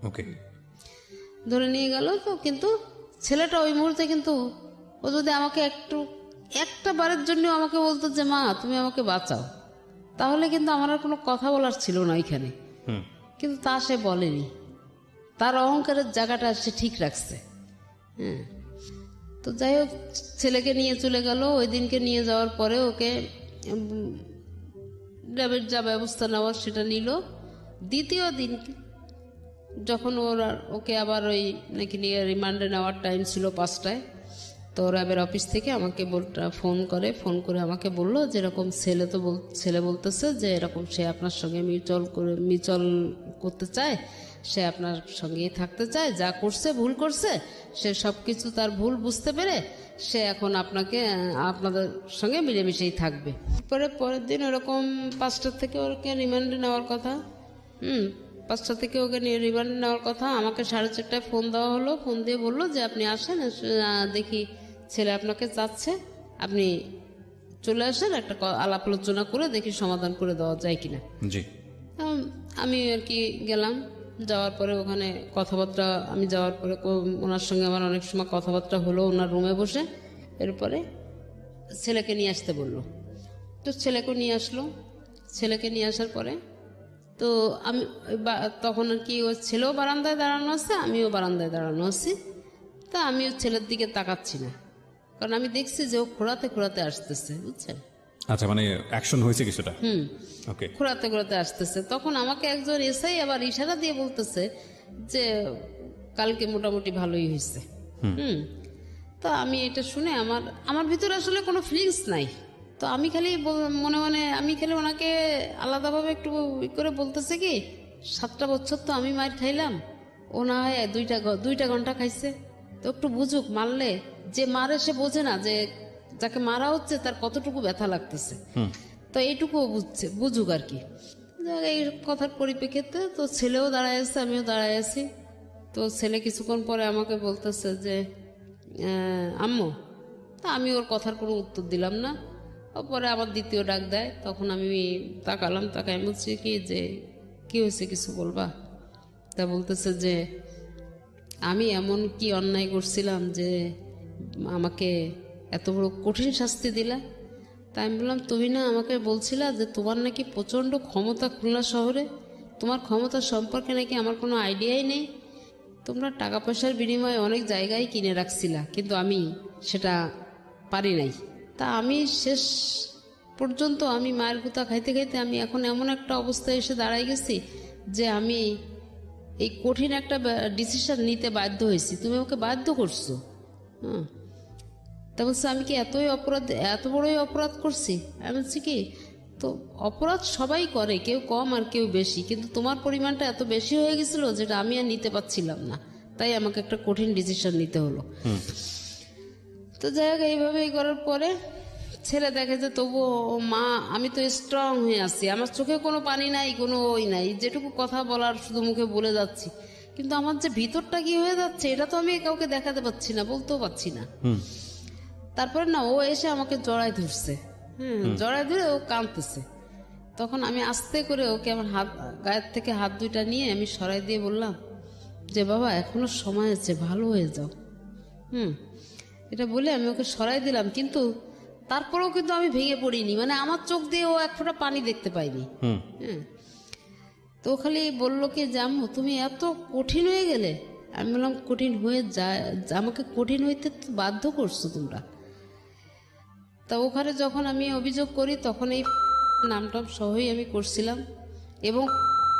ওকে, ধরে নিয়ে গেল। তো কিন্তু ছেলেটা ওই মুহূর্তে কিন্তু ও যদি আমাকে একটা বারের জন্য আমাকে বলতো যে মা তুমি আমাকে বাঁচাও, তাহলে কিন্তু আমার আর কোনো কথা বলার ছিল না ওইখানে। কিন্তু তা সে বলেনি, তার অহংকারের জায়গাটা সে ঠিক রাখছে। তো যাই হোক ছেলেকে নিয়ে চলে গেল। ওই দিনকে নিয়ে যাওয়ার পরে ওকে র্যাবের যা ব্যবস্থা নেওয়ার সেটা নিল। দ্বিতীয় দিন যখন ওকে আবার ওই নাকি নিয়ে রিমান্ডে নেওয়ার টাইম ছিল 5টায়, তো র্যাবের অফিস থেকে আমাকে ফোন করে আমাকে বললো যে এরকম ছেলে বলতেছে যে এরকম সে আপনার সঙ্গে মিউচুয়াল করতে চায়, সে আপনার সঙ্গেই থাকতে চায়, যা করছে ভুল করছে, সে সব কিছু তার ভুল বুঝতে পেরে সে এখন আপনাদের সঙ্গে মিলেমিশেই থাকবে। পরের দিন ওরকম 5টা থেকে ওকে রিমান্ডে নেওয়ার কথা। 5টা থেকে ওকে রিমান্ডে নেওয়ার কথা। আমাকে 4:30টায় ফোন দেওয়া হলো। ফোন দিয়ে বললো যে আপনি আসেন, দেখি ছেলে আপনাকে চাচ্ছে, আপনি চলে আসেন, একটা আলাপ আলোচনা করে দেখি সমাধান করে দেওয়া যায় কিনা। জি। আমি আর কি গেলাম। যাওয়ার পরে ওখানে কথাবার্তা, আমি যাওয়ার পরে ওনার সঙ্গে আমার অনেক সময় কথাবার্তা হলো ওনার রুমে বসে। এরপরে ছেলেকে নিয়ে আসতে বললো, তো ছেলেকে নিয়ে আসলো। ছেলেকে নিয়ে আসার পরে তো আমি তখন আর কি ওর ছেলেও বারান্দায় দাঁড়ানো আছে, আমিও বারান্দায় দাঁড়ানো আছি। তা আমি ওর ছেলের দিকে তাকাচ্ছি না, কারণ আমি দেখছি যে ও খোঁড়াতে খোঁড়াতে আসতেছে, বুঝছেন? আচ্ছা, মানে অ্যাকশন হয়েছে কিছুটা। ওকে। খোঁড়াতে খোঁড়াতে আসতেছে। তখন আমাকে একজন এসআই আবার ইশারা দিয়ে বলতেছে যে কালকে মোটামুটি ভালোই হয়েছে। তো আমি এটা শুনে আমার ভিতরে আসলে কোনো ফিলিংস নাই। তো আমি খালি মনে মনে ওনাকে আলাদাভাবে একটু করে বলতেছে কি, 7টা বছর তো আমি মার খাইলাম, ও না হয় 2টা ঘন্টা খাইছে। তো একটু বুঝুক, মারলে যে মারে সে বোঝে না যে যাকে মারা হচ্ছে তার কতটুকু ব্যথা লাগতেছে। তো এইটুকুও বুঝুক আর কি। এই কথার পরিপ্রেক্ষিতে তো ছেলেও দাঁড়ায় আছে, আমিও দাঁড়ায় আছি। তো ছেলে কিছুক্ষণ পরে আমাকে বলতেছে যে আম্মু। তা আমি ওর কথার কোনো উত্তর দিলাম না। পরে আবার দ্বিতীয় ডাক দেয়, তখন আমি তাকালাম, তাকাই বলছি কি যে কি হয়েছে, কিছু বলবা? তা বলতেছে যে আমি এমন কি অন্যায় করছিলাম যে আমাকে এত বড় কঠিন শাস্তি দিলা? তাই আমি বললাম, তুমি না আমাকে বলছিলা যে তোমার নাকি প্রচণ্ড ক্ষমতা খুলনা শহরে, তোমার ক্ষমতা সম্পর্কে নাকি আমার কোনো আইডিয়াই নেই, তোমরা টাকা পয়সার বিনিময়ে অনেক জায়গায় কিনে রাখছিলা, কিন্তু আমি সেটা পারি নাই। তা আমি শেষ পর্যন্ত আমি মায়ের গুতা খাইতে খাইতে আমি এখন এমন একটা অবস্থায় এসে দাঁড়াই গেছি যে আমি এই কঠিন একটা ডিসিশন নিতে বাধ্য হয়েছি, তুমি ওকে বাধ্য করছো। তা বলছে আমি কি এত বড়ই অপরাধ করছি? আমি বলছি কি, তো অপরাধ সবাই করে, কেউ কম আর কেউ বেশি, কিন্তু তোমার পরিমাণটা এত বেশি হয়ে গেছিল যেটা আমি আর নিতে পারছিলাম না, তাই আমাকে একটা কঠিন ডিসিশন নিতে হলো। তো যাই হোক, এইভাবেই করার পরে ছেলে দেখে যে তবুও মা, আমি তো স্ট্রং হয়ে আছি, আমার চোখে কোনো পানি নাই, কোনো ওই নাই, যেটুকু কথা বলার শুধু মুখে বলে যাচ্ছি, কিন্তু আমার যে ভিতরটা কি হয়ে যাচ্ছে এটা তো আমি কাউকে দেখাতে পাচ্ছি না, বলতেও পারছি না। তারপরে না ও এসে আমাকে জড়ায় ধরছে, জড়ায় ধরে ও কাঁদতেছে। তখন আমি আস্তে করে ওকে আমার গায়ের থেকে হাত 2টা নিয়ে আমি সরাই দিয়ে বললাম যে বাবা, এখনো সময় আছে, ভালো হয়ে যাও। এটা বলে আমি ওকে সরাই দিলাম, কিন্তু তারপরেও কিন্তু আমি ভেঙে পড়িনি, মানে আমার চোখ দিয়ে ও 1 ফোঁটা পানি দেখতে পাইনি। তো খালি বললো কি যে আম্মু তুমি এত কঠিন হয়ে গেলে। আমি বললাম কঠিন হয়ে যায়, আমাকে কঠিন হইতে বাধ্য করছো তোমরা। তা ওখানে যখন আমি অভিযোগ করি তখন এই নামটা সহই আমি করছিলাম, এবং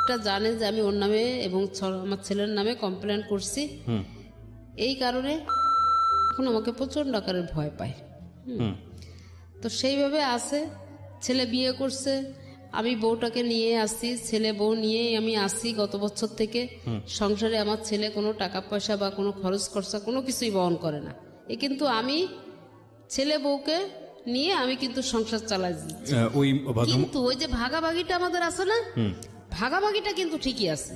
এটা জানে যে আমি ওর নামে এবং আমার ছেলের নামে কমপ্লেন করছি। এই কারণে এখন আমাকে প্রচন্ড আকারে ভয় পায়। তো সেইভাবে আছে। ছেলে বিয়ে করছে, আমি বউটাকে নিয়ে আসি, ছেলে বউ নিয়েই আমি আসি গত বছর থেকে সংসারে। আমার ছেলে কোনো টাকা পয়সা বা কোনো খরচ খরচা কোনো কিছুই বহন করে না, কিন্তু আমি ছেলে বউকে নিয়ে আমি কিন্তু সংসার চালাই। কিন্তু ওই যে ভাগাভাগিটা আমাদের আছে না, ভাগাভাগিটা কিন্তু ঠিকই আছে।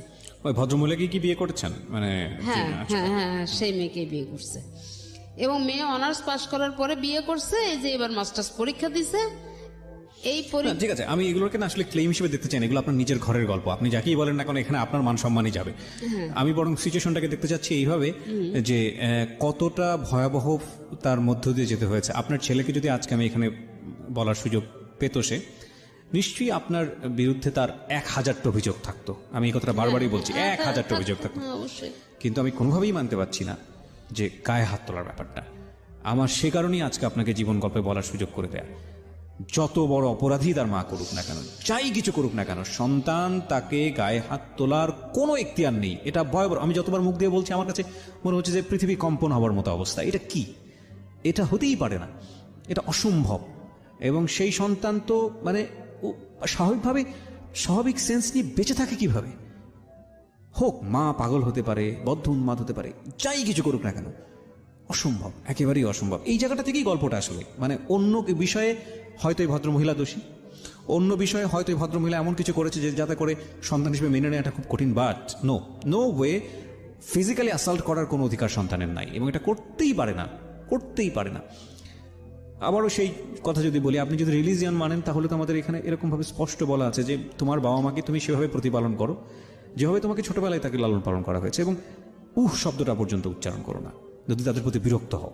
ওই ভদ্রমহিলাকে কি বিয়ে করেছেন? মানে হ্যাঁ, সেই মেয়েকে বিয়ে করছে, এবং মেয়ে অনার্স পাস করার পরে বিয়ে করছে। এই যে এবার মাস্টার্স পরীক্ষা দিছে। এই ঠিক আছে, আমি এগুলোকে না আসলে ক্লেম হিসেবে দেখতে চাই না, এগুলো আপনার নিজের ঘরের গল্প, আপনি যাকেই বলেন না কেন এখানে আপনার মান সম্মানই যাবে। আমি বরং সিচুয়েশনটাকে দেখতে চাচ্ছি এইভাবে যে কতটা ভয়াবহ তার মধ্য দিয়ে যেতে হয়েছে। আপনার ছেলেকে যদি আজকে আমি এখানে বলার সুযোগ পেত, সে নিশ্চয়ই আপনার বিরুদ্ধে তার 1000টা অভিযোগ থাকতো। আমি এই কথাটা বারবারই বলছি, 1000টা অভিযোগ থাকতো, কিন্তু আমি কোনোভাবেই মানতে পারছি না যে গায়ে হাত তোলার ব্যাপারটা। আমার সে কারণেই আজকে আপনাকে জীবন গল্পে বলার সুযোগ করে দেয়া। যত বড় অপরাধী তার মা করুক না কেন, যাই কিছু করুক না কেন, সন্তান তাকে গায়ে হাত তোলার কোনো এখতিয়ার নেই। এটা ভয়াবহ। আমি যতবার মুখ দিয়ে বলছি আমার কাছে মনে হচ্ছে যে পৃথিবী কম্পন হওয়ার মতো অবস্থা। এটা কি? এটা হতেই পারে না, এটা অসম্ভব। এবং সেই সন্তান তো মানে স্বাভাবিক সেন্স নিয়ে বেঁচে থাকে কিভাবে? হোক, মা পাগল হতে পারে, বদ্ধ উন্মাদ হতে পারে, যাই কিছু করুক না কেন, অসম্ভব, একেবারেই অসম্ভব। এই জায়গাটা থেকেই গল্পটা আসলে, মানে অন্য বিষয়ে হয়তো এই ভদ্রমহিলা দোষী, অন্য বিষয়ে হয়তো এই ভদ্রমহিলা এমন কিছু করেছে যে যাতে করে সন্তান হিসেবে মেনে নেওয়াটা খুব কঠিন, but no way physically assault করার কোনো অধিকার সন্তানের নাই, এবং এটা করতেই পারে না। আবারও সেই কথা যদি বলি, আপনি যদি রিলিজিয়ান মানেন তাহলে তো আমাদের এখানে এরকমভাবে স্পষ্ট বলা আছে যে তোমার বাবা মাকে তুমি সেভাবে প্রতিপালন করো যেভাবে তোমাকে ছোটবেলায় তাকে লালন পালন করা হয়েছে, এবং শব্দটা পর্যন্ত উচ্চারণ করো না যদি তাদের প্রতি বিরক্ত হও।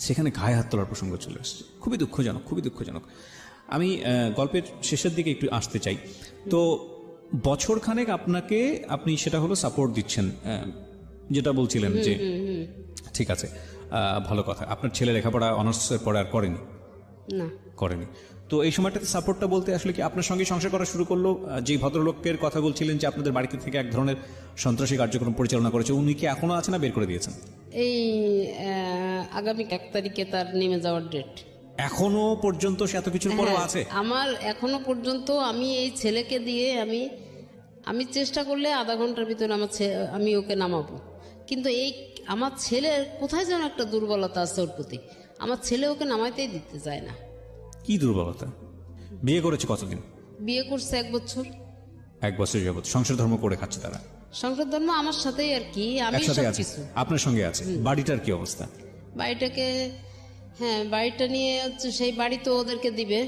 সেখানে গায়ে হাত তোলার প্রসঙ্গ চলে আসছে, খুবই দুঃখজনক। আমি গল্পের শেষের দিকে একটু আসতে চাই। তো বছরখানেক আপনি সেটা হলো সাপোর্ট দিচ্ছেন, যেটা বলছিলেন যে ঠিক আছে, ভালো কথা। আপনার ছেলে লেখাপড়া অনার্সের পরে আর করেনি। তো এই সময়টাতে সাপোর্টটা বলতে আসলে কি আপনার সঙ্গে সংসার করা শুরু করলো? যে ভদ্রলোকের কথা বলছিলেন যে আপনাদের বাড়িতে থেকে এক ধরনের সন্ত্রাসী কার্যক্রম পরিচালনা করেছে, উনি কি এখনো আছেন না বের করে দিয়েছেন? এই আগামী 1 তারিখে তার নেমে যাওয়ার ডেট। এখনো পর্যন্ত সে এত কিছুর পরেও আছে? আমার এখনো পর্যন্ত আমি এই ছেলেকে দিয়ে আমি চেষ্টা করলে আধা ঘন্টার ভিতরে আমি ওকে নামাবো, কিন্তু এই আমার ছেলের কোথায় যেন একটা দুর্বলতা আছে ওর প্রতি, আমার ছেলে ওকে নামাইতেই দিতে চায় না। কি দুর্বলতা? বিয়ে করেছে কতদিন? বিয়ে করছে 1 বছর। 1 বছর যাবত সংসার ধর্ম করে খাচ্ছে তারা? সংসার ধর্ম আমার সাথেই আর কি, আমি একসাথে আছে, সবকিছু আপনার সঙ্গে আছে। বাড়িটার কি অবস্থা? বাড়িটা নিয়ে হচ্ছে সেই বাড়ি তো ওদেরকে দিবে,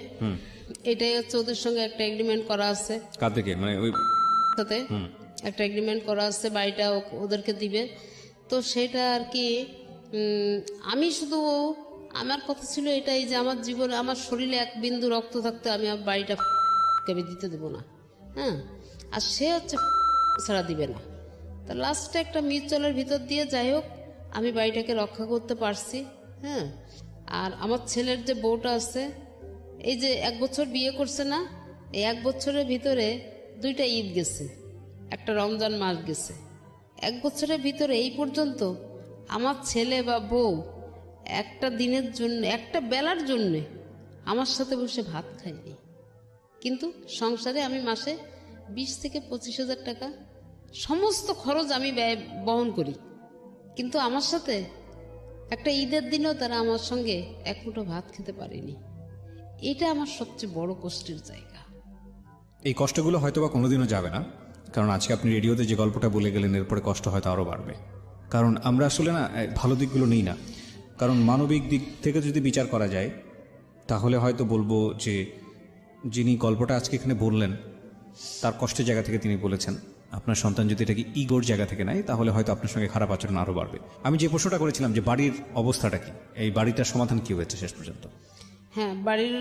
এটাই হচ্ছে ওদের সঙ্গে একটা এগ্রিমেন্ট করা আছে। কাদেরকে? মানে ওই সাথে একটা এগ্রিমেন্ট করা আছে, বাড়িটা ওদেরকে দিবে। তো সেটা আর কি, আমি শুধু আমার কথা ছিল এটাই যে আমার জীবনে আমার শরীরে 1 বিন্দু রক্ত থাকতে আমি আমার বাড়িটা দিতে দেবো না, হ্যাঁ। আর সে হচ্ছে ছাড়া দিবে না। তা লাস্টে একটা মিউচুয়ালের ভিতর দিয়ে যাই হোক আমি বাড়িটাকে রক্ষা করতে পারছি, হ্যাঁ। আর আমার ছেলের যে বউটা আছে, এই যে 1 বছর বিয়ে করছে না, এই 1 বছরের ভিতরে 2টা ঈদ গেছে, একটা রমজান মাস গেছে। 1 বছরের ভিতরে এই পর্যন্ত আমার ছেলে বা বউ একটা দিনের জন্য, একটা বেলার জন্য আমার সাথে বসে ভাত খায়নি। কিন্তু সংসারে আমি মাসে 20 থেকে 25,000 টাকা সমস্ত খরচ আমি বহন করি, কিন্তু আমার সাথে একটা ঈদের দিনও তারা আমার সঙ্গে 1 মুঠো ভাত খেতে পারেনি। এটা আমার সবচেয়ে বড় কষ্টের জায়গা। এই কষ্টগুলো হয়তো বা কোনোদিনও যাবে না, কারণ আজকে আপনি রেডিওতে যে গল্পটা বলে গেলেন এরপরে কষ্ট হয়তো আরও বাড়বে। কারণ আমরা আসলে না ভালো দিকগুলো নিই না, কারণ মানবিক দিক থেকে যদি বিচার করা যায় তাহলে হয়তো বলবো যে যিনি গল্পটা আজকে এখানে বললেন তার কষ্টের জায়গা থেকে তিনি বলেছেন। আপনার সন্তান যদি এটাকে ইগোর জায়গা থেকে নেয় তাহলে হয়তো আপনার সঙ্গে খারাপ আচরণ আরও বাড়বে। আমি যে প্রশ্নটা করেছিলাম যে বাড়ির অবস্থাটা কি, এই বাড়িটার সমাধান কি হয়েছে শেষ পর্যন্ত? হ্যাঁ, বাড়ির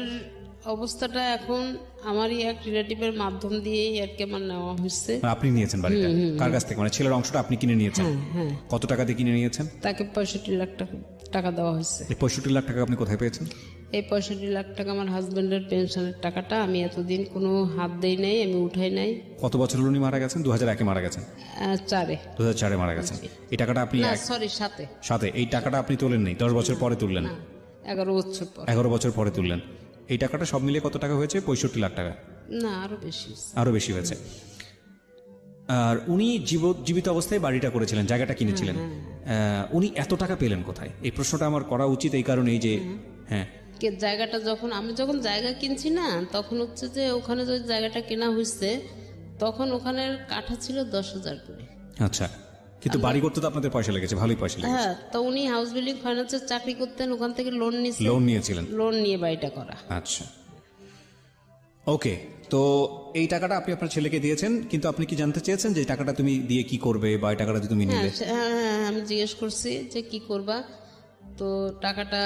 অবস্থাটা এখন আমারই এক রিলেটিভের মাধ্যম দিয়েই আর কি আমার নেওয়া হচ্ছে। আপনি নিয়েছেন বাড়িটা কার কাছ থেকে? মানে ছেলের অংশটা আপনি কিনে নিয়েছেন? হ্যাঁ। কত টাকা দিয়ে কিনে নিয়েছেন? তাকে 65 লাখ টাকা দেওয়া হয়েছে। এই 65 লাখ টাকা আপনি কোথায় পেয়েছেন? এই 65 লাখ টাকা আমার হাজবেন্ডের পেনশনের টাকাটা, আমি এতদিন কোনো হাত দেই নাই, আমি উঠাই নাই। কত বছর হল উনি মারা গেছেন? 2001-এ মারা গেছেন? 2004-এ মারা গেছেন। এই টাকাটা আপনি সাথে এই টাকাটা আপনি তোলেন নেই, 10 বছর পরে তুললেন? 11 বছর পর। 11 বছর পরে তুললেন। এই টাকাটা সব মিলিয়ে কত টাকা হয়েছে? 65 লাখ টাকা? না, আরো বেশি হয়েছে। আর উনি জীবিত অবস্থায় বাড়িটা করেছিলেন, জায়গাটা কিনেছিলেন, উনি এত টাকা পেলেন কোথায়? এই প্রশ্নটা আমার করা উচিত এই কারণেই যে জায়গাটা আমি যখন জায়গা কিনছি না, তখন হচ্ছে যে ওখানে যে জায়গাটা কেনা হয়েছে তখন ওখানের কাঠা ছিল 10,000 করে। আচ্ছা, কিন্তু বাড়ি করতে তো আপনাদের পয়সা লেগেছে, ভালোই পয়সা লেগেছে। হ্যাঁ, তো উনি হাউস বিল্ডিং ফাইন্যান্সের চাকরি করতেন, ওখান থেকে লোন নিয়েছিলেন, লোন নিয়ে বাড়িটা করা। আচ্ছা, ওকে। তো এই টাকাটা আপনি আপনার ছেলেকে দিয়েছেন, কিন্তু আপনি কি জানতে চেয়েছেন যে টাকাটা তুমি দিয়ে কি করবে, বা এই টাকাটা তুমি নিলে? হ্যাঁ, আমি জিজ্ঞেস করছি যে কি করবা। তো টাকাটা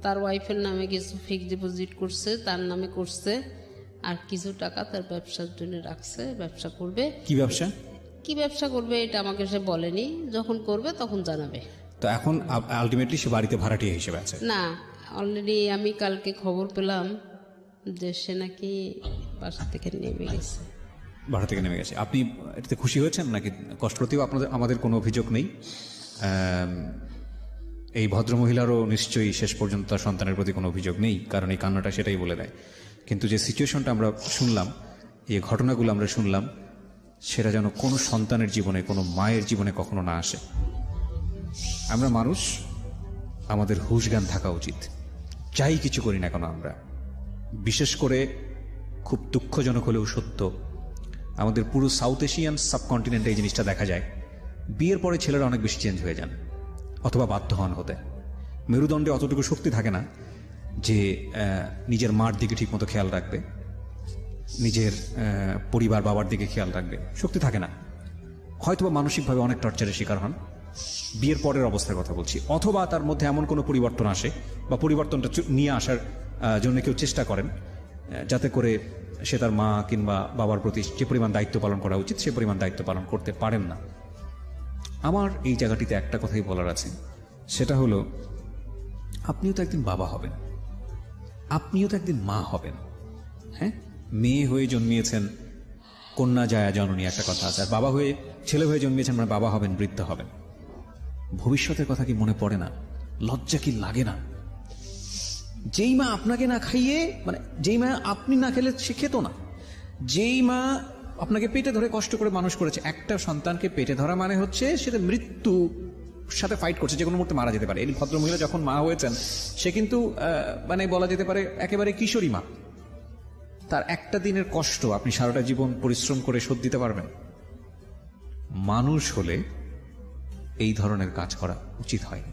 তার ওয়াইফের নামে কিছু ফিক্সড ডিপোজিট করছে, তার নামে করছে, আর কিছু টাকা তার ব্যবসার জন্য রাখছে, ব্যবসা করবে। কি ব্যবসা করবে এটা আমাকে সে বলেনি, যখন করবে তখন জানাবে। তো এখন আলটিমেটলি সে বাড়িতে ভাড়াটিয়া হিসেবে আছে? না, অলরেডি আমি কালকে খবর পেলাম যে সে নাকি বাসা থেকে নেমে গেছে। ভাড়া থেকে নেমে গেছে। আপনি এটাতে খুশি হয়েছেন নাকি কষ্টপ্রতিও? আমাদের কোনো অভিযোগ নেই। এই ভদ্রমহিলারও নিশ্চয়ই শেষ পর্যন্ত তার সন্তানের প্রতি কোনো অভিযোগ নেই, কারণ এই কান্নাটা সেটাই বলে দেয়। কিন্তু যে সিচুয়েশনটা আমরা শুনলাম, এই ঘটনাগুলো আমরা শুনলাম, সেটা যেন কোনো সন্তানের জীবনে, কোনো মায়ের জীবনে কখনো না আসে। আমরা মানুষ, আমাদের হুঁশ জ্ঞান থাকা উচিত, যাই কিছু করি না কেন আমরা। বিশেষ করে খুব দুঃখজনক হলেও সত্য, আমাদের পুরো সাউথ এশিয়ান সাবকন্টিনেন্টে এই জিনিসটা দেখা যায়। বিয়ের পরে ছেলেরা অনেক বেশি চেঞ্জ হয়ে যান অথবা বাধ্য হন হতে। মেরুদণ্ডে অতটুকু শক্তি থাকে না যে নিজের মার দিকে ঠিকমতো খেয়াল রাখবে, নিজের পরিবার বাবার দিকে খেয়াল রাখবে, শক্তি থাকে না। হয়তোবা মানসিকভাবে অনেক টর্চারের শিকার হন, বিয়ের পরের অবস্থার কথা বলছি। অথবা তার মধ্যে এমন কোনো পরিবর্তন আসে বা পরিবর্তনটা নিয়ে আসার জন্য কেউ চেষ্টা করেন, যাতে করে সে তার মা কিংবা বাবার প্রতি যে পরিমাণ দায়িত্ব পালন করা উচিত সে পরিমাণ দায়িত্ব পালন করতে পারেন না। আমার এই জায়গাটিতে একটা কথাই বলার আছে, সেটা হলো আপনিও তো একদিন বাবা হবেন, আপনিও তো একদিন মা হবেন। হ্যাঁ, মেয়ে হয়ে জন্মিয়েছেন, কন্যা জায়া জননী একটা কথা আছে, আর বাবা হয়ে, ছেলে হয়ে জন্মিয়েছেন মানে বাবা হবেন, বৃদ্ধ হবেন। ভবিষ্যতের কথা কি মনে পড়ে না? লজ্জা কি লাগে না? যেই মা আপনাকে না খাইয়ে, মানে যেই মা আপনি না খেলে সে খেত না, যেই মা আপনাকে পেটে ধরে কষ্ট করে মানুষ করেছে, একটা সন্তানকে পেটে ধরা মানে হচ্ছে সেটা মৃত্যু সাথে ফাইট করছে, যে কোনো মুহূর্তে মারা যেতে পারে। এই ভদ্রমহিলা যখন মা হয়েছেন সে কিন্তু মানে বলা যেতে পারে একেবারে কিশোরী মা। তার একটা দিনের কষ্ট আপনি সারাটা জীবন পরিশ্রম করে শোধ দিতে পারবেন? মানুষ হলে এই ধরনের কাজ করা উচিত হয়নি।